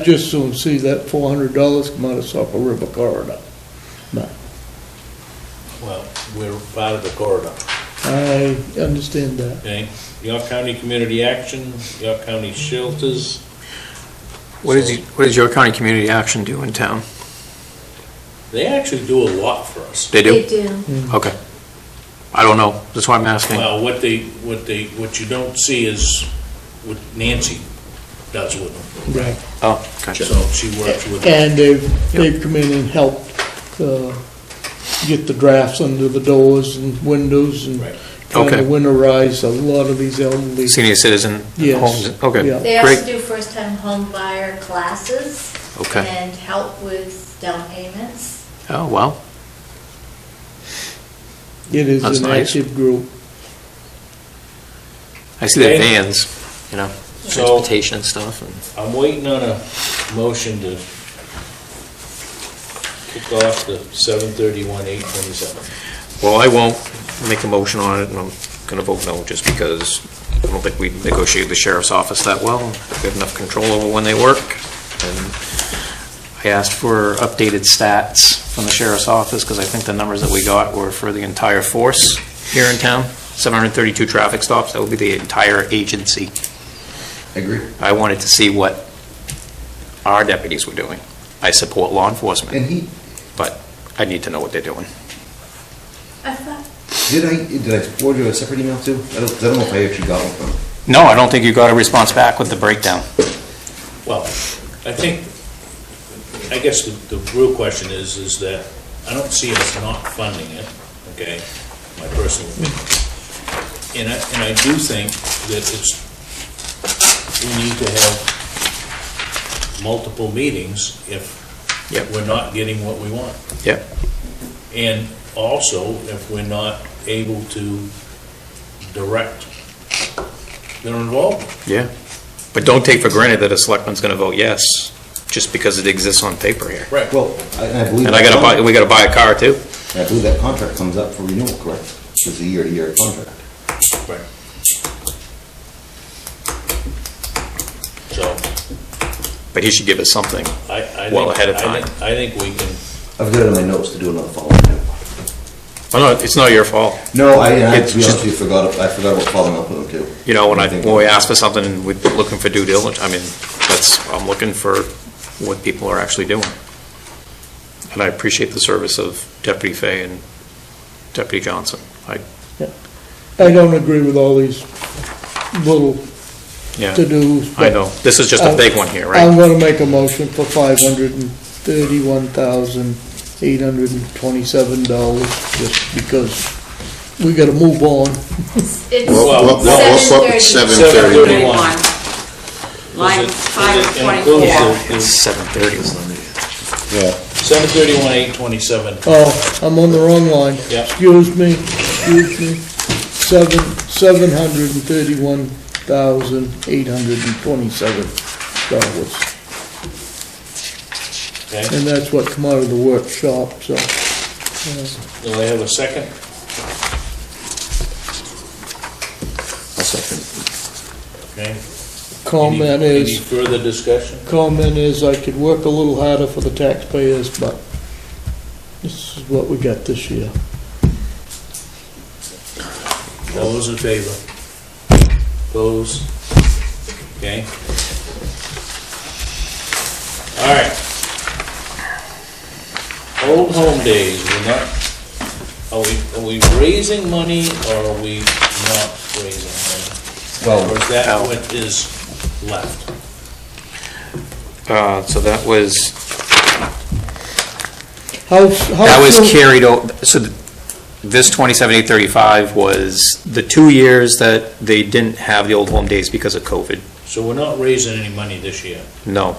just soon see that $400 come out of Saco River Corridor. No, Well, we're part of the corridor, I understand that. okay? York County Community Action, York County Shelters. What does your county community action do in town? They actually do a lot for us. They They do? do. Okay. I don't know, that's why I'm asking. Well, what you don't see is what Nancy does with them. Right. Oh, gotcha. So she works with them. And they've come in and helped get the drafts under the doors and windows and Right. kind Okay. of winterize a lot of these elderly. Senior citizen Yes. homes, okay, Yeah. They also great. do first-time home buyer classes. Okay. And help with down payments. Oh, wow. It is That's an nice. active group. I see the Okay. vans, you know, So- transportation and stuff. And I'm waiting on a motion to kick off the 731,827. Well, I won't make a motion on it, and I'm going to vote no, just because I don't think we negotiate the sheriff's office that well. We have enough control over when they work. And I asked for updated stats from the sheriff's office, because I think the numbers that we got were for the entire force here in town. 732 traffic stops, that would be the entire agency. I agree. I wanted to see what our deputies were doing. I support law enforcement, And he, but I need to know what they're doing. I thought, Did I forward you a separate email too? I don't know if I actually got one from them. No, I don't think you got a response back with the breakdown. Well, I guess the real question is that I don't see us not funding it, okay, my personal opinion. And I do think that we need to have multiple meetings if Yep. we're not getting what we want. Yep. And also, if we're not able to direct their involvement. Yeah. But don't take for granted that a selectman's gonna vote yes, just because it exists on paper here. Right. Well, I believe. And we gotta buy a car too. I believe that contract comes up for renewal, correct? It's a year-to-year contract. Right. So, But he should give us something. I think. Well ahead of time. I think we can, I've got it in my notes to do another follow-up. Oh, no, it's not your fault. No, to It's be honest just- with you, I forgot about following up with them too. You know, when we ask for something and we're looking for due diligence, I mean, I'm looking for what people are actually doing. And I appreciate the service of Deputy Fay and Deputy Johnson. I don't agree with all these little Yeah, to-dos. I know. This is just a big one here, I'm right? gonna make a motion for $531,827, just because we gotta move on. it's What- what- 7:30. 7:31. Line It 524. includes It's 7:30. Yeah. 731, 827. Oh, I'm on the wrong line. Yeah. Excuse me. $721,827. Okay, And that's what come out of the workshop, so. do I have a second? I'll second. Okay. Comment Any is, further discussion? I could work a little harder for the taxpayers, but this is what we got this year. All those in favor? Opposed? Okay. All right. Old home days, are we raising money or are we not raising money? Well, Or is that what is left? So that was That was carried over, so this 27,835 was the 2 years that they didn't have the old home days because of COVID. So we're not raising any money this year? No,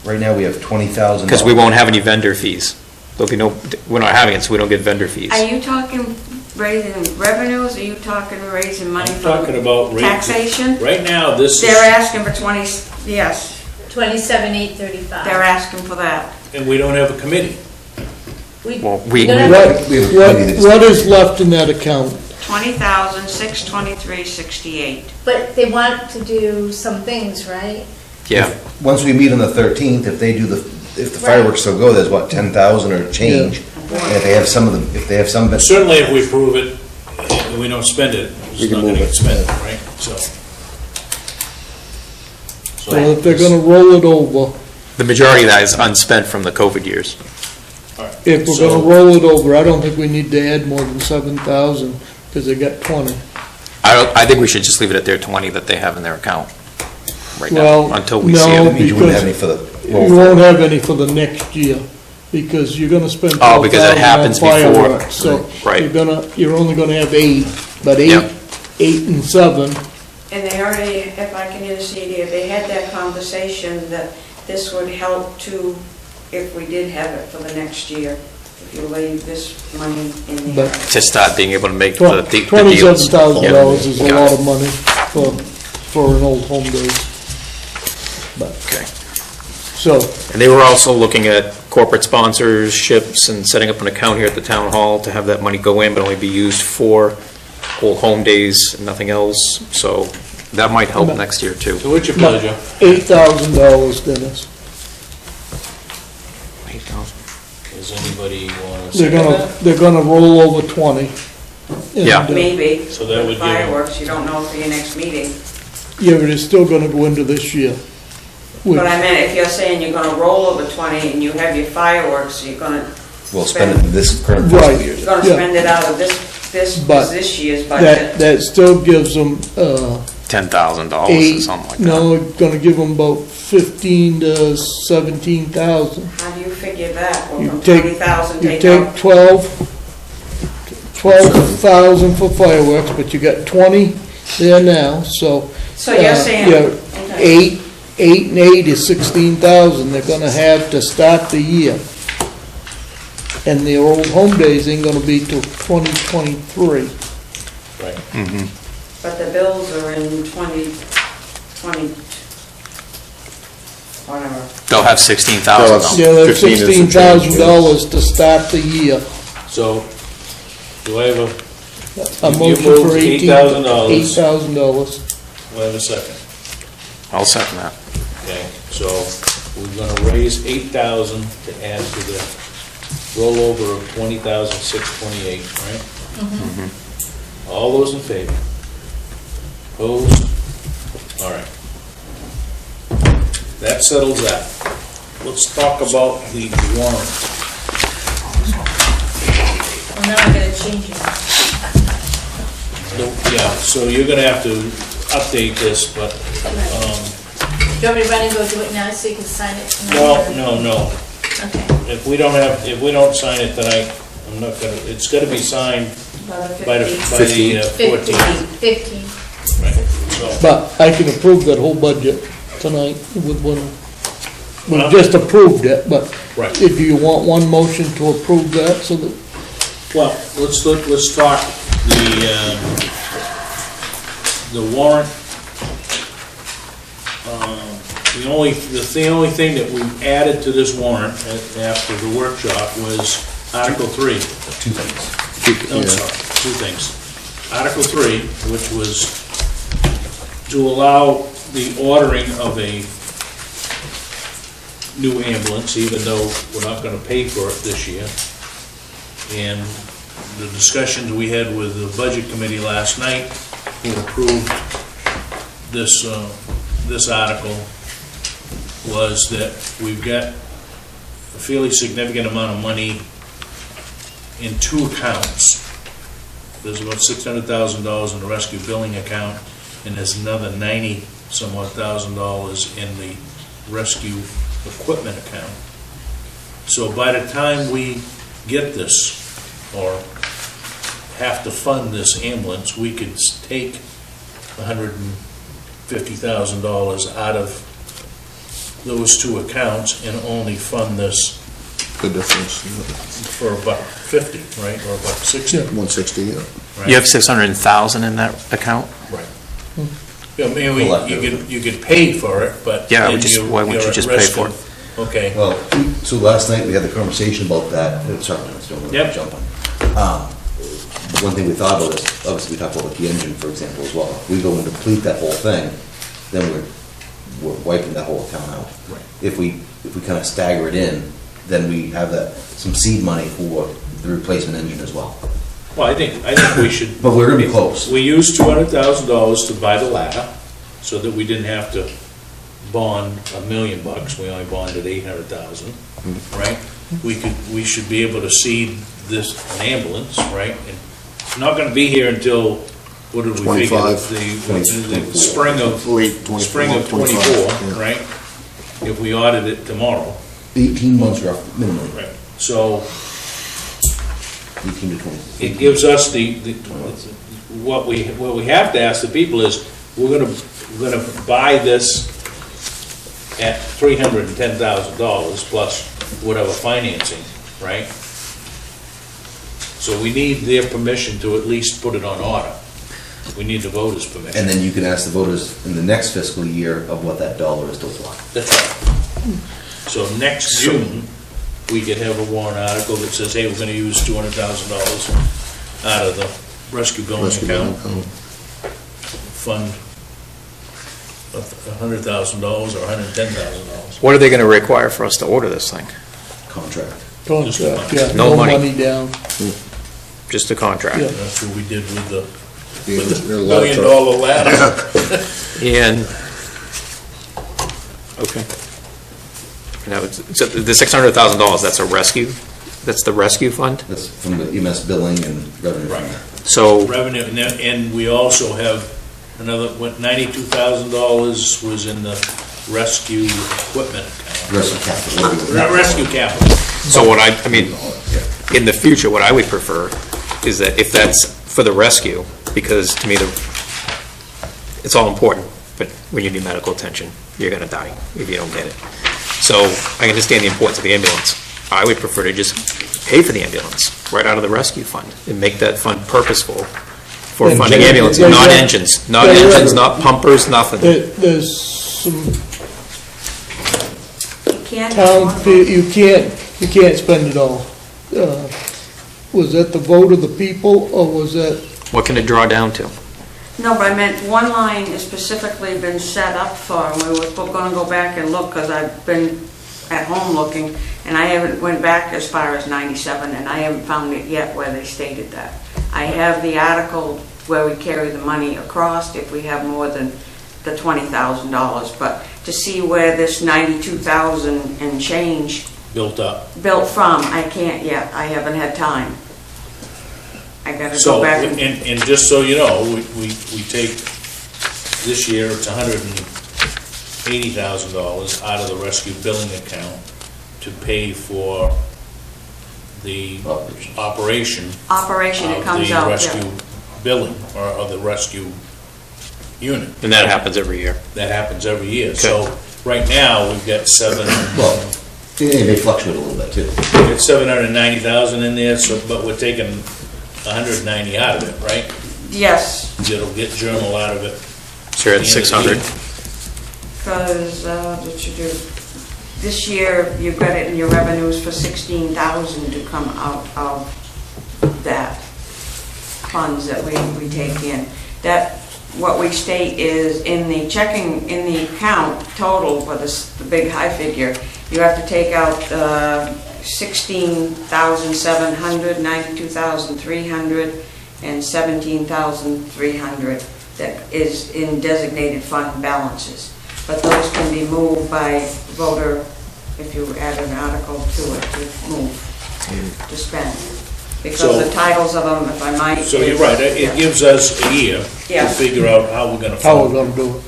right now we have $20,000. because we won't have any vendor fees. There'll be no, we're not having it, so we don't get vendor fees. Are you talking raising revenues, are you talking raising money I'm from talking about taxation? Right now, this is, They're asking for 20, yes, 27,835. they're asking for that. and we don't have a committee. Well, we- don't have- What is left in that account? 20,623.68. But they want to do some things, right? Yeah, Once we meet on the 13th, if they do if the fireworks still go, there's what, 10,000 or change? And if they have some of them, if they have some. Certainly, if we prove it, and we don't spend it, it's not gonna get spent, right? So. Well, if they're gonna roll it over, the majority of that is unspent from the COVID years. All right. if we're So- gonna roll it over, I don't think we need to add more than 7,000, because they got 20. I think we should just leave it at their 20 that they have in their account right now, Well, until we see no, it. That means you wouldn't have any for the. You won't have any for the next year, because you're gonna spend Oh, because it 12,000 on happens before. fireworks, so Right. you're only gonna have 8, but Yep. 8 and 7, And they already, if I can intercede here, they had that conversation that this would help to, if we did have it for the next year, if you leave this money in there. But- To start being able to make the deals. $27,000 is a Got lot it. of money for an old home days. But, Okay. so, And they were also looking at corporate sponsorships and setting up an account here at the town hall to have that money go in, but only be used for old home days and nothing else. So that might help next year too. So what's your pleasure? $8,000, Dennis. Does anybody want to second that? They're gonna roll over 20. And, Yeah. Maybe, So that would give them- fireworks, you don't know for your next meeting. Yeah, but it's still gonna go into this year. But I meant, if you're saying you're gonna roll over 20 and you have your fireworks, you're gonna We'll spend it in this current Right. fiscal year. You're gonna Yeah. spend it out of But this year's budget. that still gives them, $10,000 or eight, something like that. no, it's gonna give them about 15 to 17,000. How do you figure that? Well, You from take, 20,000, you take take out, 12,000 for fireworks, but you got 20 there now, so. so you're saying, Yeah, okay. eight and eight is 16,000 they're gonna have to start the year. And their old home days ain't gonna be till 2023. Right. But the bills are in 20, whatever. They'll have $16,000. Yeah, that's 15 is the change, $16,000 to start the year. So, do I have A You motion moved for $8,000. $8,000. do I have a second? I'll second that. Okay, so we're gonna raise 8,000 to add to the rollover of 20,628, right? All those in favor? Opposed? All right. That settles that. Let's talk about the warrant. Well, now I'm gonna change it. Yeah, so you're gonna have to update this, but, Do you want me to run and go do it now so you can sign it tonight? no. Okay. If we don't sign it tonight, I'm not gonna, it's gotta be signed by the 14th. 15. Right, so, But I can approve that whole budget tonight with one, we just approved it, but right. if you want one motion to approve that, so that, Well, let's talk the warrant. The only thing that we added to this warrant after the workshop was Article 3. Two things. I'm sorry, two things. Article 3, which was to allow the ordering of a new ambulance, even though we're not gonna pay for it this year. And the discussions we had with the Budget Committee last night, who approved this article, was that we've got a fairly significant amount of money in two accounts. There's about $600,000 in the rescue billing account, and there's another $90-some-odd thousand in the rescue equipment account. So by the time we get this, or have to fund this ambulance, we could take $150,000 out of those two accounts and only fund this The difference, for about 50, right, or about 60. 160, yeah. Right? You have 600,000 in that account? Right. I mean, you could pay for it, but Yeah, then why wouldn't you you're just at pay risk for of- Okay, Well, so last night we had the conversation about that, sorry, let's don't Yep. jump on. One thing we thought about is, obviously we talked about the engine, for example, as well. If we go and deplete that whole thing, then we're wiping that whole account out. Right. If we kind of stagger it in, then we have some seed money for the replacement engine as well. well, I think we should, But we're gonna be close. we used $200,000 to buy the ladder, so that we didn't have to bond $1 million, we only bonded 800,000, right? We should be able to seed this, an ambulance, right? And it's not gonna be here until, what did we figure? 25. The spring of, Late 24, spring of 25, 24, yeah. right? If we ordered it tomorrow, 18 months rough, minimum, right? So 18 to 20. it gives us what we have to ask the people is, we're gonna buy this at $310,000 plus whatever financing, right? So we need their permission to at least put it on order. We need the voters' permission. And then you can ask the voters in the next fiscal year of what that dollar is to apply. That's right. So next June, we could have a warrant article that says, hey, we're gonna use $200,000 out of the rescue billing Rescue account, account. fund $100,000 or $110,000. What are they going to require for us to order this thing? Contract. contract, yeah, No no money. money down. Just a contract? Yeah. That's what we did with the There's a $1 lot of million trouble. ladder. And Okay. Now, so the $600,000, that's a rescue? That's the rescue fund? That's from the EMS billing and revenue. Right. So, Revenue, and we also have another, what, $92,000 was in the rescue equipment account. Rescue capital. Rescue capital. so what I mean, in the future, what I would prefer is that if that's for the rescue, because to me, it's all important, but when you need medical attention, you're gonna die if you don't get it. So I understand the importance of the ambulance. I would prefer to just pay for the ambulance right out of the rescue fund and make that fund purposeful for And funding they- ambulances, they- not engines, not pumpers, nothing. There's some You can't. town, you can't spend it all. Was that the vote of the people, or was that, What can it draw down to? No, but I meant one line has specifically been set up for, and we were gonna go back and look, because I've been at home looking, and I haven't went back as far as 97, and I haven't found it yet where they stated that. I have the article where we carry the money across if we have more than the $20,000, but to see where this 92,000 and change Built up. built from, I can't yet, I haven't had time. I gotta So, go back and, and, and just so you know, we take, this year, it's $180,000 out of the rescue billing account to pay for the operation operation, it of comes the out, yeah. rescue billing, or of the rescue unit. And that happens every year. That happens every year. So, right now, we've got Well, it may fluctuate a little bit too. 790,000 in there, so, but we're taking 190 out of it, right? Yes, It'll get journal out of it. So you're at 600. because, what you do, this year, you've got it in your revenues for 16,000 to come out of that funds that we take in. That, what we state is in the checking, in the account total for this, the big high figure, you have to take out 16,700, 92,300, and 17,300 that is in designated fund balances. But those can be moved by voter, if you add an article to it, to move, to spend. Because So- the titles of them, if I might. So you're right, it gives us a year to Yeah. figure out how we're gonna how we're fund. gonna do it?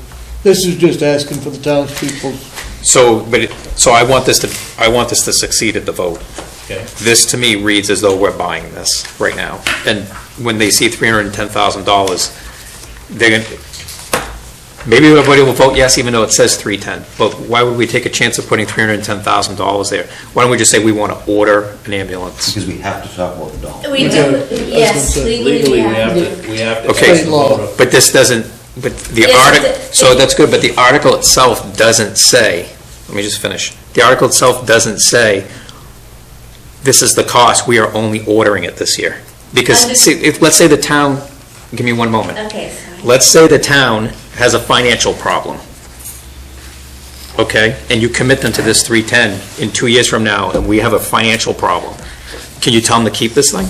This is just asking for the townspeople. So, so I want this to succeed at the vote. Okay. This, to me, reads as though we're buying this right now. And when they see $310,000, they're going to, maybe everybody will vote yes, even though it says 310. But why would we take a chance of putting $310,000 there? Why don't we just say we want to order an ambulance? Because we have to talk about the dollar. We Yeah, I do, was gonna yes, say. legally we have to. We have to. Okay. ask the voter. But this doesn't, but the Yes, article, the- so that's good, but the article itself doesn't say, let me just finish. The article itself doesn't say, this is the cost, we are only ordering it this year. Because, Under- see, if, let's say the town, give me one moment. Okay, sorry. Let's say the town has a financial problem, okay? And you commit them to this 310 in 2 years from now, and we have a financial problem. Can you tell them to keep this thing?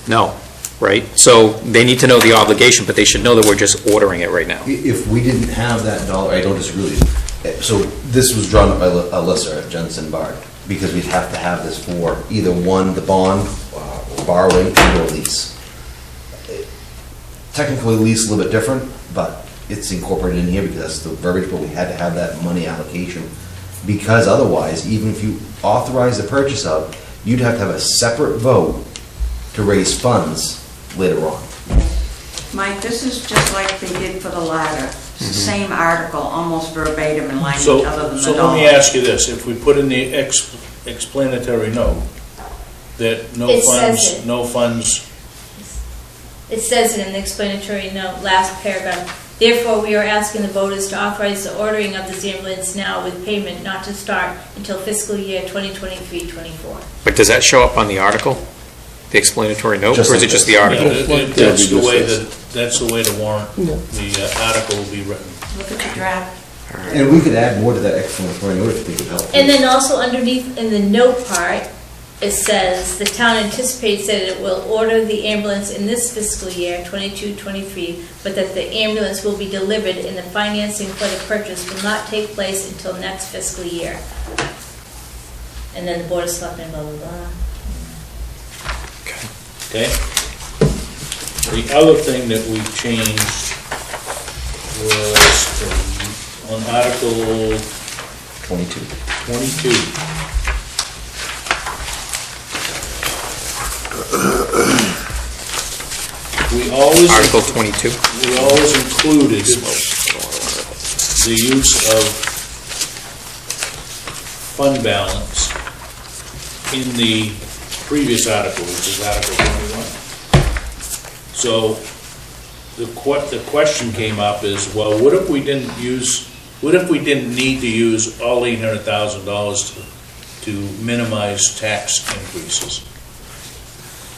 No, right? So they need to know the obligation, but they should know that we're just ordering it right now. If we didn't have that dollar, I don't disagree with you. So this was drawn up by Alyssa at Jensen Bard, because we'd have to have this for either one, the bond, or borrowing, or lease. Technically, lease is a little bit different, but it's incorporated in here because that's the verbiage, but we had to have that money allocation. Because otherwise, even if you authorize the purchase of, you'd have to have a separate vote to raise funds later on. Mike, this is just like they did for the ladder. It's the same article, almost verbatim in language So, other than the so dollar. let me ask you this, if we put in the explanatory note that no It says funds, it. no funds, It says it in the explanatory note, last paragraph. Therefore, we are asking the voters to authorize the ordering of this ambulance now with payment not to start until fiscal year 2023-24. But does that show up on the article? The explanatory note, Just or is it like just this. the yeah, article? that's the way this. that's the way the warrant, Yeah. the article will be written. Look at the draft. And we could add more to that explanatory note if we could help. And then also underneath in the note part, it says, the town anticipates that it will order the ambulance in this fiscal year, 22-23, but that the ambulance will be delivered and the financing for the purchase will not take place until next fiscal year. And then the Board of Selectmen, blah, blah, blah. Okay? The other thing that we changed was on Article 22. 22. Article 22. We always included the use of fund balance in the previous article, which is Article 21. So the question came up is, well, what if we didn't need to use all $800,000 to minimize tax increases?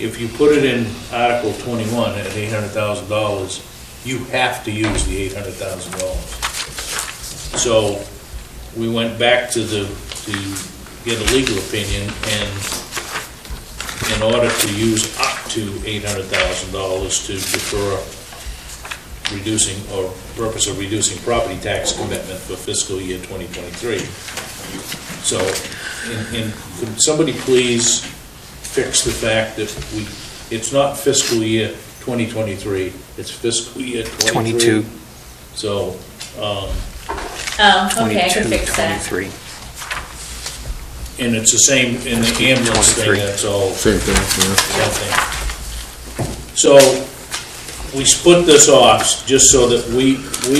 If you put it in Article 21 at $800,000, you have to use the $800,000. So we went back to get a legal opinion, and in order to use up to $800,000 to defer reducing, or purpose of reducing property tax commitment for fiscal year 2023. So, could somebody please fix the fact that it's not fiscal year 2023, it's fiscal year 22. So, Okay, I can fix that. 23. and it's the same in the ambulance thing, 23. that's all. Same thing, yeah. Same thing. So, we split this off just so that we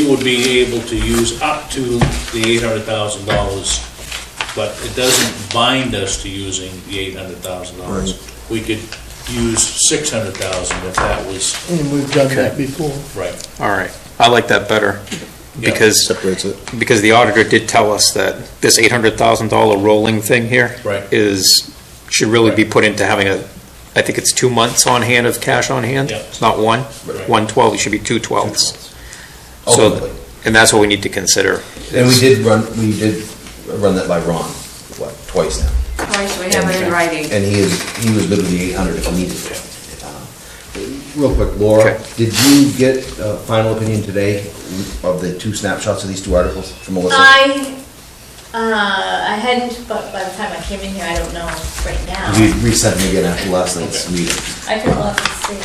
would be able to use up to the $800,000, but it doesn't bind us to using the $800,000. Right. We could use $600,000 if that was And we've done that before. right. All right. I like that better because Separates it. because the auditor did tell us that this $800,000 rolling thing here Right. should really be put into having I think it's 2 months on hand of cash on hand. Yeah. It's not one. Right. 1/12, it should be 2/12. Ultimately. And that's what we need to consider. And we did run that by Ron, twice now. Twice, we have it in writing. And he was good with the 800 if needed. Real quick, Laura, Okay. did you get a final opinion today of the 2 snapshots of these 2 articles from Melissa? I hadn't, but by the time I came in here, I don't know right now. You resent me again after last night's meeting. I can look and see.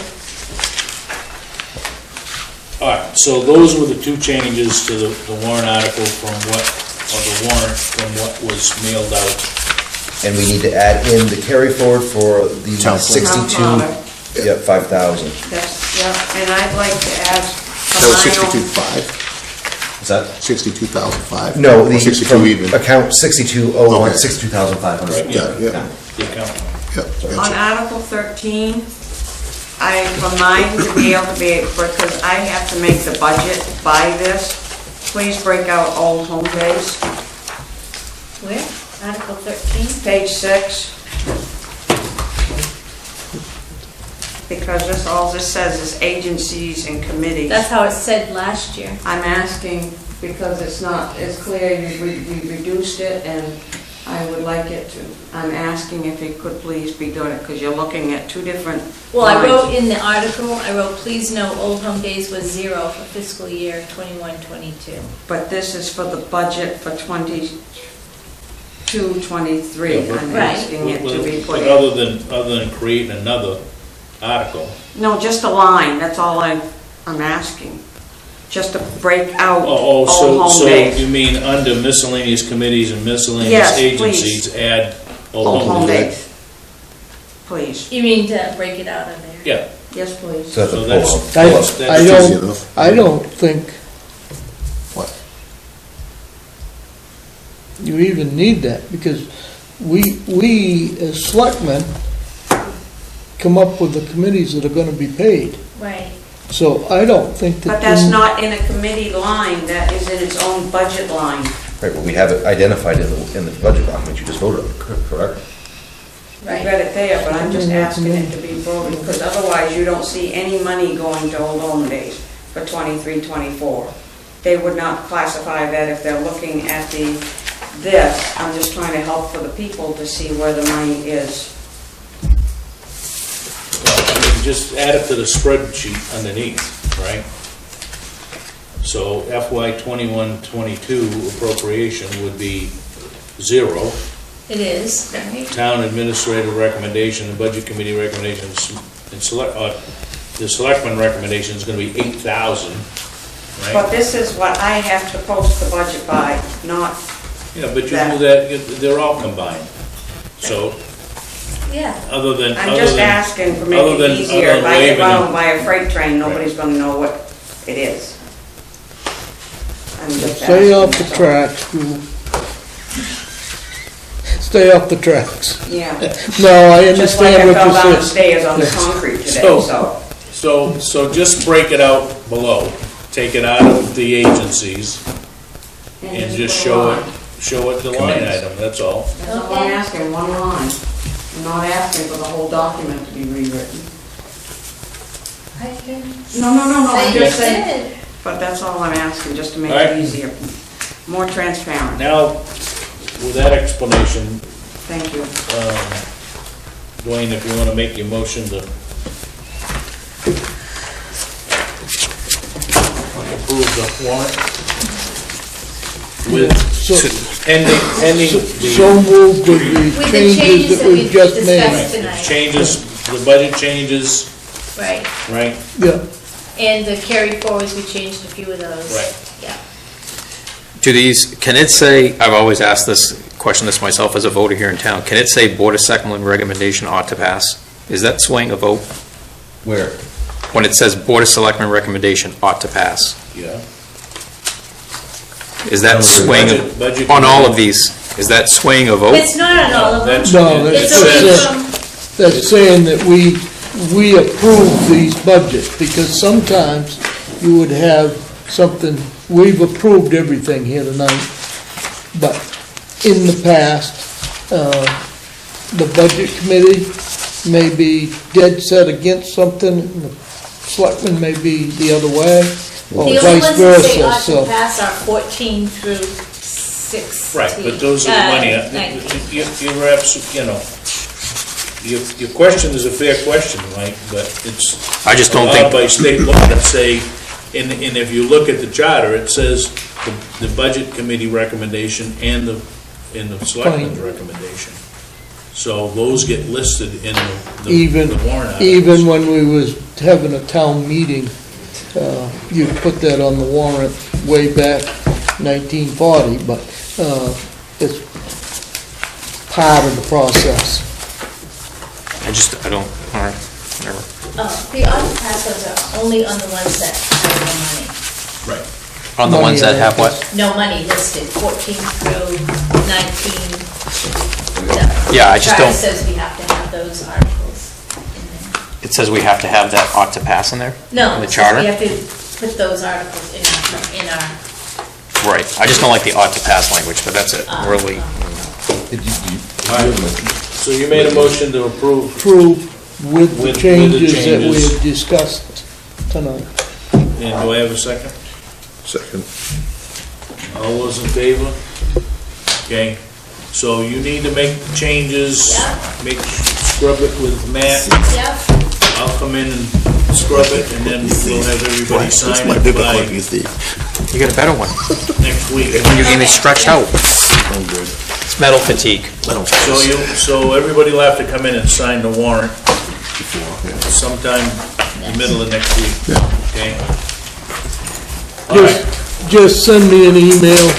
All right, so those were the 2 changes to the warrant article from what was mailed out. And we need to add in the carry forward for the Town 62, 5,000. That's, yeah, and I'd like to add That was a minor, 62.5, Is that? 62,005. No, Or the 62 from even. account 6201, Okay. 62,500. Right, Yeah, yeah, The account. yeah. on Article 13, for mine to be able to be, because I have to make the budget by this, please break out Old Home Days, Where? Article 13? page 6. Because all this says is agencies and committees. That's how it said last year. I'm asking, because it's not as clear, you reduced it, and I would like it to, I'm asking if it could please be done, because you're looking at 2 different Well, I lines. wrote in the article, please note, Old Home Days was 0 for fiscal year 21-22. But this is for the budget for 22-23. Yeah, I'm Right. asking it to be put But in. other than creating another article. No, just a line, that's all I'm asking. Just to break out Oh, Old so Home you Days. mean under miscellaneous committees and miscellaneous Yes, agencies, add Old Home Day? Days. Please. You mean to break it out of there? Yeah, Yes, please. So that's a So that's- pull-out. I That's easy don't, enough. I don't think What? you even need that, because we as selectmen come up with the committees that are gonna be paid. Right. So I don't think that. But that's not in a committee line, that is in its own budget line. Right, well, we have it identified in the budget document you just voted on, correct? You got it there, but I'm just asking it to be voted, because otherwise you don't see any money going to Old Home Days for 23-24. They would not classify that if they're looking at this. I'm just trying to help for the people to see where the money is and just add it to the spreadsheet underneath, right? So FY 21-22 appropriation would be 0. It is, right? Town administrative recommendation, the budget committee recommendations, and the selectman recommendation is gonna be 8,000, But right? this is what I have to post the budget by, not, Yeah, but you do that, they're all combined. So, Yeah. other than, I'm just asking for make other it than- easier. other If than I get waiving run them. by a freight train, nobody's gonna know what it is. I'm just Stay off the asking, so- tracks, Drew. Stay off the tracks. Yeah. No, I Just like I understand fell what down you're the saying. stairs on the concrete today, So- so. So just break it out below, take it out of the agencies, and just show it the line item, that's all. That's all I'm asking, one line. I'm not asking for the whole document to be rewritten. I can No, I'm say just you saying, did. but that's all I'm asking, just to make All right. it easier, more transparent. Now, with that explanation, Thank you. Dwayne, if you want to make your motion to approve the warrant with pending So moved with With the the changes that we've just discussed made. tonight. changes, the budget changes, Right, right? Yeah, and the carry forwards, we changed a few of those. Right. Yeah. Do these, can it say, I've always asked this question myself as a voter here in town, can it say Board of Selectmen recommendation ought to pass? Is that swaying a vote? Where? When it says Board of Selectmen recommendation ought to pass? Yeah. Is that swaying, Budget on all committee. of these, is that swaying a vote? It's not on all of them. That's- No, it It's that's- only says- from, that's saying that we approve these budgets, because sometimes you would have something, we've approved everything here tonight, but in the past, the budget committee may be dead set against something, and the selectmen may be the other way, or the only vice ones that say versa, ought to so. pass are 14 through 16. Right, but those are the money, 19. you're absolutely, you know, your question is a fair question, Mike, but it's I just don't allowed think, by state law to say, and if you look at the charter, it says the budget committee recommendation and the selectmen's recommendation. So those get listed in the Even, warrant articles. even when we was having a town meeting, you put that on the warrant way back 1940, but it's part of the process. I don't, all right, whatever. The auto passes are only on the ones that have no money. Right. On the ones that have what? No money listed, 14 through 19. Yeah, I just Charter don't, says we have to have those articles in there. it says we have to have that ought to pass in there? No, In the it says charter? we have to put those articles in our, Right, I just don't like the ought to pass language, but that's it, really. So you made a motion to approve, Approve with With the the changes that we changes. have discussed tonight. and do I have a second? Second. All those in favor? Okay, so you need to make changes, Yeah. scrub it with Matt. yep, I'll come in and scrub it, and then we'll have everybody sign it by You got a better one. next week. You're getting stretched out. It's metal fatigue. So everybody will have to come in and sign the warrant sometime in the middle of next week, okay? All right, Just send me an email,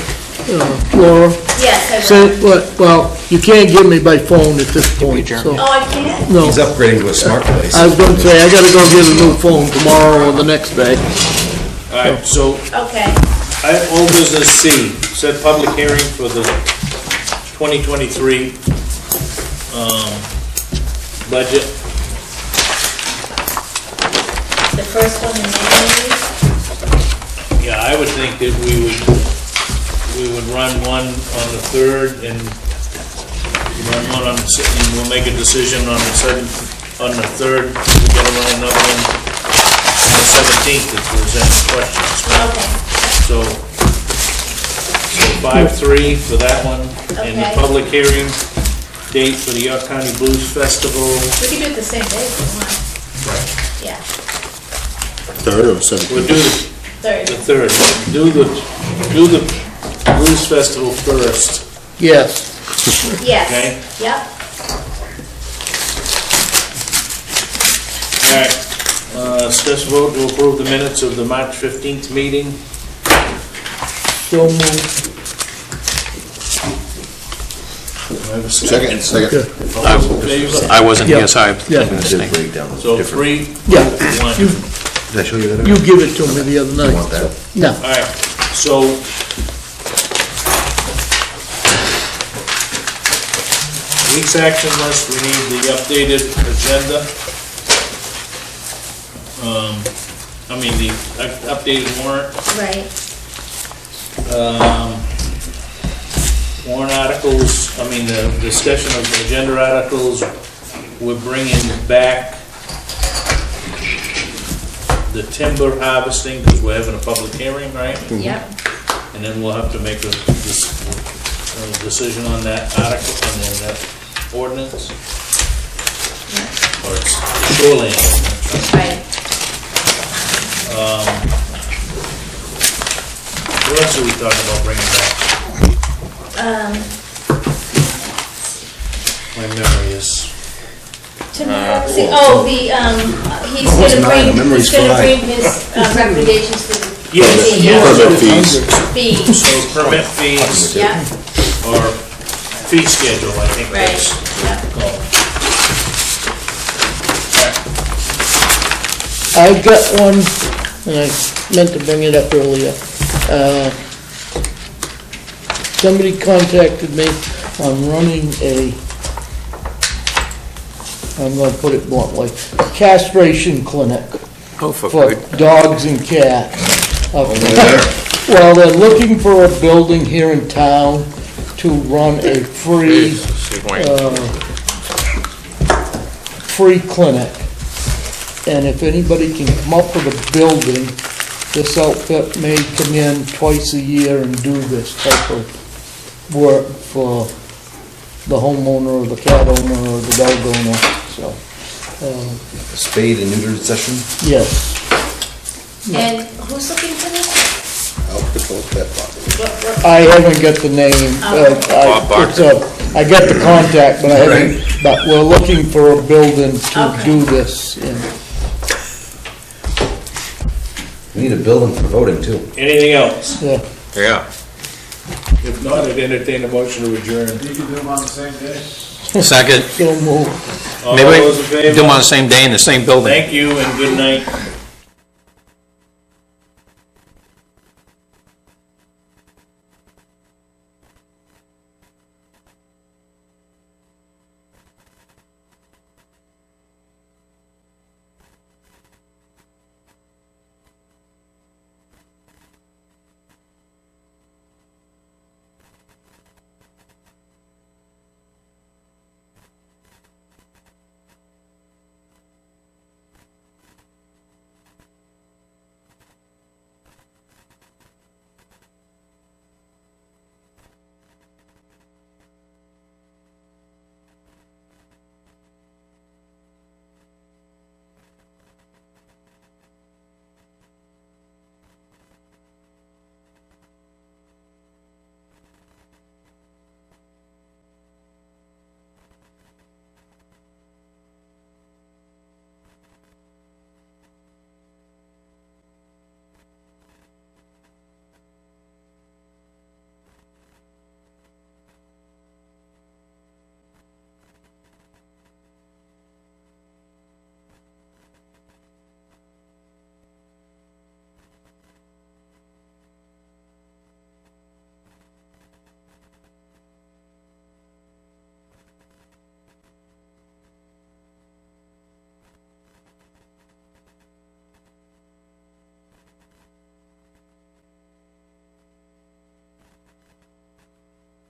Laura. yes, I will. Send, well, you can't get me by phone at this point, so, Oh, I can't? no. He's upgrading to a smart place. I was gonna say, I gotta go get a new phone tomorrow or the next day. all right, so Okay, old business C, set public hearing for the 2023 budget. the first one in May, Yeah, I would think that we would run one on the 3rd and run one on, and we'll make a decision on the 7th, on the 3rd. We gotta run another one on the 17th if there's any questions. right? okay, So 5-3 for that one, and the Okay. public hearing date for the York County Blues Festival. we can do it the same day if you want. Yeah, Third or We'll 17th? do third. the 3rd. Do the Blues Festival first, Yes, Yes, okay? yep. All right, special vote to approve the minutes of the March 15th meeting. so moved. Do I have a Second. All those in favor? I wasn't Yeah. here, so I Yeah. abstained. So 3, Yeah, 1. you, Did I show you that? you give it to me the other night. Want that? No, All right, so week's action list, we need the updated agenda. The updated warrant. Right, Warrant articles, the discussion of the agenda articles, we're bringing back the timber harvesting, because we're having a public hearing, right? yep. And then we'll have to make a decision on that article, and then that ordinance. Or it's shoreline ordinance, right? Right. What else are we talking about bringing back? My memory is... Timber harvesting, he's gonna bring his recommendations for the. Yes, Permit fees. Fees, so permit fees, yeah, or fee schedule, I think right, that's yeah. called. I got one, and I meant to bring it up earlier. Somebody contacted me on running I'm gonna put it bluntly, castration clinic Oh, for for dogs and cats. up there. Well, they're looking for a building here in town to run a free clinic. And if anybody can come up with a building, this outfit may come in twice a year and do this type of work for the homeowner or the cat owner or the dog owner, so, Spade and neutered session? yes. And who's looking for this? I'll control that part. I haven't got the name. I got the contact, but I haven't, but we're looking for a building to Okay. do this in. We need a building for voting, too. Anything else? Yeah. Yeah. If not, I'd entertain a motion to adjourn. You can do them on the same day. Second. So move. All Maybe those in we do them on favor? the same day in the same building. Thank you and good night.